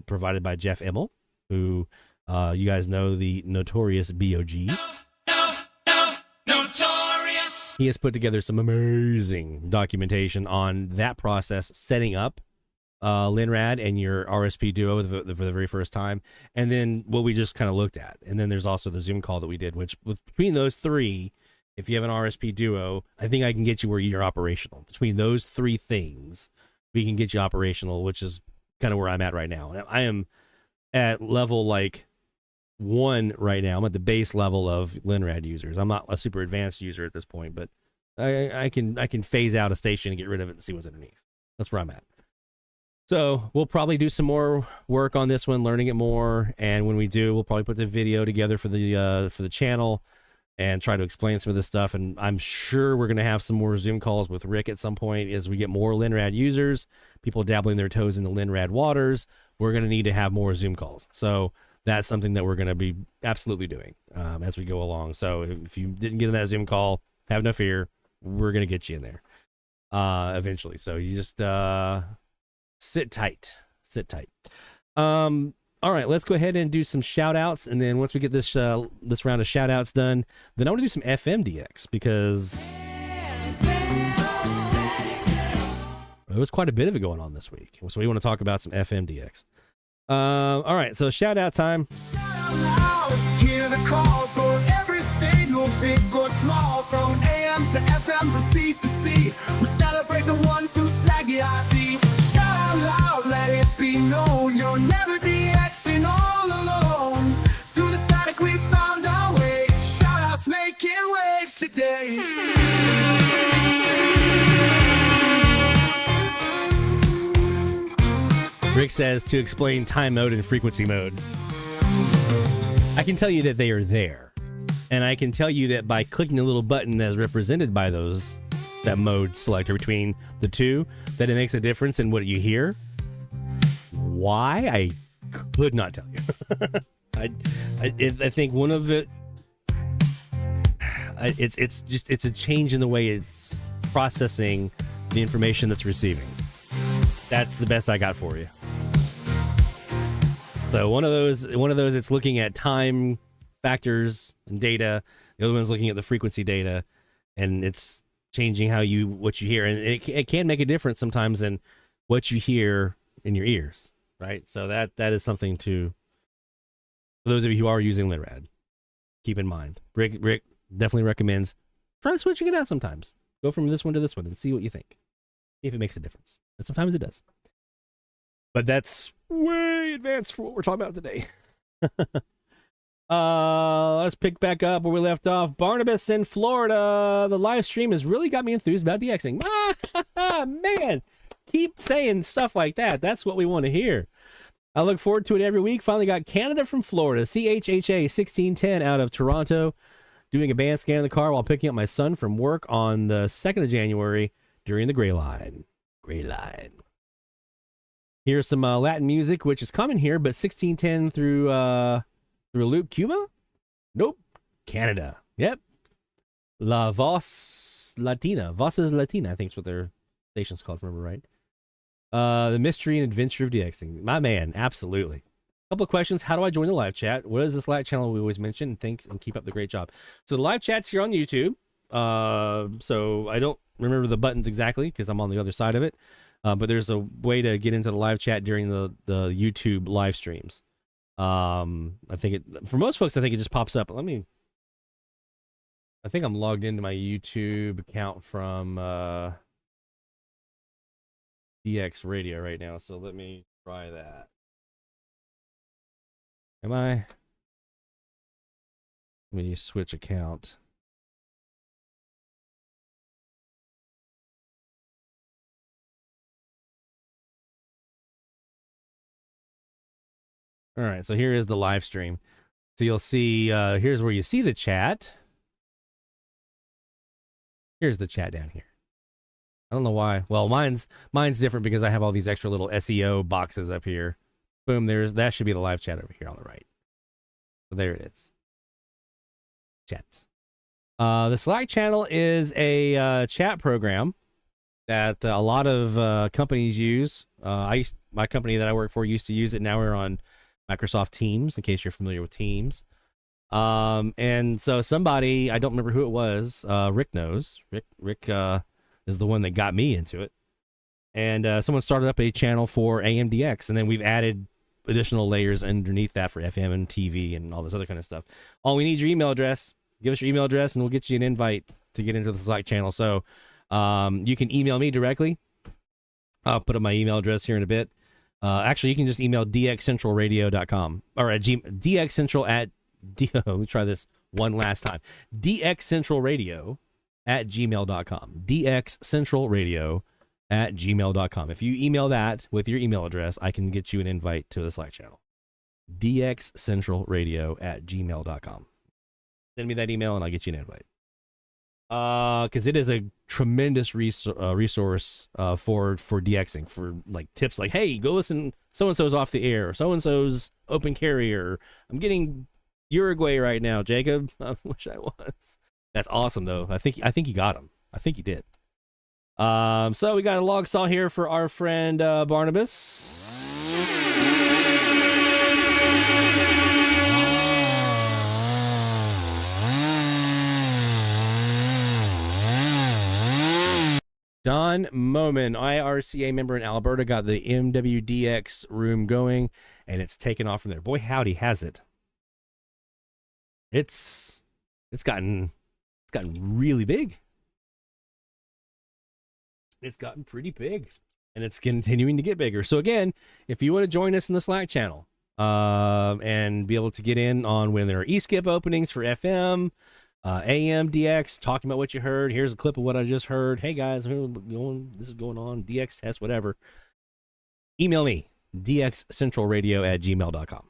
provided by Jeff Immel, who you guys know, the notorious BOG. Notorious. He has put together some amazing documentation on that process, setting up Linrad and your RSP Duo for the very first time, and then what we just kind of looked at. And then there's also the Zoom call that we did, which between those three, if you have an RSP Duo, I think I can get you where you're operational. Between those three things, we can get you operational, which is kind of where I'm at right now. And I am at level like 1 right now. I'm at the base level of Linrad users. I'm not a super advanced user at this point, but I can phase out a station and get rid of it and see what's underneath. That's where I'm at. So we'll probably do some more work on this one, learning it more. And when we do, we'll probably put the video together for the channel and try to explain some of this stuff. And I'm sure we're going to have some more Zoom calls with Rick at some point as we get more Linrad users, people dabbling their toes in the Linrad waters. We're going to need to have more Zoom calls. So that's something that we're going to be absolutely doing as we go along. So if you didn't get in that Zoom call, have no fear. We're going to get you in there eventually. So you just sit tight. All right, let's go ahead and do some shout outs. And then once we get this round of shout outs done, then I want to do some FMDX because there was quite a bit of it going on this week. So we want to talk about some FMDX. All right, so shout out time. Hear the call for every single big or small, from AM to FM, from C to C. We celebrate the ones who snag the IT. Shout out loud, let it be known, you're never DXing all alone. Through the static we found our way. Shout outs making waves today. Rick says to explain time mode and frequency mode. I can tell you that they are there. And I can tell you that by clicking the little button as represented by that mode selector between the two, that it makes a difference in what you hear. Why? I could not tell you. I think one of it, it's a change in the way it's processing the information that's receiving. That's the best I got for you. So one of those, it's looking at time factors and data. The other one's looking at the frequency data, and it's changing what you hear. And it can make a difference sometimes in what you hear in your ears, right? So that is something for those of you who are using Linrad, keep in mind. Rick definitely recommends try switching it out sometimes. Go from this one to this one and see what you think. See if it makes a difference. And sometimes it does. But that's way advanced for what we're talking about today. Let's pick back up where we left off. Barnabas in Florida. The live stream has really got me enthused about DXing. Man, keep saying stuff like that. That's what we want to hear. I look forward to it every week. Finally got Canada from Florida. CHHA 1610 out of Toronto. Doing a band scan in the car while picking up my son from work on the 2nd of January during the Gray Line. Gray Line. Here's some Latin music, which is common here, but 1610 through Loop, Cuba? Nope. Canada. Yep. La Voz Latina. Voces Latina, I think is what their station's called, if I remember right. The mystery and adventure of DXing. My man, absolutely. couple of questions. How do I join the live chat? What is this Slack channel we always mention? And thanks and keep up the great job. So the live chat's here on YouTube. So I don't remember the buttons exactly because I'm on the other side of it. But there's a way to get into the live chat during the YouTube live streams. I think for most folks, I think it just pops up. I think I'm logged into my YouTube account from DX Radio right now. So let me try that. Am I? Let me switch account. All right, so here is the live stream. So you'll see, here's where you see the chat. Here's the chat down here. I don't know why. Well, mine's different because I have all these extra little SEO boxes up here. Boom, that should be the live chat over here on the right. So there it is. Chats. The Slack channel is a chat program that a lot of companies use. My company that I work for used to use it. Now we're on Microsoft Teams, in case you're familiar with Teams. And so somebody, I don't remember who it was, Rick knows. Rick is the one that got me into it. And someone started up a channel for AMDX, and then we've added additional layers underneath that for FM and TV and all this other kind of stuff. All we need is your email address. Give us your email address, and we'll get you an invite to get into the Slack channel. So you can email me directly. I'll put up my email address here in a bit. Actually, you can just email dxcentralradio.com or at dxcentral at let me try this one last time. dxcentralradio@gmail.com. dxcentralradio@gmail.com. If you email that with your email address, I can get you an invite to the Slack channel. dxcentralradio@gmail.com. Send me that email and I'll get you an invite. Because it is a tremendous resource for DXing, for like tips like, hey, go listen, so-and-so's off the air, or so-and-so's open carrier. I'm getting Uruguay right now, Jacob. I wish I was. That's awesome, though. I think you got him. I think you did. So we got a log saw here for our friend Barnabas. Don Moman, IRCA member in Alberta, got the MWDX room going, and it's taken off from there. Boy, howdy, has it. It's gotten really big. It's gotten pretty big, and it's continuing to get bigger. So again, if you want to join us in the Slack channel and be able to get in on when there are eSkip openings for FM, AM, DX, talking about what you heard. Here's a clip of what I just heard. Hey guys, this is going on. DX test, whatever. Email me, dxcentralradio@gmail.com.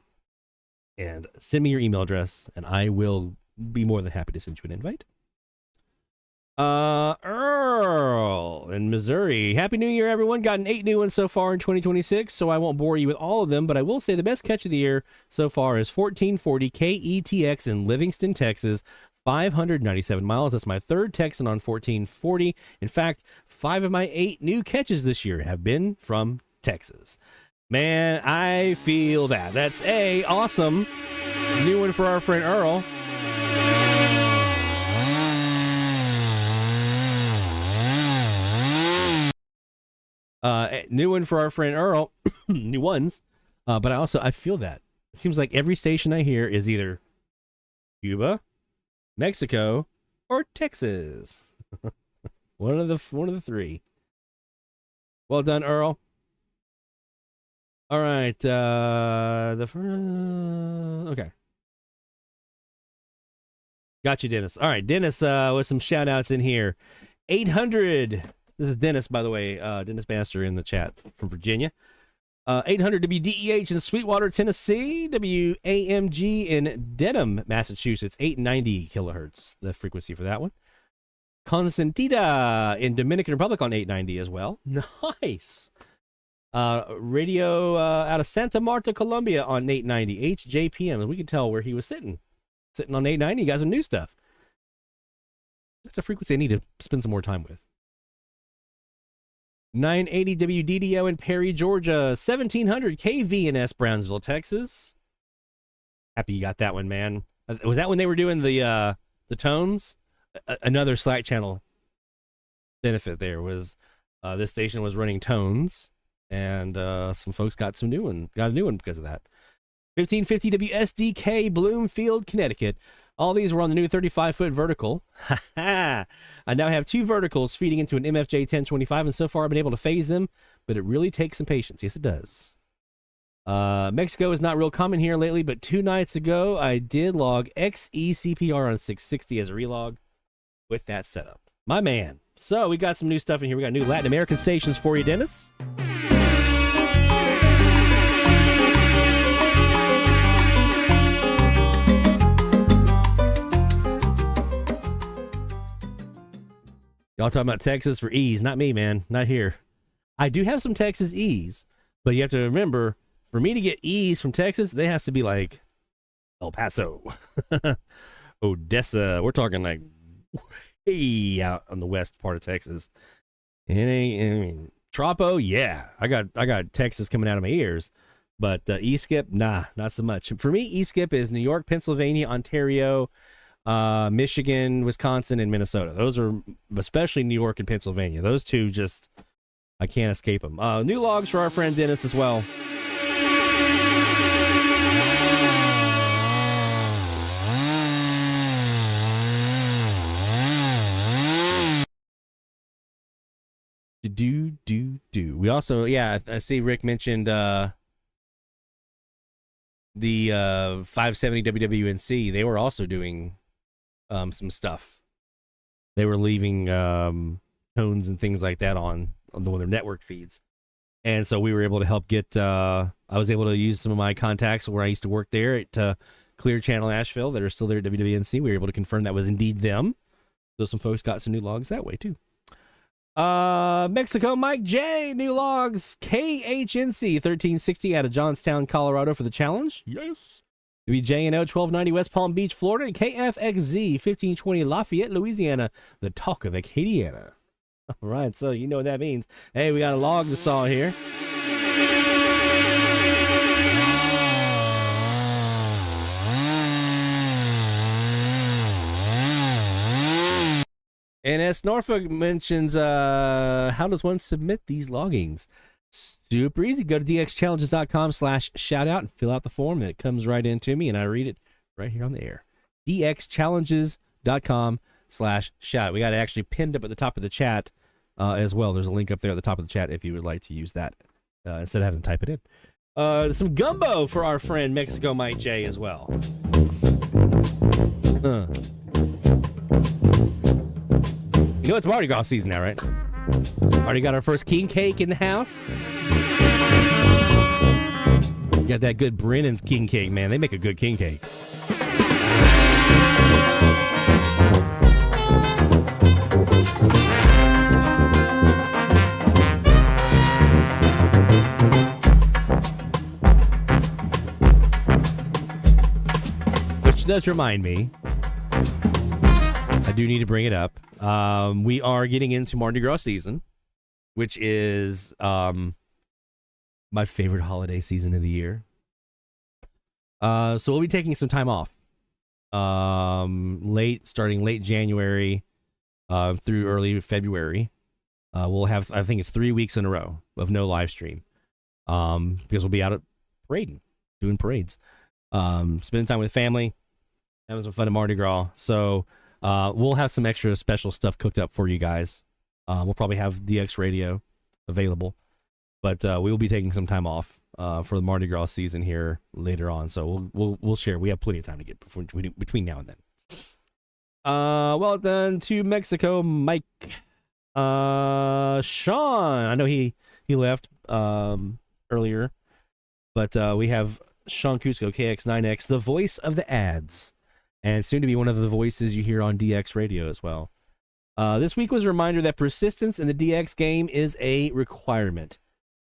And send me your email address, and I will be more than happy to send you an invite. Earl in Missouri. Happy New Year, everyone. Gotten 8 new ones so far in 2026, so I won't bore you with all of them, but I will say the best catch of the year so far is 1440 KETX in Livingston, Texas. 597 miles. That's my third Texan on 1440. In fact, 5 of my 8 new catches this year have been from Texas. Man, I feel that. That's awesome. New one for our friend Earl. New one for our friend Earl. New ones. But I feel that. It seems like every station I hear is either Cuba, Mexico, or Texas. one of the 3. Well done, Earl. All right. Okay. Got you, Dennis. All right, Dennis, with some shout outs in here. 800. This is Dennis, by the way. Dennis Bannister in the chat from Virginia. 800 WDEH in Sweetwater, Tennessee. WAMG in Dedham, Massachusetts. 890 kilohertz, the frequency for that one. Consentida in Dominican Republic on 890 as well. Nice. Radio out of Santa Marta, Colombia on 890. HJPM. We can tell where he was sitting on 890. You got some new stuff. That's a frequency I need to spend some more time with. 980 WDDO in Perry, Georgia. 1700 KVNS, Brownsville, Texas. Happy you got that one, man. Was that when they were doing the tones? Another Slack channel benefit there was this station was running tones, and some folks got a new one because of that. 1550 WSDK, Bloomfield, Connecticut. All these were on the new 35-foot vertical. I now have 2 verticals feeding into an MFJ 1025, and so far I've been able to phase them, but it really takes some patience. Yes, it does. Mexico is not real common here lately, but 2 nights ago I did log XECPR on 660 as a relog with that setup. My man. So we got some new stuff in here. We got new Latin American stations for you, Dennis. Y'all talking about Texas for E's. Not me, man. Not here. I do have some Texas E's, but you have to remember, for me to get E's from Texas, they has to be like El Paso, Odessa. We're talking like way out on the west part of Texas. Tropo, yeah. I got Texas coming out of my ears, but E-Skip, nah, not so much. For me, E-Skip is New York, Pennsylvania, Ontario, Michigan, Wisconsin, and Minnesota. Those are, especially New York and Pennsylvania. Those two just, I can't escape them. New logs for our friend Dennis as well. We also, yeah, I see Rick mentioned the 570 WWNC. They were also doing some stuff. They were leaving tones and things like that on one of their network feeds, and so we were able to help get. I was able to use some of my contacts where I used to work there at Clear Channel Asheville that are still there at WWNC. We were able to confirm that was indeed them. So some folks got some new logs that way too. Mexico, Mike J, new logs. KHNC 1360 out of Johnstown, Colorado for the challenge. Yes. WJNO 1290 West Palm Beach, Florida. And KFXZ 1520 Lafayette, Louisiana. The talk of Acadiana. All right, so you know what that means. Hey, we got a log to saw here. And as Norfolk mentions, how does one submit these loggings? Super easy. Go to dxchallenges.com/shoutout and fill out the form, and it comes right into me, and I read it right here on the air. dxchallenges.com/shout. We got it actually pinned up at the top of the chat as well. There's a link up there at the top of the chat if you would like to use that instead of having to type it in. Some gumbo for our friend Mexico Mike J as well. You know it's Mardi Gras season now, right? Already got our first king cake in the house. Got that good Brennan's king cake, man. They make a good king cake. Which does remind me, I do need to bring it up. We are getting into Mardi Gras season, which is my favorite holiday season of the year. So we'll be taking some time off. Starting late January through early February. We'll have, I think it's 3 weeks in a row of no live stream. Because we'll be out at parading, doing parades. Spending time with family, having some fun at Mardi Gras. So we'll have some extra special stuff cooked up for you guys. We'll probably have DX radio available, but we will be taking some time off for the Mardi Gras season here later on. So we'll share. We have plenty of time to get between now and then. Well done to Mexico, Mike. Sean, I know he left earlier, but we have Sean Kutsko, KX9X, the voice of the ads, and soon to be one of the voices you hear on DX radio as well. This week was a reminder that persistence in the DX game is a requirement.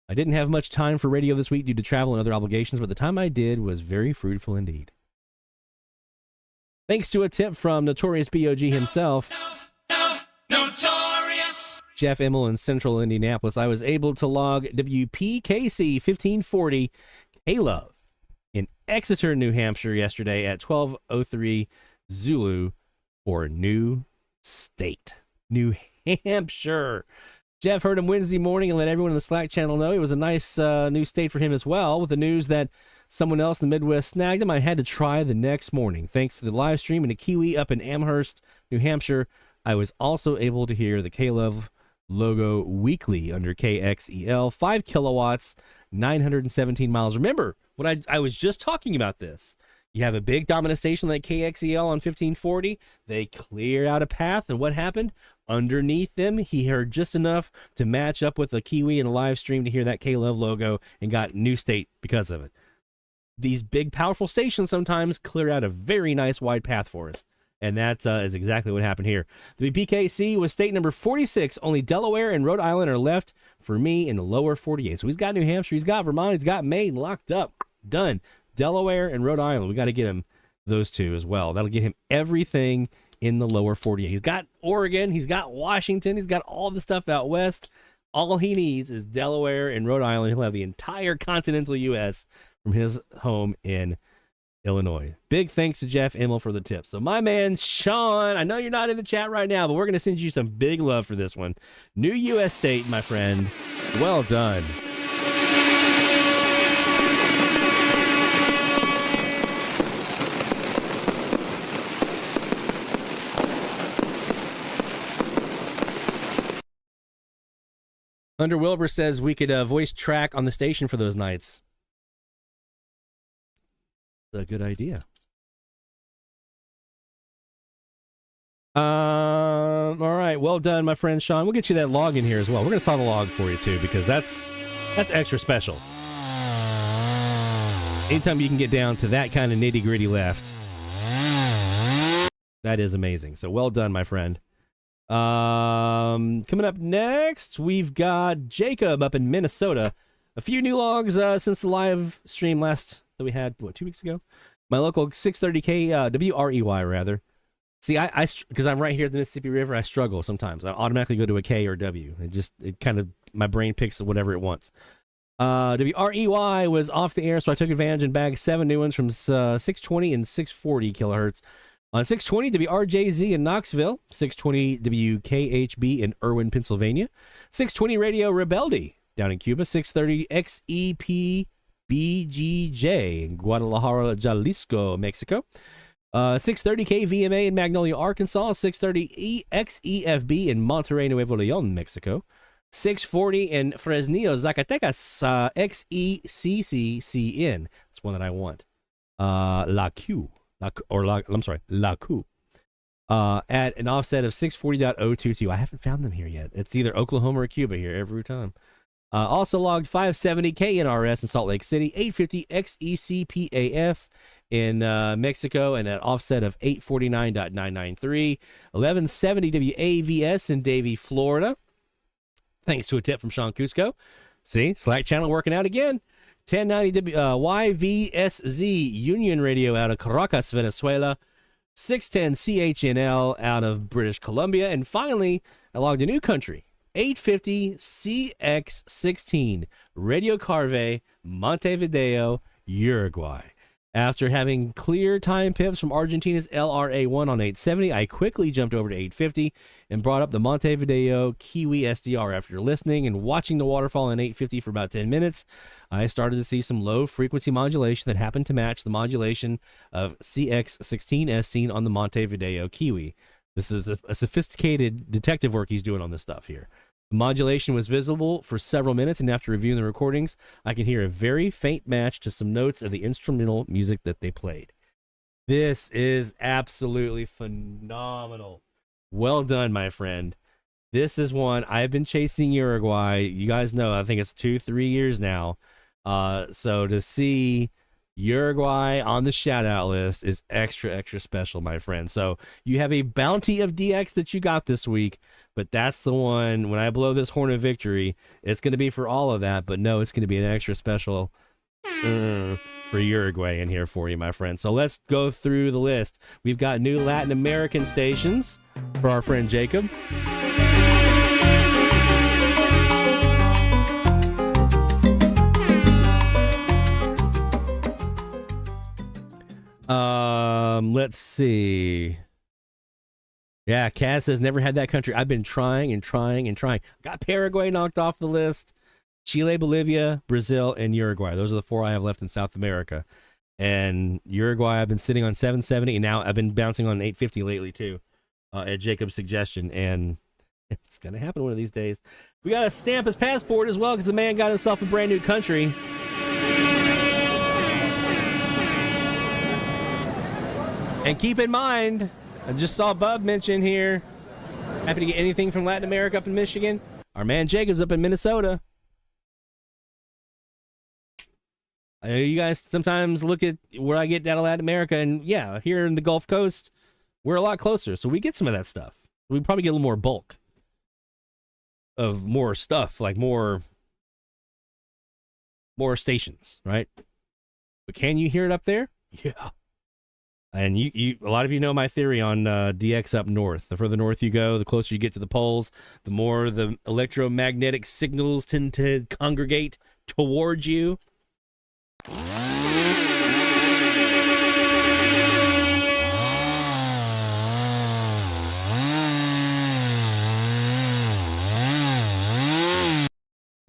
I didn't have much time for radio this week due to travel and other obligations, but the time I did was very fruitful indeed. Thanks to a tip from Notorious B.O.G. himself. Notorious. Jeff Immel in central Indianapolis. I was able to log WPKC 1540 K-Love in Exeter, New Hampshire yesterday at 12:03 Zulu for New State, New Hampshire. Jeff heard him Wednesday morning and let everyone in the Slack channel know it was a nice new state for him as well. With the news that someone else in the Midwest snagged him, I had to try the next morning. Thanks to the live stream and a Kiwi up in Amherst, New Hampshire, I was also able to hear the K-Love logo weekly under KXEL, 5 kilowatts, 917 miles. Remember, what I was just talking about this. You have a big dominant station like KXEL on 1540. They clear out a path, and what happened? Underneath them, he heard just enough to match up with a Kiwi in a live stream to hear that K-Love logo and got New State because of it. These big, powerful stations sometimes clear out a very nice wide path for us. And that is exactly what happened here. The BKC was state number 46. Only Delaware and Rhode Island are left for me in the lower 48. So he's got New Hampshire, he's got Vermont, he's got Maine locked up. Done. Delaware and Rhode Island. We got to get him those two as well. That'll get him everything in the lower 48. He's got Oregon, he's got Washington, he's got all the stuff out west. All he needs is Delaware and Rhode Island. He'll have the entire continental U.S. from his home in Illinois. Big thanks to Jeff Immel for the tip. So my man Sean, I know you're not in the chat right now, but we're going to send you some big love for this one. New U.S. state, my friend. Well done. Hunter Wilbur says we could voice track on the station for those nights. A good idea. All right, well done, my friend Sean. We'll get you that log in here as well. We're going to saw the log for you too, because that's extra special. Anytime you can get down to that kind of nitty gritty left, that is amazing. So well done, my friend. Coming up next, we've got Jacob up in Minnesota. A few new logs since the live stream last that we had 2 weeks ago. My local 630K WREY rather. See, I because I'm right here at the Mississippi River, I struggle sometimes. I automatically go to a K or W. It kind of, my brain picks whatever it wants. WREY was off the air, so I took advantage and bagged 7 new ones from 620 and 640 kilohertz. On 620 WRJZ in Knoxville, 620 WKHB in Irwin, Pennsylvania, 620 Radio Rebelde down in Cuba, 630 XEPBGJ in Guadalajara, Jalisco, Mexico, 630 KVMA in Magnolia, Arkansas, 630 XEFB in Monterrey, Nuevo León, Mexico, 640 in Fresnillo, Zacatecas, XECCCN. That's one that I want. La Q. La Q. At an offset of 640.022. I haven't found them here yet. It's either Oklahoma or Cuba here every time. Also logged 570 KNRS in Salt Lake City, 850 XECPAF in Mexico, and an offset of 849.993. 1170 WAVS in Davie, Florida. Thanks to a tip from Sean Cusco. See, Slack channel working out again. 1090 YVSZ Union Radio out of Caracas, Venezuela. 610 CHNL out of British Columbia. And finally, I logged a new country. 850 CX16 Radio Carve, Montevideo, Uruguay. After having clear time pips from Argentina's LRA1 on 870, I quickly jumped over to 850 and brought up the Montevideo KiwiSDR. After listening and watching the waterfall in 850 for about 10 minutes, I started to see some low frequency modulation that happened to match the modulation of CX16 as seen on the Montevideo Kiwi. This is a sophisticated detective work he's doing on this stuff here. The modulation was visible for several minutes, and after reviewing the recordings, I can hear a very faint match to some notes of the instrumental music that they played. This is absolutely phenomenal. Well done, my friend. This is one I've been chasing Uruguay. You guys know, I think it's 2-3 years now. So to see Uruguay on the shout out list is extra special, my friend. So you have a bounty of DX that you got this week, but that's the one. When I blow this horn of victory, it's going to be for all of that, but no, it's going to be an extra special for Uruguay in here for you, my friend. So let's go through the list. We've got new Latin American stations for our friend Jacob. Let's see. Yeah, Kaz says never had that country. I've been trying and trying and trying. Got Paraguay knocked off the list. Chile, Bolivia, Brazil, and Uruguay. Those are the 4 I have left in South America. And Uruguay, I've been sitting on 770, and now I've been bouncing on 850 lately too, at Jacob's suggestion. And it's gonna happen one of these days. We gotta stamp his passport as well because the man got himself a brand new country. And keep in mind, I just saw Bub mention here, happy to get anything from Latin America up in Michigan. Our man Jacob's up in Minnesota. I know you guys sometimes look at where I get out of Latin America, and yeah, here in the Gulf Coast, we're a lot closer, so we get some of that stuff. We probably get a little more bulk of more stuff, like more stations, right? But can you hear it up there? Yeah. And you a lot of you know my theory on DX up north. The further north you go, the closer you get to the poles, the more the electromagnetic signals tend to congregate towards you.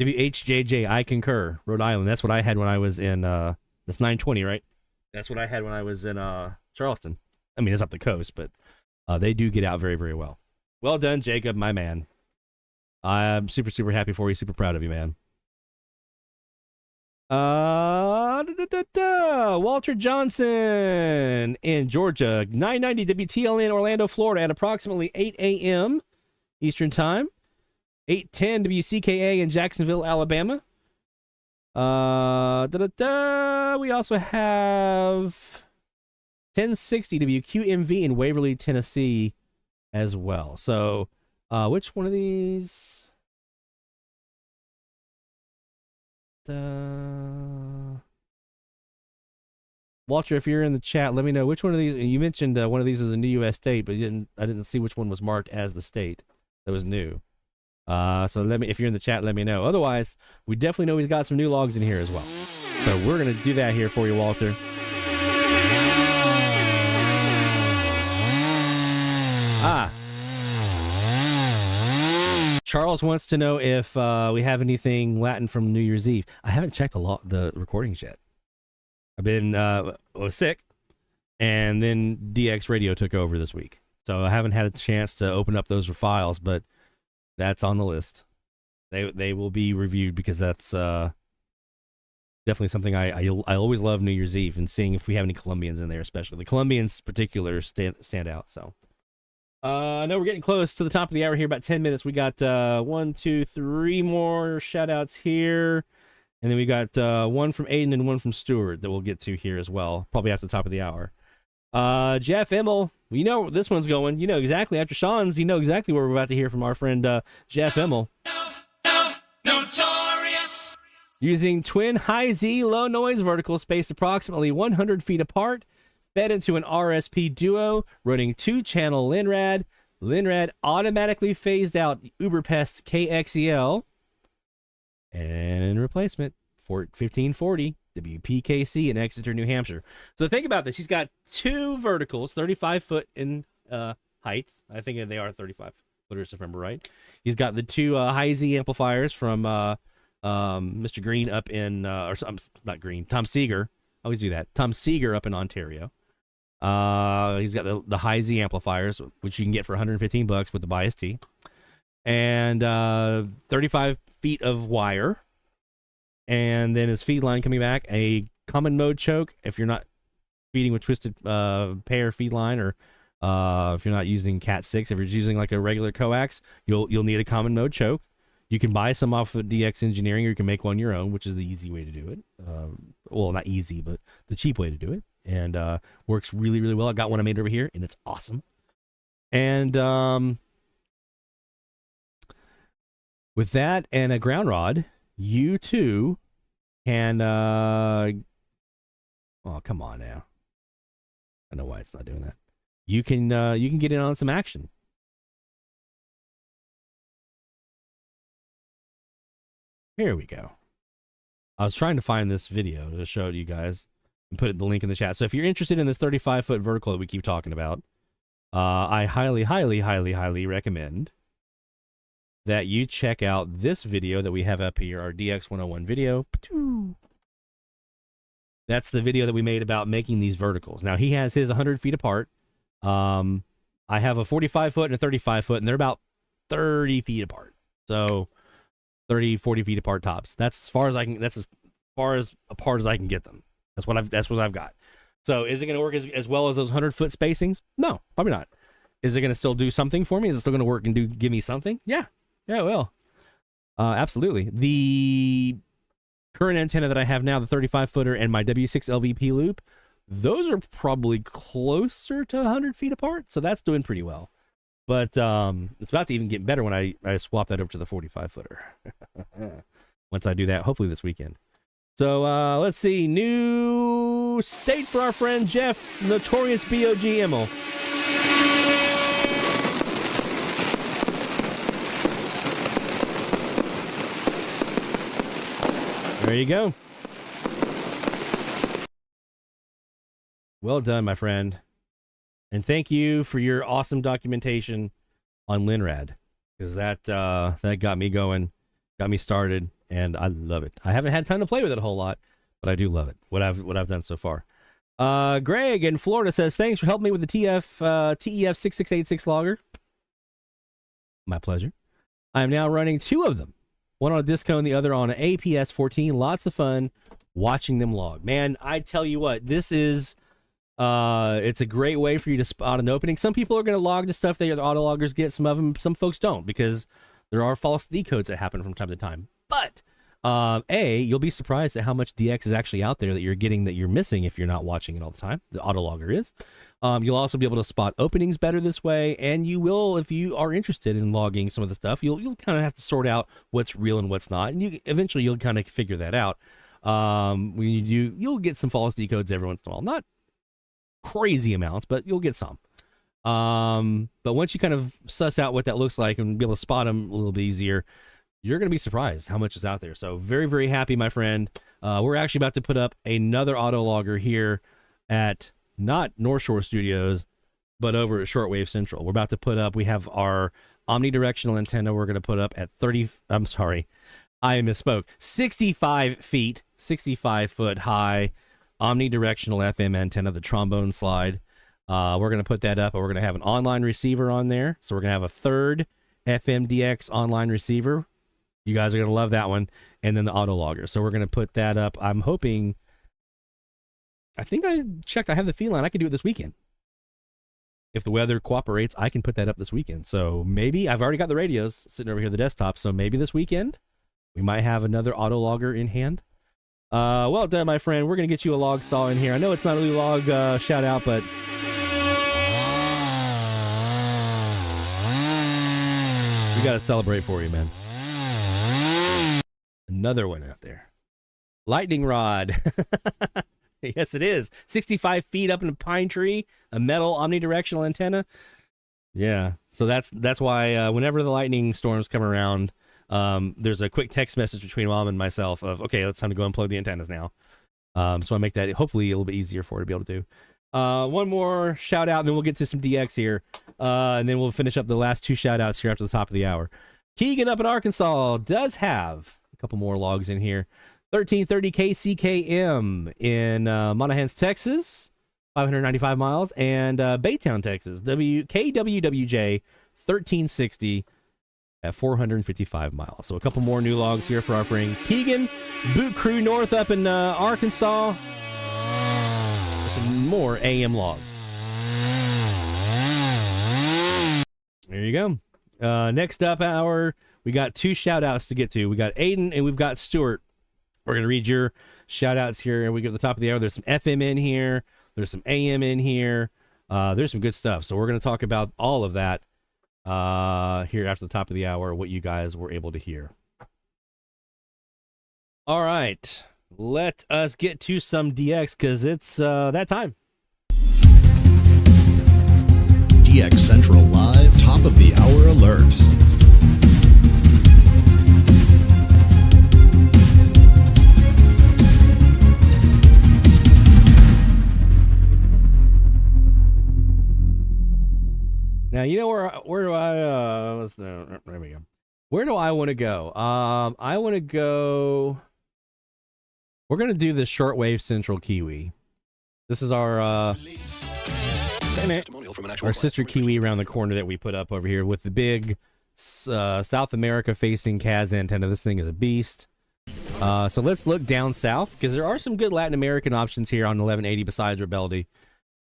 WHJJ, I concur. Rhode Island. That's what I had when I was in, that's 920, right? That's what I had when I was in Charleston. I mean, it's up the coast, but they do get out very, very well. Well done, Jacob, my man. I'm super, super happy for you. Super proud of you, man. Walter Johnson in Georgia. 990 WTLN Orlando, Florida at approximately 8 a.m. Eastern Time. 810 WCKA in Jacksonville, Alabama. We also have 1060 WQMV in Waverly, Tennessee as well. So, which one of these? Walter, if you're in the chat, let me know which one of these. You mentioned one of these is a new U.S. state, but I didn't see which one was marked as the state that was new. So if you're in the chat, let me know. Otherwise, we definitely know he's got some new logs in here as well. So we're gonna do that here for you, Walter. Charles wants to know if we have anything Latin from New Year's Eve. I haven't checked the recordings yet. I've been was sick, and then DX Radio took over this week, so I haven't had a chance to open up those files, but that's on the list. They will be reviewed because that's definitely something I always love New Year's Eve and seeing if we have any Colombians in there, especially the Colombians in particular stand out. So I know we're getting close to the top of the hour here, about 10 minutes. We got 1, 2, 3 more shout outs here, and then we got one from Aiden and one from Stuart that we'll get to here as well, probably after the top of the hour. Jeff Emmel, you know where this one's going. You know exactly after Sean's. You know exactly where we're about to hear from our friend Jeff Emmel. Notorious. Using twin high Z low noise verticals spaced approximately 100 feet apart, fed into an RSP duo, running 2-channel Linrad. Linrad automatically phased out Uberpest KXEL, and in replacement, 1540. WPKC in Exeter, New Hampshire. So think about this. He's got 2 verticals, 35 foot in height. I think they are 35 footers, if I remember right. He's got the 2 high Z amplifiers from Mr. Green up in, not Green, Tom Seeger. I always do that. Tom Seeger up in Ontario. He's got the high Z amplifiers, which you can get for $115 with the bias T. And 35 feet of wire. And then his feed line coming back, a common mode choke if you're not feeding with twisted pair feed line, or if you're not using Cat 6, if you're using like a regular coax, you'll need a common mode choke. You can buy some off of DX Engineering, or you can make one your own, which is the easy way to do it. Well, not easy, but the cheap way to do it, and works really, really well. I got one I made over here, and it's awesome. And with that and a ground rod, you too can oh, come on now. I know why it's not doing that. You can get in on some action. Here we go. I was trying to find this video to show you guys. Put the link in the chat. So if you're interested in this 35-foot vertical that we keep talking about, I highly, highly, highly, highly recommend that you check out this video that we have up here, our DX101 video. That's the video that we made about making these verticals. Now, he has his 100 feet apart. I have a 45-foot and a 35-foot, and they're about 30 feet apart. So 30, 40 feet apart tops. That's as far as I can. That's as far as apart as I can get them. That's what I've got. So is it going to work as well as those 100-foot spacings? No, probably not. Is it going to still do something for me? Is it still going to work and give me something? Yeah, it will. Absolutely. The current antenna that I have now, the 35-footer and my W6 LVP loop, those are probably closer to 100 feet apart. So that's doing pretty well. But it's about to even get better when I swap that over to the 45-footer. Once I do that, hopefully this weekend. So let's see. New state for our friend Jeff, Notorious B.O.G. Immel. There you go. Well done, my friend. And thank you for your awesome documentation on Linrad, because that got me going, got me started, and I love it. I haven't had time to play with it a whole lot, but I do love it. What I've done so far. Greg in Florida says, thanks for helping me with the TEF 6686 logger. My pleasure. I am now running 2 of them. One on a Disco and the other on an APS 14. Lots of fun watching them log. Man, I tell you what, this is it's a great way for you to spot an opening. Some people are going to log the stuff that the autologgers get. Some of them, some folks don't, because there are false decodes that happen from time to time. But you'll be surprised at how much DX is actually out there that you're getting that you're missing if you're not watching it all the time. The autologger is. You'll also be able to spot openings better this way, and you will, if you are interested in logging some of the stuff, you'll kind of have to sort out what's real and what's not, and eventually you'll kind of figure that out. When you'll get some false decodes every once in a while, not crazy amounts, but you'll get some. But once you kind of suss out what that looks like and be able to spot them a little bit easier, you're going to be surprised how much is out there. So very, very happy, my friend. We're actually about to put up another autologger here at not North Shore Studios, but over at Shortwave Central. We're about to put up, we have our omnidirectional antenna we're going to put up at 65 feet, 65 foot high omnidirectional FM antenna, the trombone slide. We're going to put that up, and we're going to have an online receiver on there. So we're going to have a third FMDX online receiver. You guys are going to love that one. And then the autologger. So we're going to put that up. I'm hoping, I think I checked, I have the feeling I can do it this weekend. If the weather cooperates, I can put that up this weekend. So maybe, I've already got the radios sitting over here, the desktop. So maybe this weekend we might have another autologger in hand. Well done, my friend. We're going to get you a log saw in here. I know it's not really log shout out, but we got to celebrate for you, man. Another one out there. Lightning rod. Yes, it is. 65 feet up in a pine tree, a metal omnidirectional antenna. Yeah, so that's why whenever the lightning storms come around, there's a quick text message between Mom and myself of, okay, it's time to go unplug the antennas now. So I make that hopefully a little bit easier for her to be able to do. One more shout out, and then we'll get to some DX here. And then we'll finish up the last 2 shout outs here after the top of the hour. Keegan up in Arkansas does have a couple more logs in here. 1330 KCKM in Monahans, Texas, 595 miles, and Baytown, Texas, KWWJ 1360 at 455 miles. So a couple more new logs here for our friend Keegan. Boot Crew North up in Arkansas. Some more AM logs. There you go. Next up, we got 2 shout outs to get to. We got Aiden and we've got Stuart. We're going to read your shout outs here, and we get to the top of the hour. There's some FM in here. There's some AM in here. There's some good stuff. So we're going to talk about all of that here after the top of the hour, what you guys were able to hear. All right. Let us get to some DX, because it's that time. DX Central Live, top of the hour alert. Now, you know where do I there we go. Where do I want to go? I want to go. We're going to do the shortwave Central Kiwi. This is our sister Kiwi around the corner that we put up over here with the big South America facing CAS antenna. This thing is a beast. So let's look down south because there are some good Latin American options here on 1180 besides Rebelde.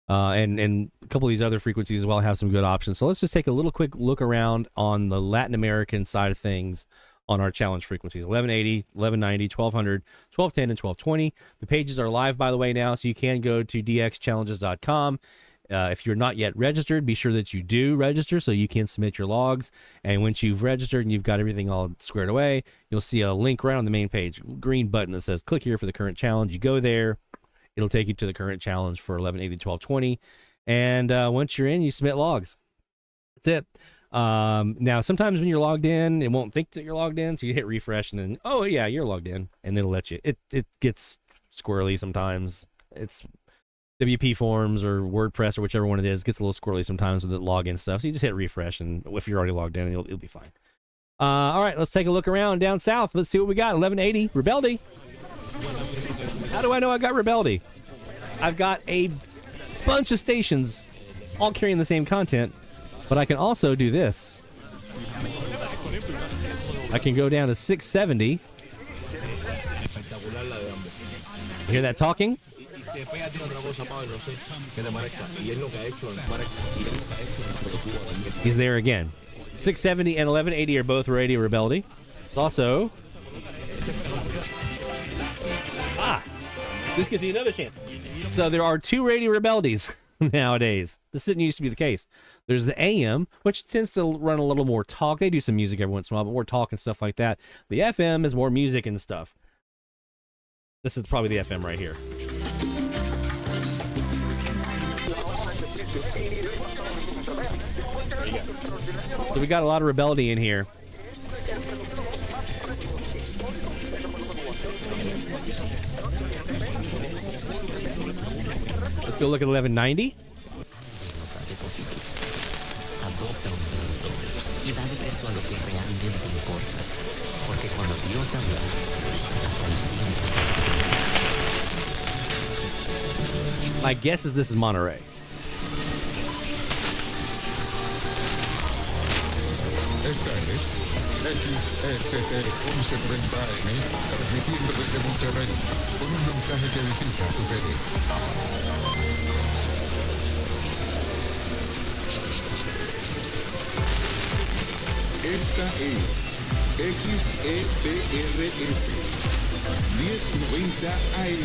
And a couple of these other frequencies as well have some good options. So let's just take a little quick look around on the Latin American side of things on our challenge frequencies: 1180, 1190, 1200, 1210, and 1220. The pages are live, by the way, now, so you can go to dxchallenges.com. If you're not yet registered, be sure that you do register so you can submit your logs. And once you've registered and you've got everything all squared away, you'll see a link right on the main page, green button that says click here for the current challenge. You go there. It'll take you to the current challenge for 1180, 1220. And once you're in, you submit logs. That's it. Now, sometimes when you're logged in, it won't think that you're logged in. So you hit refresh and then, oh, yeah, you're logged in. And it'll let you. It gets squirrely sometimes. It's WP Forms or WordPress or whichever one it is. Gets a little squirrely sometimes with the login stuff. So you just hit refresh. And if you're already logged in, it'll be fine. All right, let's take a look around down south. Let's see what we got. 1180, Rebelde. How do I know I got Rebelde? I've got a bunch of stations all carrying the same content, but I can also do this. I can go down to 670. You hear that talking? He's there again. 670 and 1180 are both Radio Rebelde. Also, this gives me another chance. So there are two Radio Rebeldes nowadays. This didn't used to be the case. There's the AM, which tends to run a little more talk. They do some music every once in a while, but more talk and stuff like that. The FM is more music and stuff. This is probably the FM right here. There you go. So we got a lot of Rebelde in here. Let's go look at 1190. My guess is this is Monterey. Esta es XSTR 1130M, transmitiendo desde Monterrey, con un mensaje que edifica tu serie. Esta es XEPRS 1090 AM,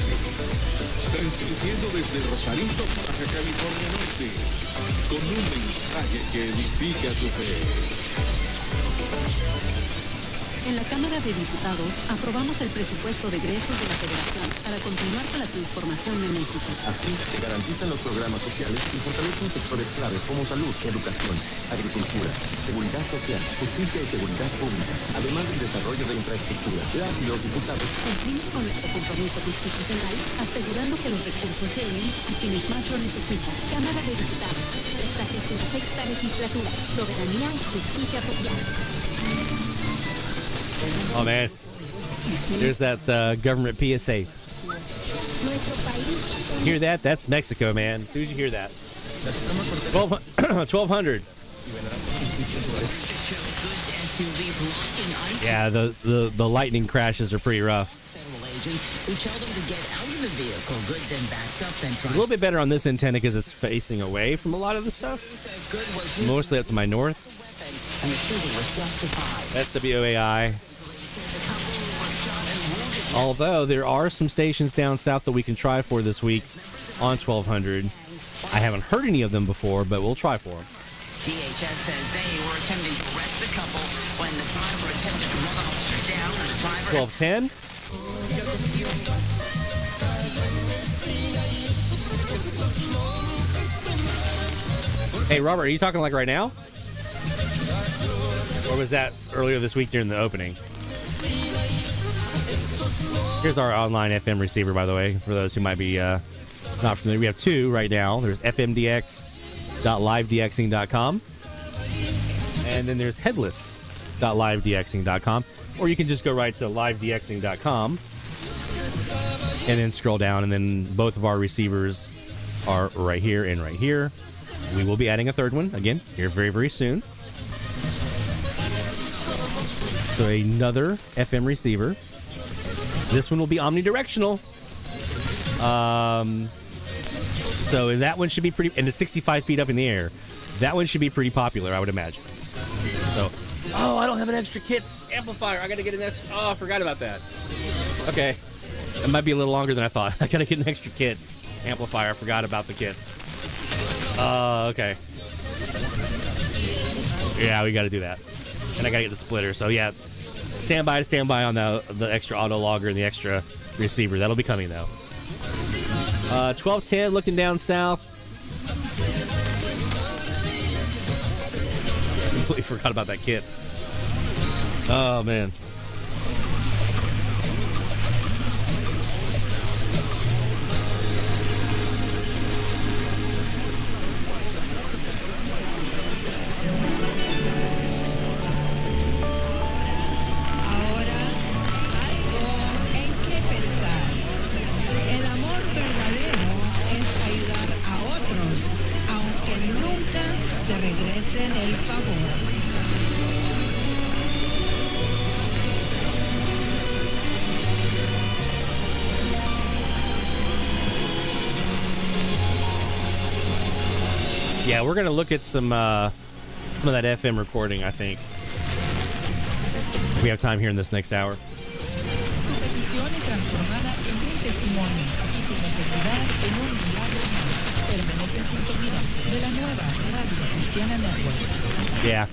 transmitiendo desde Rosarito, Baja California Norte, con un mensaje que edifica tu fe. En la Cámara de Diputados aprobamos el presupuesto de egresos de la Federación para continuar con la transformación de México. Así se garantizan los programas sociales y fortalecen sectores claves como salud, educación, agricultura, seguridad social, justicia y seguridad pública, además del desarrollo de infraestructura. Las y los diputados cumplimos con nuestro compromiso constitucional, asegurando que los recursos lleguen a quienes más lo necesitan. Cámara de Diputados, esta 16ª legislatura, soberanía y justicia social. Oh man, there's that government PSA. Hear that? That's Mexico, man. As soon as you hear that. 1200. Yeah, the lightning crashes are pretty rough. It's a little bit better on this antenna because it's facing away from a lot of the stuff. Mostly up to my north. SWAI. Although there are some stations down south that we can try for this week on 1200. I haven't heard any of them before, but we'll try for them. DHS says they were attempting to arrest the couple when the driver attempted to run the officer down and the driver... 1210? Hey, Robert, are you talking like right now? Or was that earlier this week during the opening? Here's our online FM receiver, by the way, for those who might be not familiar. We have two right now. There's fmdx.livedxing.com, And then there's headless.livedxing.com, or you can just go right to livedxing.com and then scroll down, and then both of our receivers are right here and right here. We will be adding a third one again here very, very soon. So another FM receiver. This one will be omnidirectional. So that one should be pretty, and it's 65 feet up in the air. That one should be pretty popular, I would imagine. So, oh, I don't have an extra kits amplifier. I gotta get an extra. Oh, I forgot about that. Okay, it might be a little longer than I thought. I gotta get an extra kits amplifier. I forgot about the kits. Okay. Yeah, we gotta do that, and I gotta get the splitter. So yeah, stand by on the extra auto logger and the extra receiver. That'll be coming though. 1210 looking down south. I completely forgot about that kits. Oh man. Yeah, we're gonna look at some of that FM recording, I think. If we have time here in this next hour. Yeah.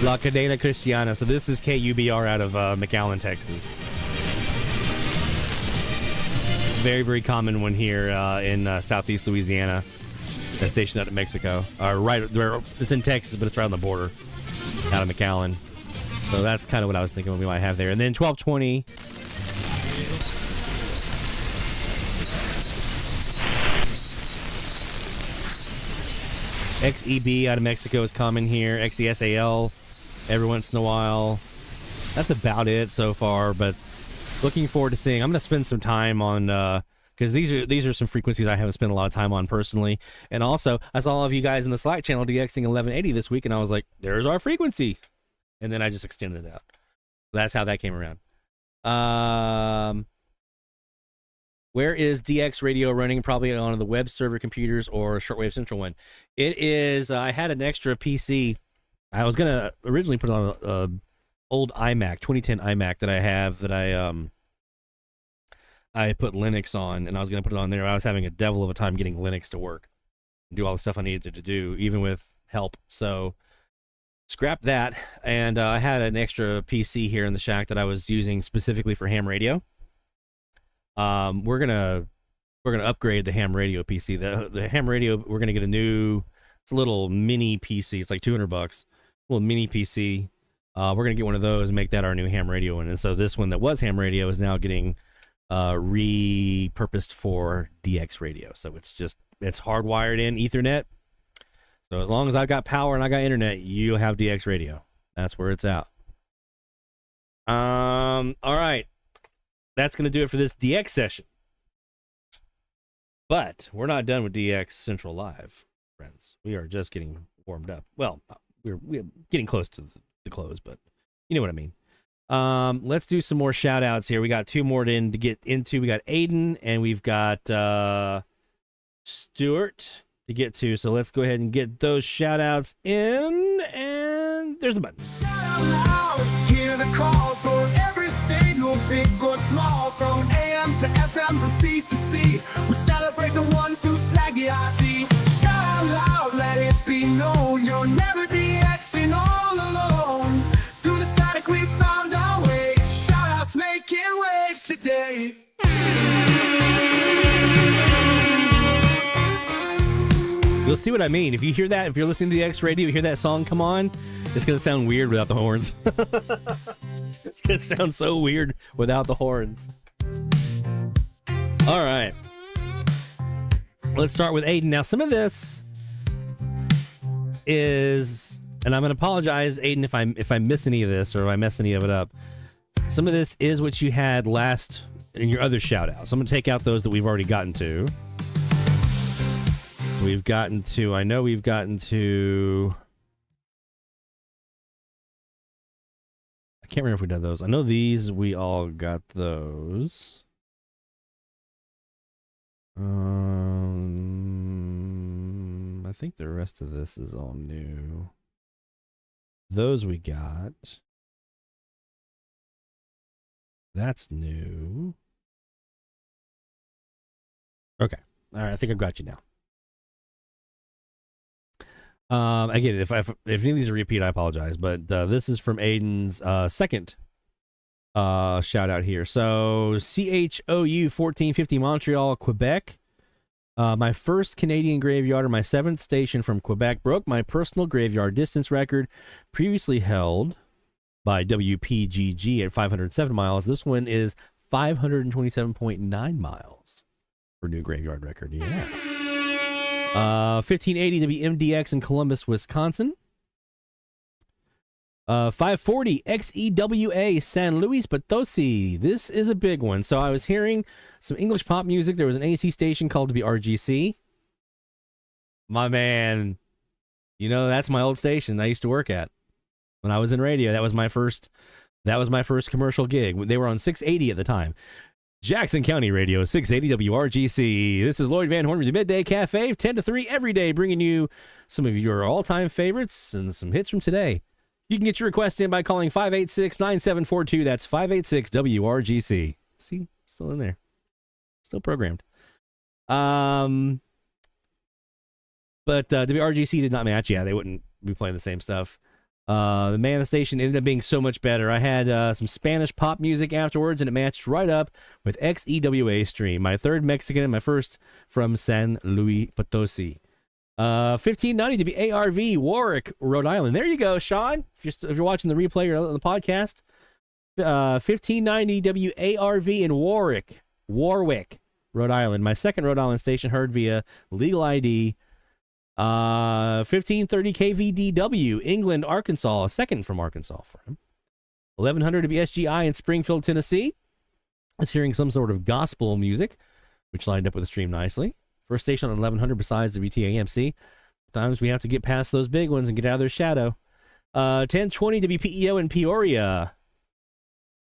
La Cadena Cristiana. So this is KUBR out of McAllen, Texas. Very, very common one here in southeast Louisiana. A station out of Mexico. Right where it's in Texas, but it's right on the border out of McAllen. So that's kind of what I was thinking we might have there. And then 1220. XEB out of Mexico is common here. XESAL every once in a while. That's about it so far, but looking forward to seeing. I'm going to spend some time on because these are some frequencies I haven't spent a lot of time on personally. And also, I saw all of you guys in the Slack channel DXing 1180 this week, and I was like, there's our frequency. And then I just extended it out. That's how that came around. Where is DX radio running? Probably on the web server computers or Shortwave Central one. It is, I had an extra PC. I was going to originally put it on an old iMac, 2010 iMac that I have that I put Linux on, and I was going to put it on there. I was having a devil of a time getting Linux to work, do all the stuff I needed to do, even with help. So scrap that, and I had an extra PC here in the shack that I was using specifically for ham radio. We're gonna upgrade the ham radio PC. The ham radio, we're gonna get it's a little mini PC. It's like $200, a little mini PC. We're gonna get one of those and make that our new ham radio one. And so this one that was ham radio is now getting repurposed for DX radio. So it's hardwired in Ethernet. So as long as I've got power and I got internet, you have DX radio. That's where it's at. All right. That's going to do it for this DX session. But we're not done with DX Central Live, friends. We are just getting warmed up. Well, we're getting close to the close, but you know what I mean. Let's do some more shout outs here. We got two more to get into. We got Aiden and we've got Stuart to get to. So let's go ahead and get those shout outs in. And there's the button. Shout out loud, hear the call for every single big or small, from AM to FM, from C to C. We celebrate the ones who slag the IT. Shout out loud, let it be known, you're never DXing all alone. Through the static we found our way. Shout outs making waves today. You'll see what I mean. If you hear that, if you're listening to the X radio, you hear that song come on, it's going to sound weird without the horns. It's going to sound so weird without the horns. All right. Let's start with Aiden. Now, some of this is and I'm going to apologize, Aiden, if I miss any of this or if I mess any of it up. Some of this is what you had last in your other shout outs. So I'm going to take out those that we've already gotten to. So we've gotten to, I know we've gotten to, I can't remember if we did those. I know these, we all got those. I think the rest of this is all new. Those we got. That's new. Okay. All right. I think I've got you now. Again, if any of these are repeat, I apologize. But this is from Aiden's second shout out here. So CHOU 1450 Montreal, Quebec. My first Canadian graveyard, or my 7th station from Quebec, broke my personal graveyard distance record previously held by WPGG at 507 miles. This one is 527.9 miles for new graveyard record. Yeah. 1580 WMDX in Columbus, Wisconsin. 540 XEWA San Luis Potosi. This is a big one. So I was hearing some English pop music. There was an AC station called WRGC. My man, you know, that's my old station I used to work at when I was in radio. That was my first commercial gig. They were on 680 at the time. Jackson County Radio, 680 WRGC. This is Lloyd Van Horn with the Midday Cafe, 10 to 3 every day, bringing you some of your all-time favorites and some hits from today. You can get your request in by calling 586-9742. That's 586-WRGC. See? Still in there. Still programmed. But WRGC did not match. Yeah, they wouldn't be playing the same stuff. The man of the station ended up being so much better. I had some Spanish pop music afterwards, and it matched right up with XEWA stream. My third Mexican and my first from San Luis Potosi. 1590 to be ARV, Warwick, Rhode Island. There you go, Sean. If you're watching the replay or on the podcast, 1590 WARV in Warwick, Rhode Island. My second Rhode Island station heard via legal ID. 1530 KVDW, England, Arkansas. A second from Arkansas for him. 1100 to be SGI in Springfield, Tennessee. I was hearing some sort of gospel music, which lined up with the stream nicely. First station on 1100 besides WTAMC. Sometimes we have to get past those big ones and get out of their shadow. 1020 WPEO in Peoria.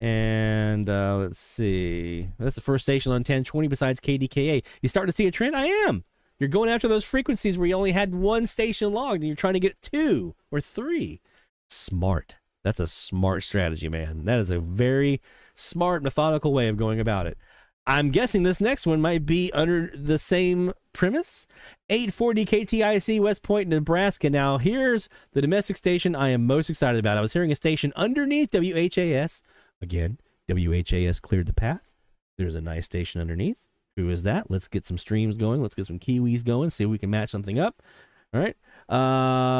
And let's see. That's the first station on 1020 besides KDKA. You starting to see a trend? I am. You're going after those frequencies where you only had one station logged and you're trying to get 2 or 3. Smart. That's a smart strategy, man. That is a very smart, methodical way of going about it. I'm guessing this next one might be under the same premise. 840 KTIC, West Point, Nebraska. Now, here's the domestic station I am most excited about. I was hearing a station underneath WHAS. Again, WHAS cleared the path. There's a nice station underneath. Who is that? Let's get some streams going. Let's get some Kiwis going. See if we can match something up. All right.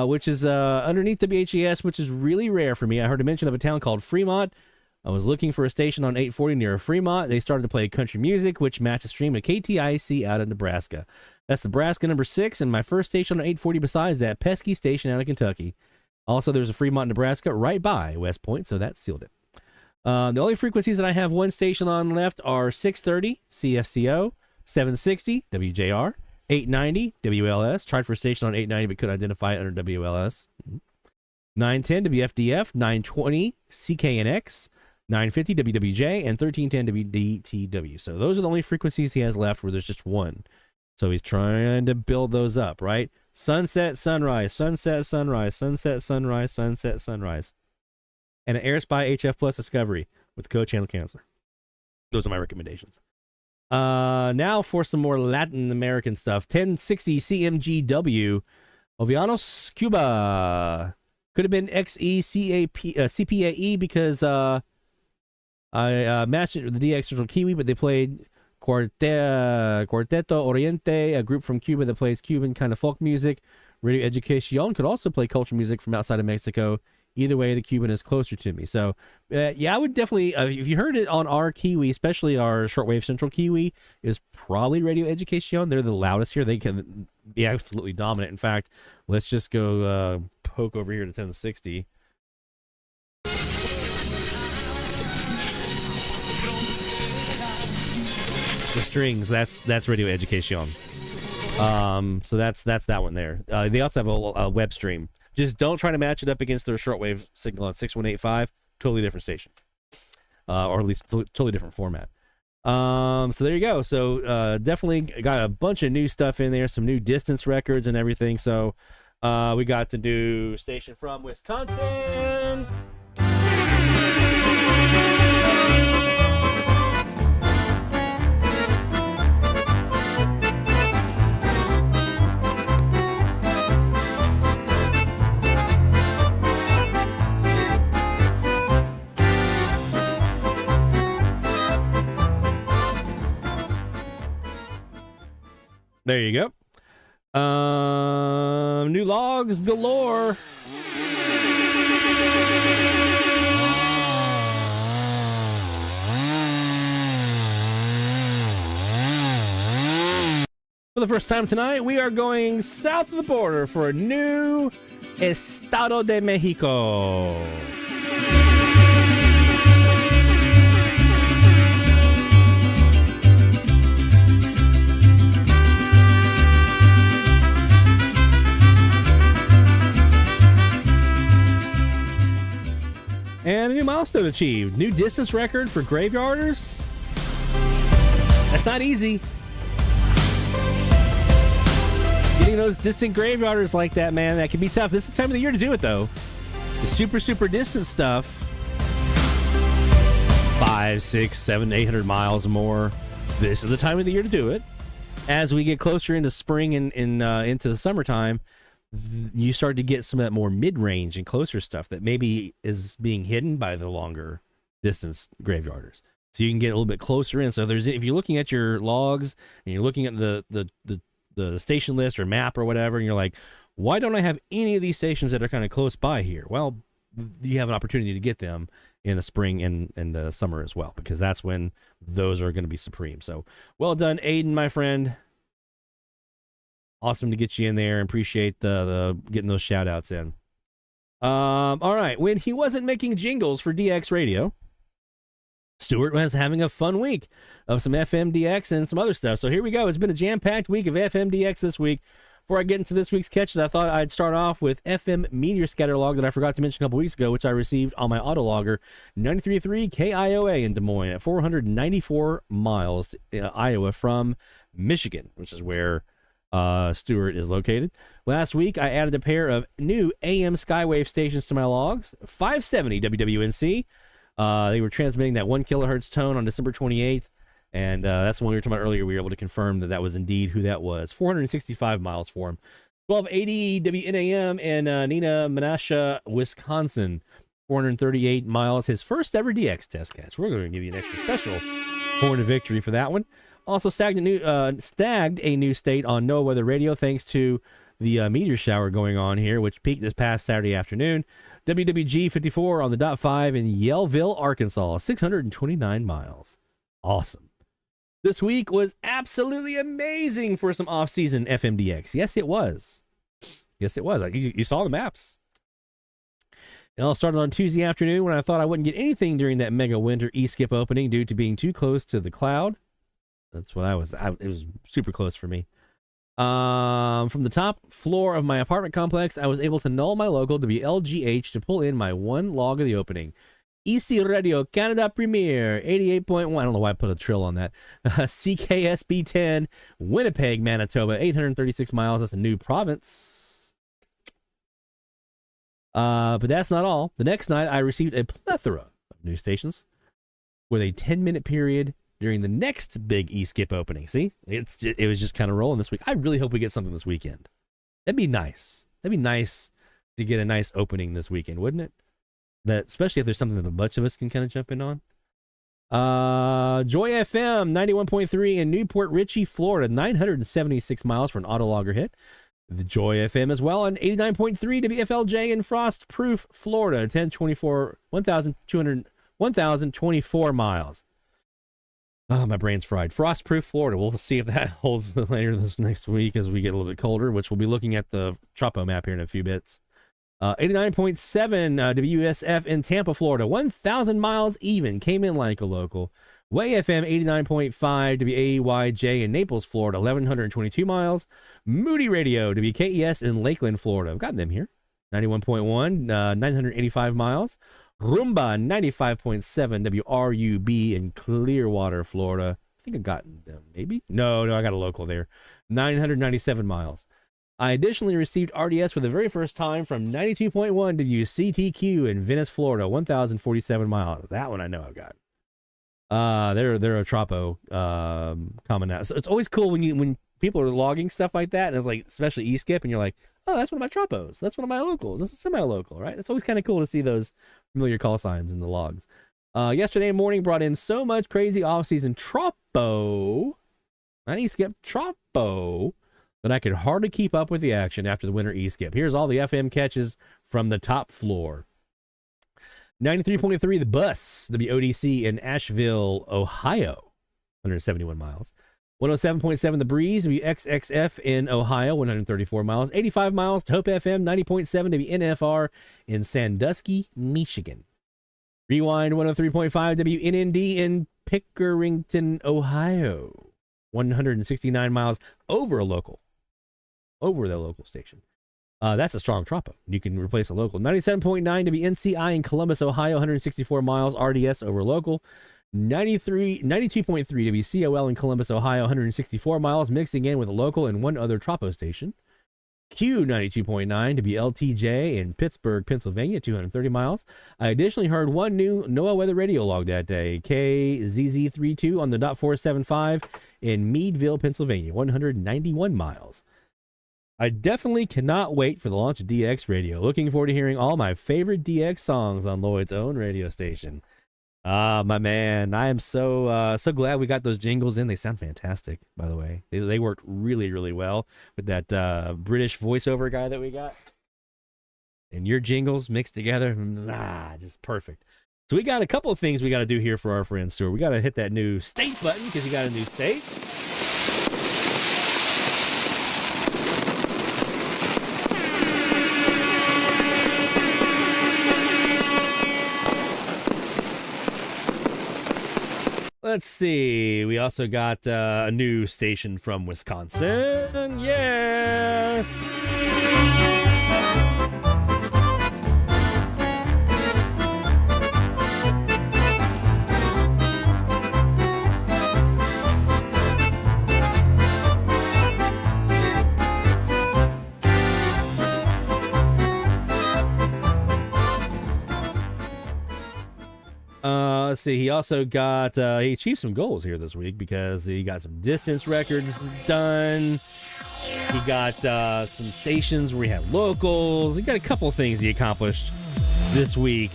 Which is underneath WHAS, which is really rare for me. I heard a mention of a town called Fremont. I was looking for a station on 840 near Fremont. They started to play country music, which matched a stream of KTIC out of Nebraska. That's Nebraska number 6, and my first station on 840 besides that pesky station out of Kentucky. Also, there's a Fremont, Nebraska right by West Point, so that sealed it. The only frequencies that I have one station on left are 630 CFCO, 760 WJR, 890 WLS. Tried for a station on 890 but couldn't identify it under WLS. 910 WFDF, 920 CKNX, 950 WWJ, and 1310 WDTW. So those are the only frequencies he has left where there's just one. So he's trying to build those up, right? Sunset, sunrise, sunset, sunrise, sunset, sunrise, sunset, sunrise. And an AirSpy HF Plus Discovery with the co-channel counselor. Those are my recommendations. Now for some more Latin American stuff. 1060 CMGW, Ovianos, Cuba. Could have been CPAE because I matched it with the DX Central Kiwi, but they played Cuarteto Oriente, a group from Cuba that plays Cuban kind of folk music. Radio Educación could also play culture music from outside of Mexico. Either way, the Cuban is closer to me. So, yeah, I would definitely, if you heard it on our Kiwi, especially our shortwave Central Kiwi, is probably Radio Educación. They're the loudest here. They can be absolutely dominant. In fact, let's just go poke over here to 1060. The strings, that's Radio Education. So that's that one there. They also have a web stream. Just don't try to match it up against their shortwave signal at 6185. Totally different station, or at least totally different format. So there you go. So definitely got a bunch of new stuff in there, some new distance records and everything. So we got the new station from Wisconsin. There you go. New logs galore. For the first time tonight, we are going south of the border for a new Estado de Mexico. And a new milestone achieved. New distance record for graveyarders. That's not easy. Getting those distant graveyarders like that, man, that can be tough. This is the time of the year to do it, though. The super, super distant stuff. 5, 6, 7, 800 miles or more. This is the time of the year to do it. As we get closer into spring and into the summertime, you start to get some of that more mid-range and closer stuff that maybe is being hidden by the longer distance graveyarders. So you can get a little bit closer in. So if you're looking at your logs and you're looking at the station list or map or whatever, and you're like, why don't I have any of these stations that are kind of close by here? Well, you have an opportunity to get them in the spring and summer as well, because that's when those are going to be supreme. So well done, Aiden, my friend. Awesome to get you in there, and appreciate the getting those shout outs in. All right. When he wasn't making jingles for DX Radio, Stuart was having a fun week of some FMDX and some other stuff. So here we go. It's been a jam-packed week of FMDX this week. Before I get into this week's catches, I thought I'd start off with FM meteor scatter log that I forgot to mention a couple weeks ago, which I received on my autologger, 93.3 KIOA in Des Moines at 494 miles, Iowa from Michigan, which is where Stuart is located. Last week, I added a pair of new AM Skywave stations to my logs. 570 WWNC. They were transmitting that 1 kilohertz tone on December 28th, and that's the one we were talking about earlier. We were able to confirm that that was indeed who that was. 465 miles for him. 1280 WNAM in Neenah, Menasha, Wisconsin. 438 miles. His first ever DX test catch. We're going to give you an extra special point of victory for that one. Also snagged a new state on NOAA Weather Radio thanks to the meteor shower going on here, which peaked this past Saturday afternoon. WWG 54 on the .5 in Yellville, Arkansas, 629 miles. Awesome. This week was absolutely amazing for some off-season FMDX. Yes, it was. Yes, it was. You saw the maps. It all started on Tuesday afternoon when I thought I wouldn't get anything during that mega winter E-skip opening due to being too close to the cloud. That's what it was super close for me. From the top floor of my apartment complex, I was able to null my local to be LGH to pull in my one log of the opening. EC Radio Canada Premier 88.1. I don't know why I put a trill on that. CKSB 10 Winnipeg, Manitoba, 836 miles. That's a new province. But that's not all. The next night, I received a plethora of new stations with a 10-minute period during the next big E-skip opening. See, it was just kind of rolling this week. I really hope we get something this weekend. That'd be nice. That'd be nice to get a nice opening this weekend, wouldn't it? That, especially if there's something that a bunch of us can kind of jump in on. Joy FM 91.3 in Newport Richey, Florida, 976 miles for an autologger hit. The Joy FM as well on 89.3 WFLJ in Frostproof, Florida, 1,024 miles. Oh, my brain's fried. Frostproof, Florida. We'll see if that holds later this next week as we get a little bit colder, which we'll be looking at the Tropo map here in a few bits. 89.7 WSF in Tampa, Florida. 1,000 miles even. Came in like a local. Way FM 89.5 WAYJ in Naples, Florida. 1,122 miles. Moody Radio WKES in Lakeland, Florida. I've gotten them here. 91.1, 985 miles. Rumba 95.7 WRUB in Clearwater, Florida. I think I've gotten them, maybe? No, I got a local there. 997 miles. I additionally received RDS for the very first time from 92.1 WCTQ in Venice, Florida, 1,047 miles. That one I know I've got. They're a Tropo common now. So it's always cool when people are logging stuff like that, and it's like, especially eSkip, and you're like, oh, that's one of my Tropos. That's one of my locals. That's a semi-local, right? It's always kind of cool to see those familiar call signs in the logs. Yesterday morning brought in so much crazy off-season Tropo, not eSkip, Tropo, that I could hardly keep up with the action after the winter eSkip. Here's all the FM catches from the top floor. 93.3 The Bus, WODC in Asheville, Ohio, 171 miles. 107.7 The Breeze, WXXF in Ohio, 134 miles. 85 miles to Hope FM, 90.7 WNFR in Sandusky, Michigan. Rewind 103.5 WNND in Pickerington, Ohio, 169 miles over the local station. That's a strong Tropo. You can replace a local. 97.9 WNCI in Columbus, Ohio, 164 miles RDS over local. 92.3 WCOL in Columbus, Ohio, 164 miles, mixing in with a local and one other Tropo station. Q 92.9 WLTJ in Pittsburgh, Pennsylvania, 230 miles. I additionally heard one new NOAA weather radio log that day, KZZ32 on the .475 in Meadville, Pennsylvania, 191 miles. I definitely cannot wait for the launch of DX Radio. Looking forward to hearing all my favorite DX songs on Lloyd's own radio station. My man, I am so glad we got those jingles in. They sound fantastic, by the way. They worked really, really well with that British voiceover guy that we got. And your jingles mixed together, just perfect. So we got a couple of things we got to do here for our friends, Stuart. We got to hit that new state button because you got a new state. Let's see. We also got a new station from Wisconsin. Yeah. Let's see. He also got he achieved some goals here this week because he got some distance records done. He got some stations where he had locals. He got a couple of things he accomplished this week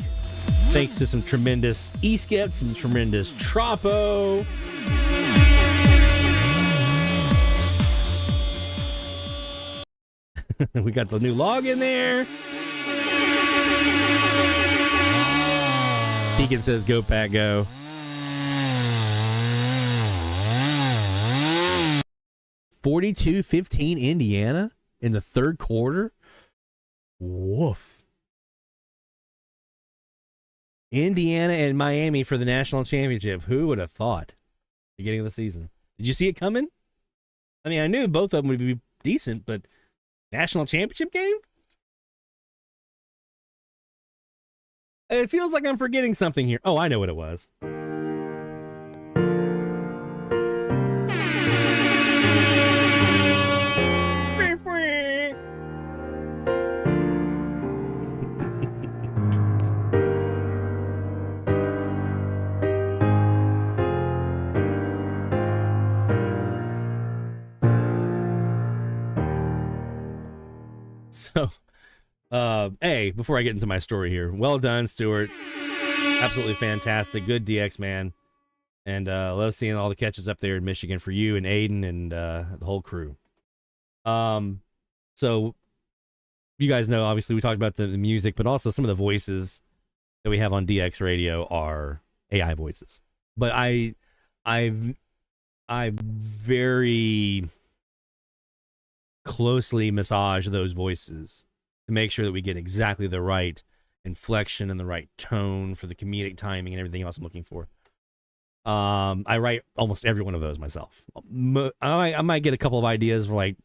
thanks to some tremendous eSkip, some tremendous Tropo. We got the new log in there. Pekin says, go, Pat, go. .42-15 Indiana in the third quarter. Woof. Indiana and Miami for the national championship. Who would have thought? Beginning of the season. Did you see it coming? I mean, I knew both of them would be decent, but national championship game? It feels like I'm forgetting something here. Oh, I know what it was. So, before I get into my story here, well done, Stuart. Absolutely fantastic. Good DX, man. And love seeing all the catches up there in Michigan for you and Aiden and the whole crew. So you guys know, obviously, we talked about the music, but also some of the voices that we have on DX Radio are AI voices. But I very closely massage those voices to make sure that we get exactly the right inflection and the right tone for the comedic timing and everything else I'm looking for. I write almost every one of those myself. I might get a couple of ideas for like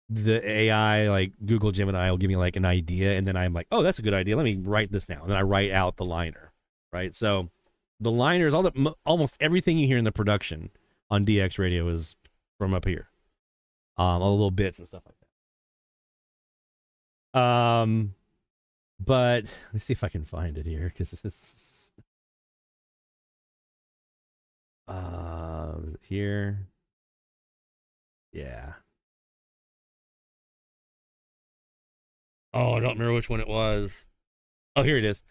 the AI, like Google Gemini will give me like an idea, and then I'm like, oh, that's a good idea. Let me write this now. And then I write out the liner, right? So the liners, almost everything you hear in the production on DX Radio is from up here. All the little bits and stuff like that. But let me see if I can find it here, because it's is it here? Yeah. Oh, I don't remember which one it was. Oh, here it is.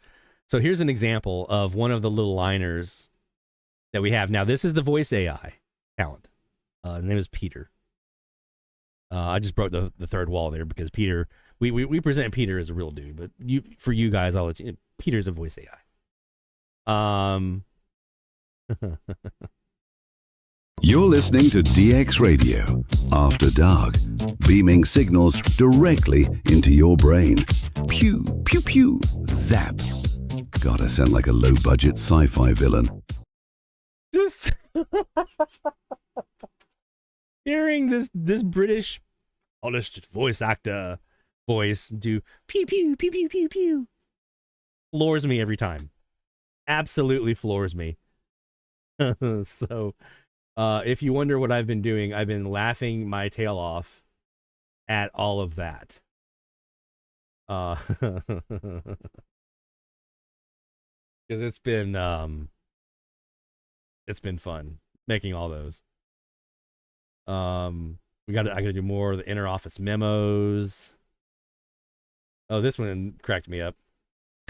So here's an example of one of the little liners that we have. Now, this is the voice AI talent. His name is Peter. I just broke the third wall there because Peter, we present Peter as a real dude, but for you guys, I'll let you, Peter's a voice AI. You're listening to DX Radio After Dark, beaming signals directly into your brain. Pew, pew, pew, zap. Gotta sound like a low-budget sci-fi villain. Just hearing this British polished voice actor voice do pew, pew, pew, pew, pew, pew floors me every time. Absolutely floors me. So, if you wonder what I've been doing, I've been laughing my tail off at all of that. Because it's been fun making all those. I gotta do more of the inner office memos. Oh, this one cracked me up.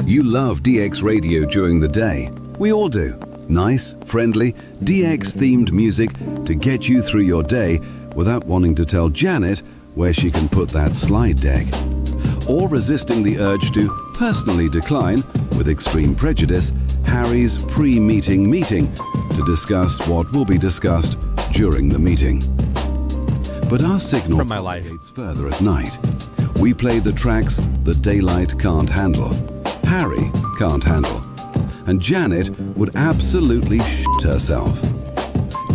You love DX Radio during the day. We all do. Nice, friendly, DX-themed music to get you through your day without wanting to tell Janet where she can put that slide deck. Or resisting the urge to personally decline, with extreme prejudice, Harry's pre-meeting meeting to discuss what will be discussed during the meeting. But our signal propagates further at night. We play the tracks the daylight can't handle, Harry can't handle, and Janet would absolutely shit herself.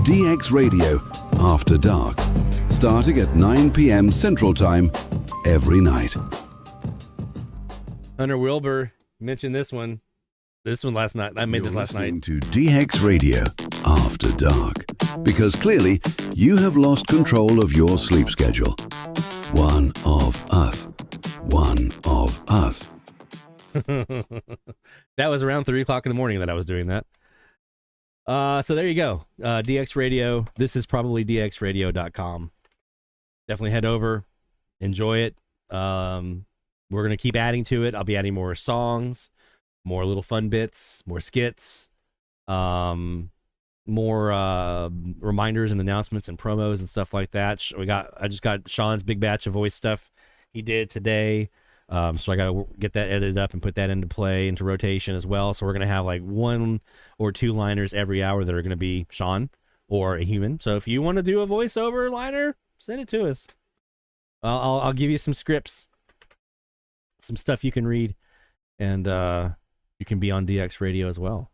DX Radio After Dark, starting at 9 p.m. Central Time every night. Hunter Wilbur mentioned this one last night. I made this last night. To DX Radio After Dark, because clearly you have lost control of your sleep schedule. One of us. One of us. That was around 3 o'clock in the morning that I was doing that. So there you go. DX Radio. This is probably dxradio.com. Definitely head over. Enjoy it. We're going to keep adding to it. I'll be adding more songs, more little fun bits, more skits, more reminders and announcements and promos and stuff like that. I just got Sean's big batch of voice stuff he did today. So I got to get that edited up and put that into rotation as well. So we're going to have like 1 or 2 liners every hour that are going to be Sean or a human. So if you want to do a voiceover liner, send it to us. I'll give you some scripts, some stuff you can read, and you can be on DX Radio as well.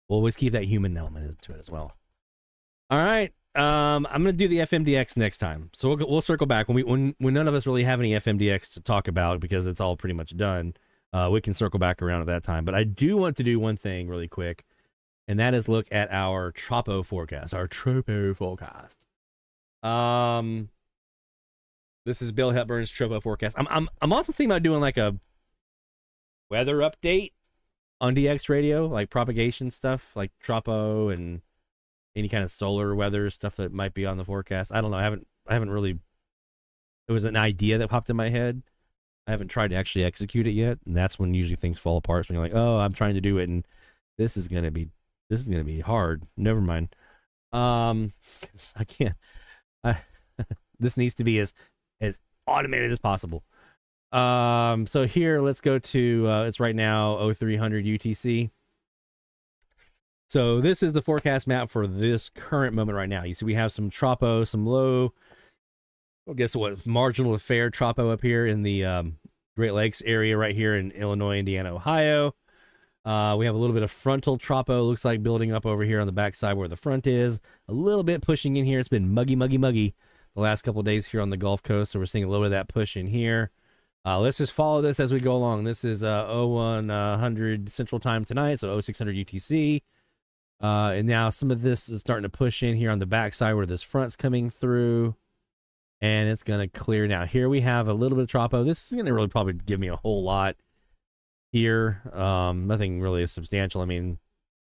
We'll always keep that human element to it as well. All right. I'm going to do the FMDX next time. So we'll circle back when none of us really have any FMDX to talk about because it's all pretty much done. We can circle back around at that time. But I do want to do one thing really quick, and that is look at our Tropo forecast. This is Bill Hepburn's Tropo forecast. I'm also thinking about doing like a weather update on DX Radio, like propagation stuff, like Tropo and any kind of solar weather stuff that might be on the forecast. I don't know. I haven't really. It was an idea that popped in my head. I haven't tried to actually execute it yet, and that's when usually things fall apart. When you're like, oh, I'm trying to do it, and this is gonna be hard. Never mind. I can't. This needs to be as automated as possible. So here, let's go to it's right now 0300 UTC. So this is the forecast map for this current moment right now. You see we have some Tropo, some low Well, guess what? Marginal to fair tropo up here in the Great Lakes area right here in Illinois, Indiana, Ohio. We have a little bit of frontal tropo, looks like building up over here on the backside where the front is. A little bit pushing in here. It's been muggy the last couple of days here on the Gulf Coast, so we're seeing a little bit of that push in here. Let's just follow this as we go along. This is 0100 Central Time tonight, so 0600 UTC. And now some of this is starting to push in here on the backside where this front's coming through. And it's going to clear now. Here we have a little bit of tropo. This is going to really probably give me a whole lot here. Nothing really substantial. I mean,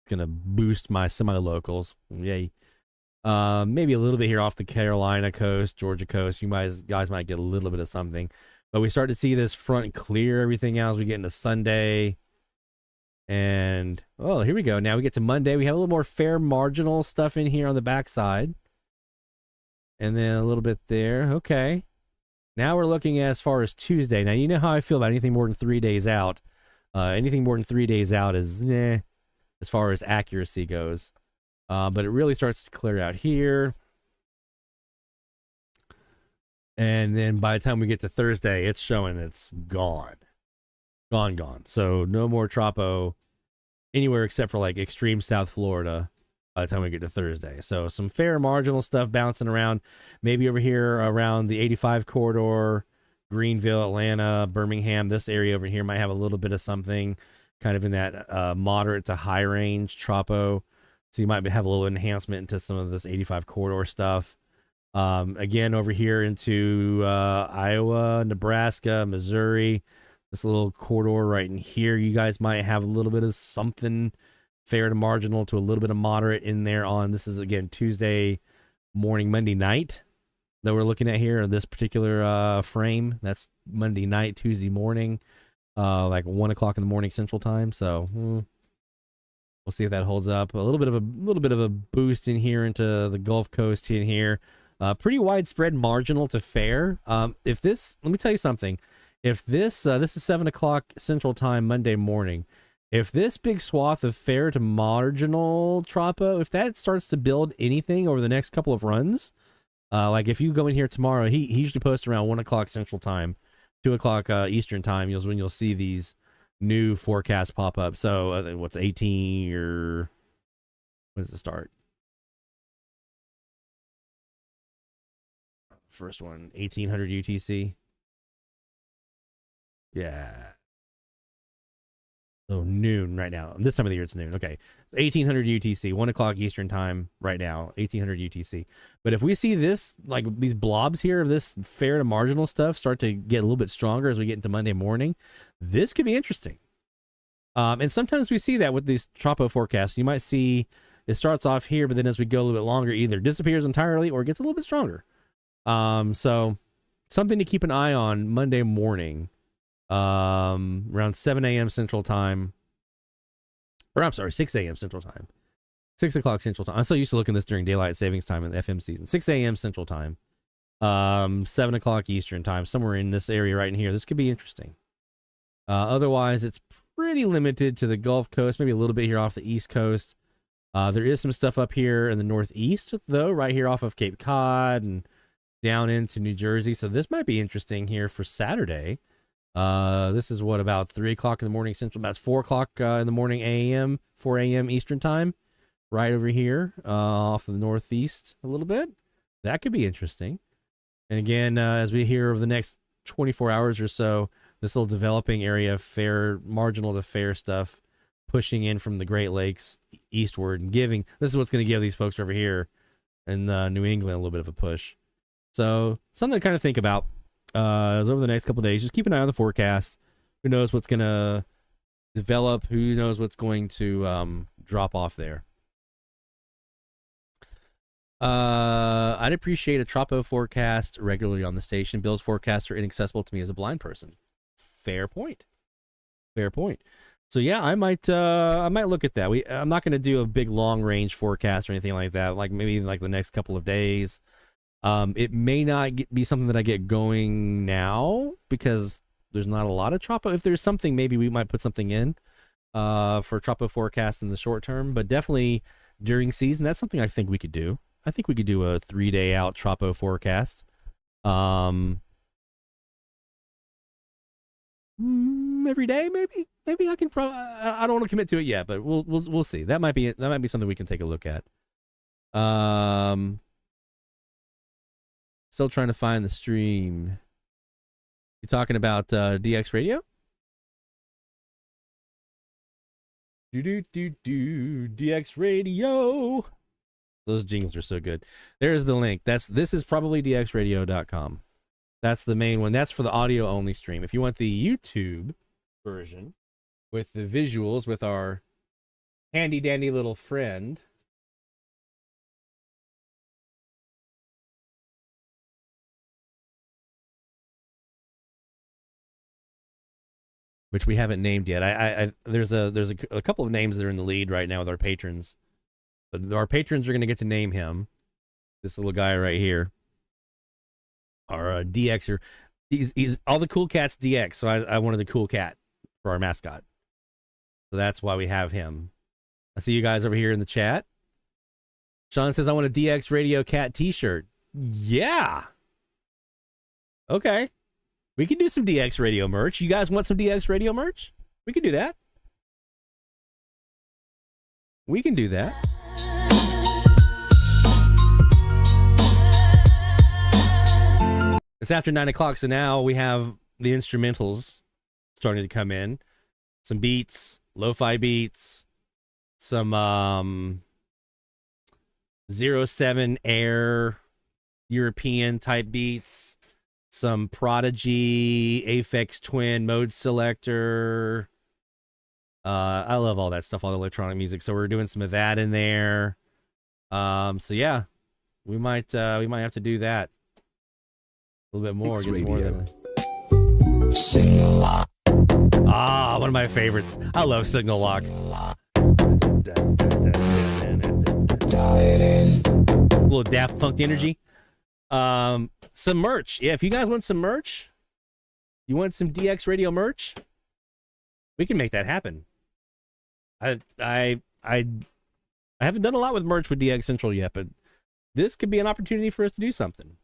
going to boost my semi-locals. Yay. Maybe a little bit here off the Carolina coast, Georgia coast. You guys might get a little bit of something. But we start to see this front clear everything out as we get into Sunday. And, oh, here we go. Now we get to Monday. We have a little more fair marginal stuff in here on the backside. And then a little bit there. Okay. Now we're looking as far as Tuesday. Now, you know how I feel about anything more than 3 days out. Anything more than 3 days out is as far as accuracy goes. But it really starts to clear out here. And then by the time we get to Thursday, it's showing it's gone. Gone. So no more tropo anywhere except for like extreme South Florida by the time we get to Thursday. So some fair marginal stuff bouncing around, maybe over here around the 85 corridor, Greenville, Atlanta, Birmingham. This area over here might have a little bit of something kind of in that moderate to high range tropo. So you might have a little enhancement into some of this 85 corridor stuff. Again, over here into Iowa, Nebraska, Missouri, this little corridor right in here, you guys might have a little bit of something fair to marginal to a little bit of moderate in there on, this is again Tuesday morning, Monday night that we're looking at here in this particular frame. That's Monday night, Tuesday morning, like 1 o'clock in the morning Central Time. So we'll see if that holds up. A little bit of a boost in here into the Gulf Coast in here. Pretty widespread marginal to fair. If this, let me tell you something. If this is 7 o'clock Central Time Monday morning. If this big swath of fair to marginal tropo, if that starts to build anything over the next couple of runs, like if you go in here tomorrow, he usually posts around 1 o'clock Central Time, 2 o'clock Eastern Time. When you'll see these new forecasts pop up. So what's 18 or when does it start? First one, 1800 UTC. Yeah. Oh, noon right now. This time of the year, it's noon. Okay. 1800 UTC, 1 o'clock Eastern Time right now, 1800 UTC. But if we see this, like these blobs here of this fair to marginal stuff start to get a little bit stronger as we get into Monday morning, this could be interesting. And sometimes we see that with these tropo forecasts. You might see it starts off here, but then as we go a little bit longer, either disappears entirely or gets a little bit stronger. So something to keep an eye on Monday morning. Around 7 a.m. Central Time, or I'm sorry, 6 a.m. Central Time, 6 o'clock Central Time. I'm so used to looking at this during daylight savings time in the FM season. 6 a.m. Central Time, 7 o'clock Eastern Time, somewhere in this area right in here. This could be interesting. Otherwise, it's pretty limited to the Gulf Coast, maybe a little bit here off the East Coast. There is some stuff up here in the Northeast, though, right here off of Cape Cod and down into New Jersey. So this might be interesting here for Saturday. This is what, about 3 o'clock in the morning Central. That's 4 o'clock in the morning AM, 4 a.m. Eastern Time, right over here off of the Northeast a little bit. That could be interesting. And again, as we hear over the next 24 hours or so, this little developing area of fair, marginal to fair stuff pushing in from the Great Lakes eastward and giving. This is what's going to give these folks over here in New England a little bit of a push. So something to kind of think about. Over the next couple of days, just keep an eye on the forecast. Who knows what's going to develop? Who knows what's going to drop off there? I'd appreciate a tropo forecast regularly on the station. Bill's forecasts are inaccessible to me as a blind person. Fair point. So yeah, I might look at that. I'm not going to do a big long range forecast or anything like that. Like maybe like the next couple of days. It may not be something that I get going now because there's not a lot of tropo. If there's something, maybe we might put something in for tropo forecast in the short term, but definitely during season, that's something I think we could do. I think we could do a 3-day out tropo forecast Every day, maybe I can. I don't want to commit to it yet, but we'll see. That might be something we can take a look at. Still trying to find the stream. You talking about DX Radio? DX Radio. Those jingles are so good. There's the link. This is probably dxradio.com. That's the main one. That's for the audio only stream. If you want the YouTube version with the visuals with our handy dandy little friend, which we haven't named yet. There's a couple of names that are in the lead right now with our patrons. But our patrons are going to get to name him. This little guy right here. Our DXer. He's all the cool cats DX, so I wanted the cool cat for our mascot. So that's why we have him. I see you guys over here in the chat. Sean says, I want a DX Radio Cat t-shirt. Yeah. Okay. We can do some DX Radio merch. You guys want some DX Radio merch? We can do that. We can do that. It's after 9 o'clock, so now we have the instrumentals starting to come in. Some beats, lo-fi beats, some 07 Air European type beats, some Prodigy, Aphex Twin mode selector. I love all that stuff, all the electronic music. So we're doing some of that in there. So yeah, we might have to do that a little bit more. Get some more of Signal Lock. Ah, one of my favorites. I love Signal Lock. A little Daft Punk energy. Some merch. Yeah, if you guys want some merch, you want some DX Radio merch, we can make that happen. I haven't done a lot with merch with DX Central yet, but this could be an opportunity for us to do something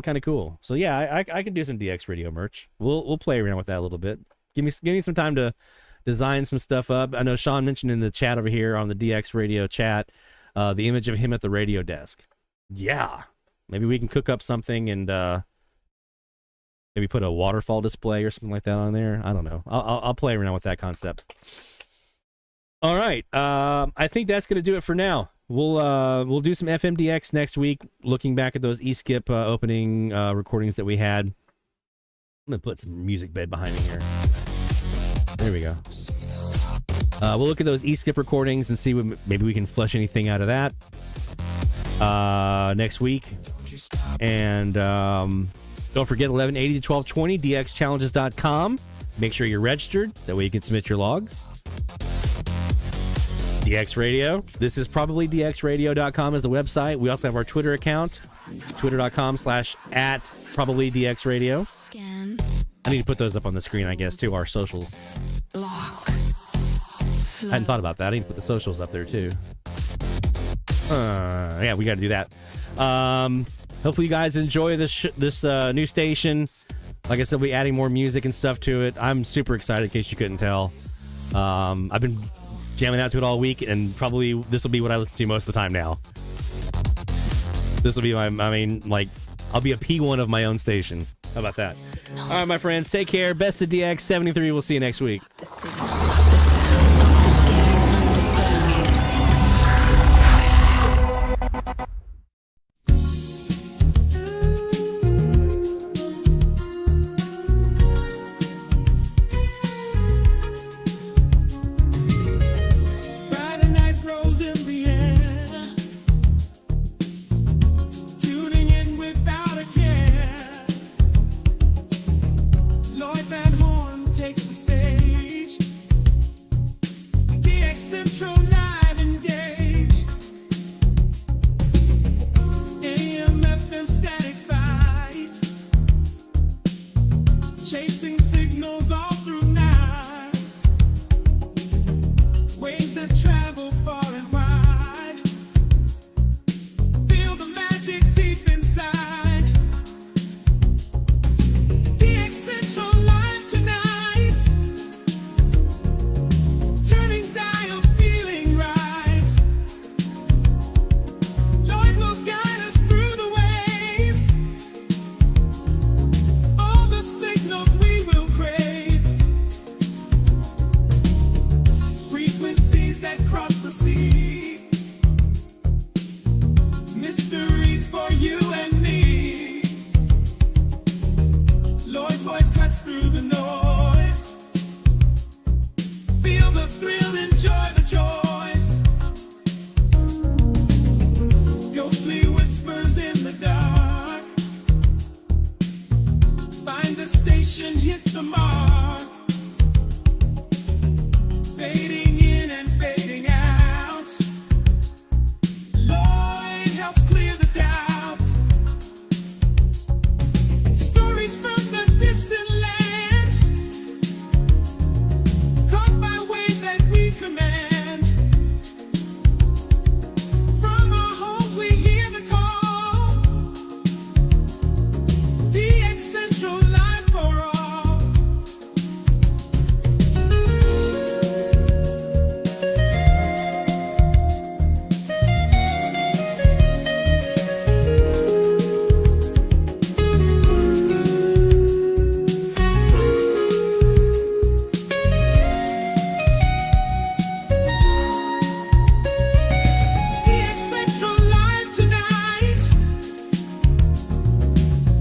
kind of cool. So yeah, I can do some DX Radio merch. We'll play around with that a little bit. Give me some time to design some stuff up. I know Sean mentioned in the chat over here on the DX Radio chat the image of him at the radio desk. Yeah, maybe we can cook up something and maybe put a waterfall display or something like that on there. I don't know. I'll play around with that concept. All right. I think that's going to do it for now. We'll do some FMDX next week, looking back at those eSkip opening recordings that we had. I'm going to put some music bed behind me here. There we go. We'll look at those eSkip recordings and see what maybe we can flush anything out of that next week. And don't forget 1180 to 1220, dxchallenges.com. Make sure you're registered. That way you can submit your logs. DX Radio. This is probably dxradio.com is the website. We also have our Twitter account, twitter.com/@probablydxradio. I need to put those up on the screen, I guess, too, our socials. I hadn't thought about that. I need to put the socials up there, too. Yeah, we got to do that. Hopefully you guys enjoy this new station. Like I said, we'll be adding more music and stuff to it. I'm super excited, in case you couldn't tell. I've been jamming out to it all week, and probably this will be what I listen to most of the time now. This will be I'll be a P1 of my own station. How about that? All right, my friends, take care. Best of DX 73. We'll see you next week. Takes the stage. Expectation hit the mark, fading in and fading out. Lloyd helps clear the doubts. Stories from the distant land, caught by waves that we command. From our homes we hear the call. DX Central Live for all. DX Central Live tonight,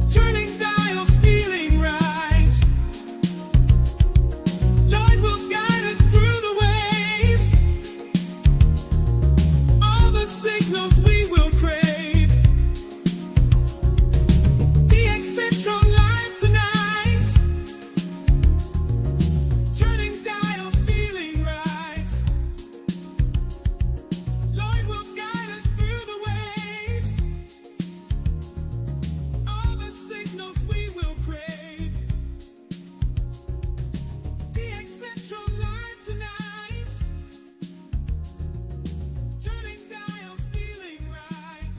turning dials, feeling right. Lloyd will guide us through the waves, all the signals we will crave. DX Central Live tonight, turning dials, feeling right. Lloyd will guide us through the waves, all the signals we will crave. DX Central Live tonight, turning dials, feeling right.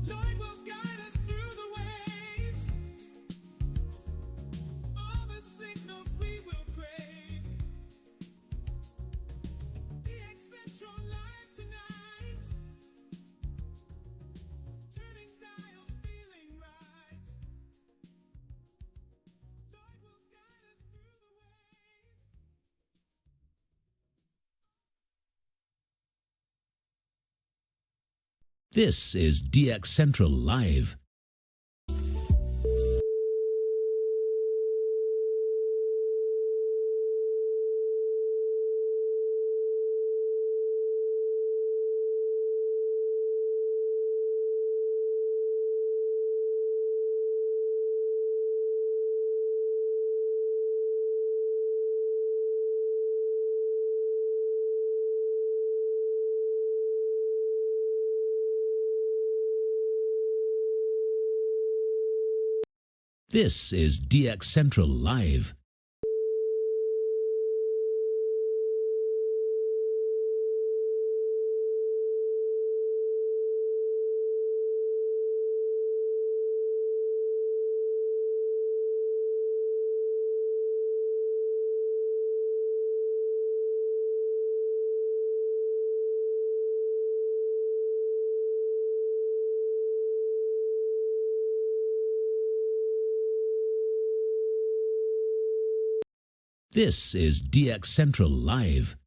Lloyd will guide us through the waves, all the signals we will crave. DX Central Live tonight, turning dials, feeling right. Lloyd will guide us through the waves. This is DX Central Live. This is DX Central Live. This is DX Central Live.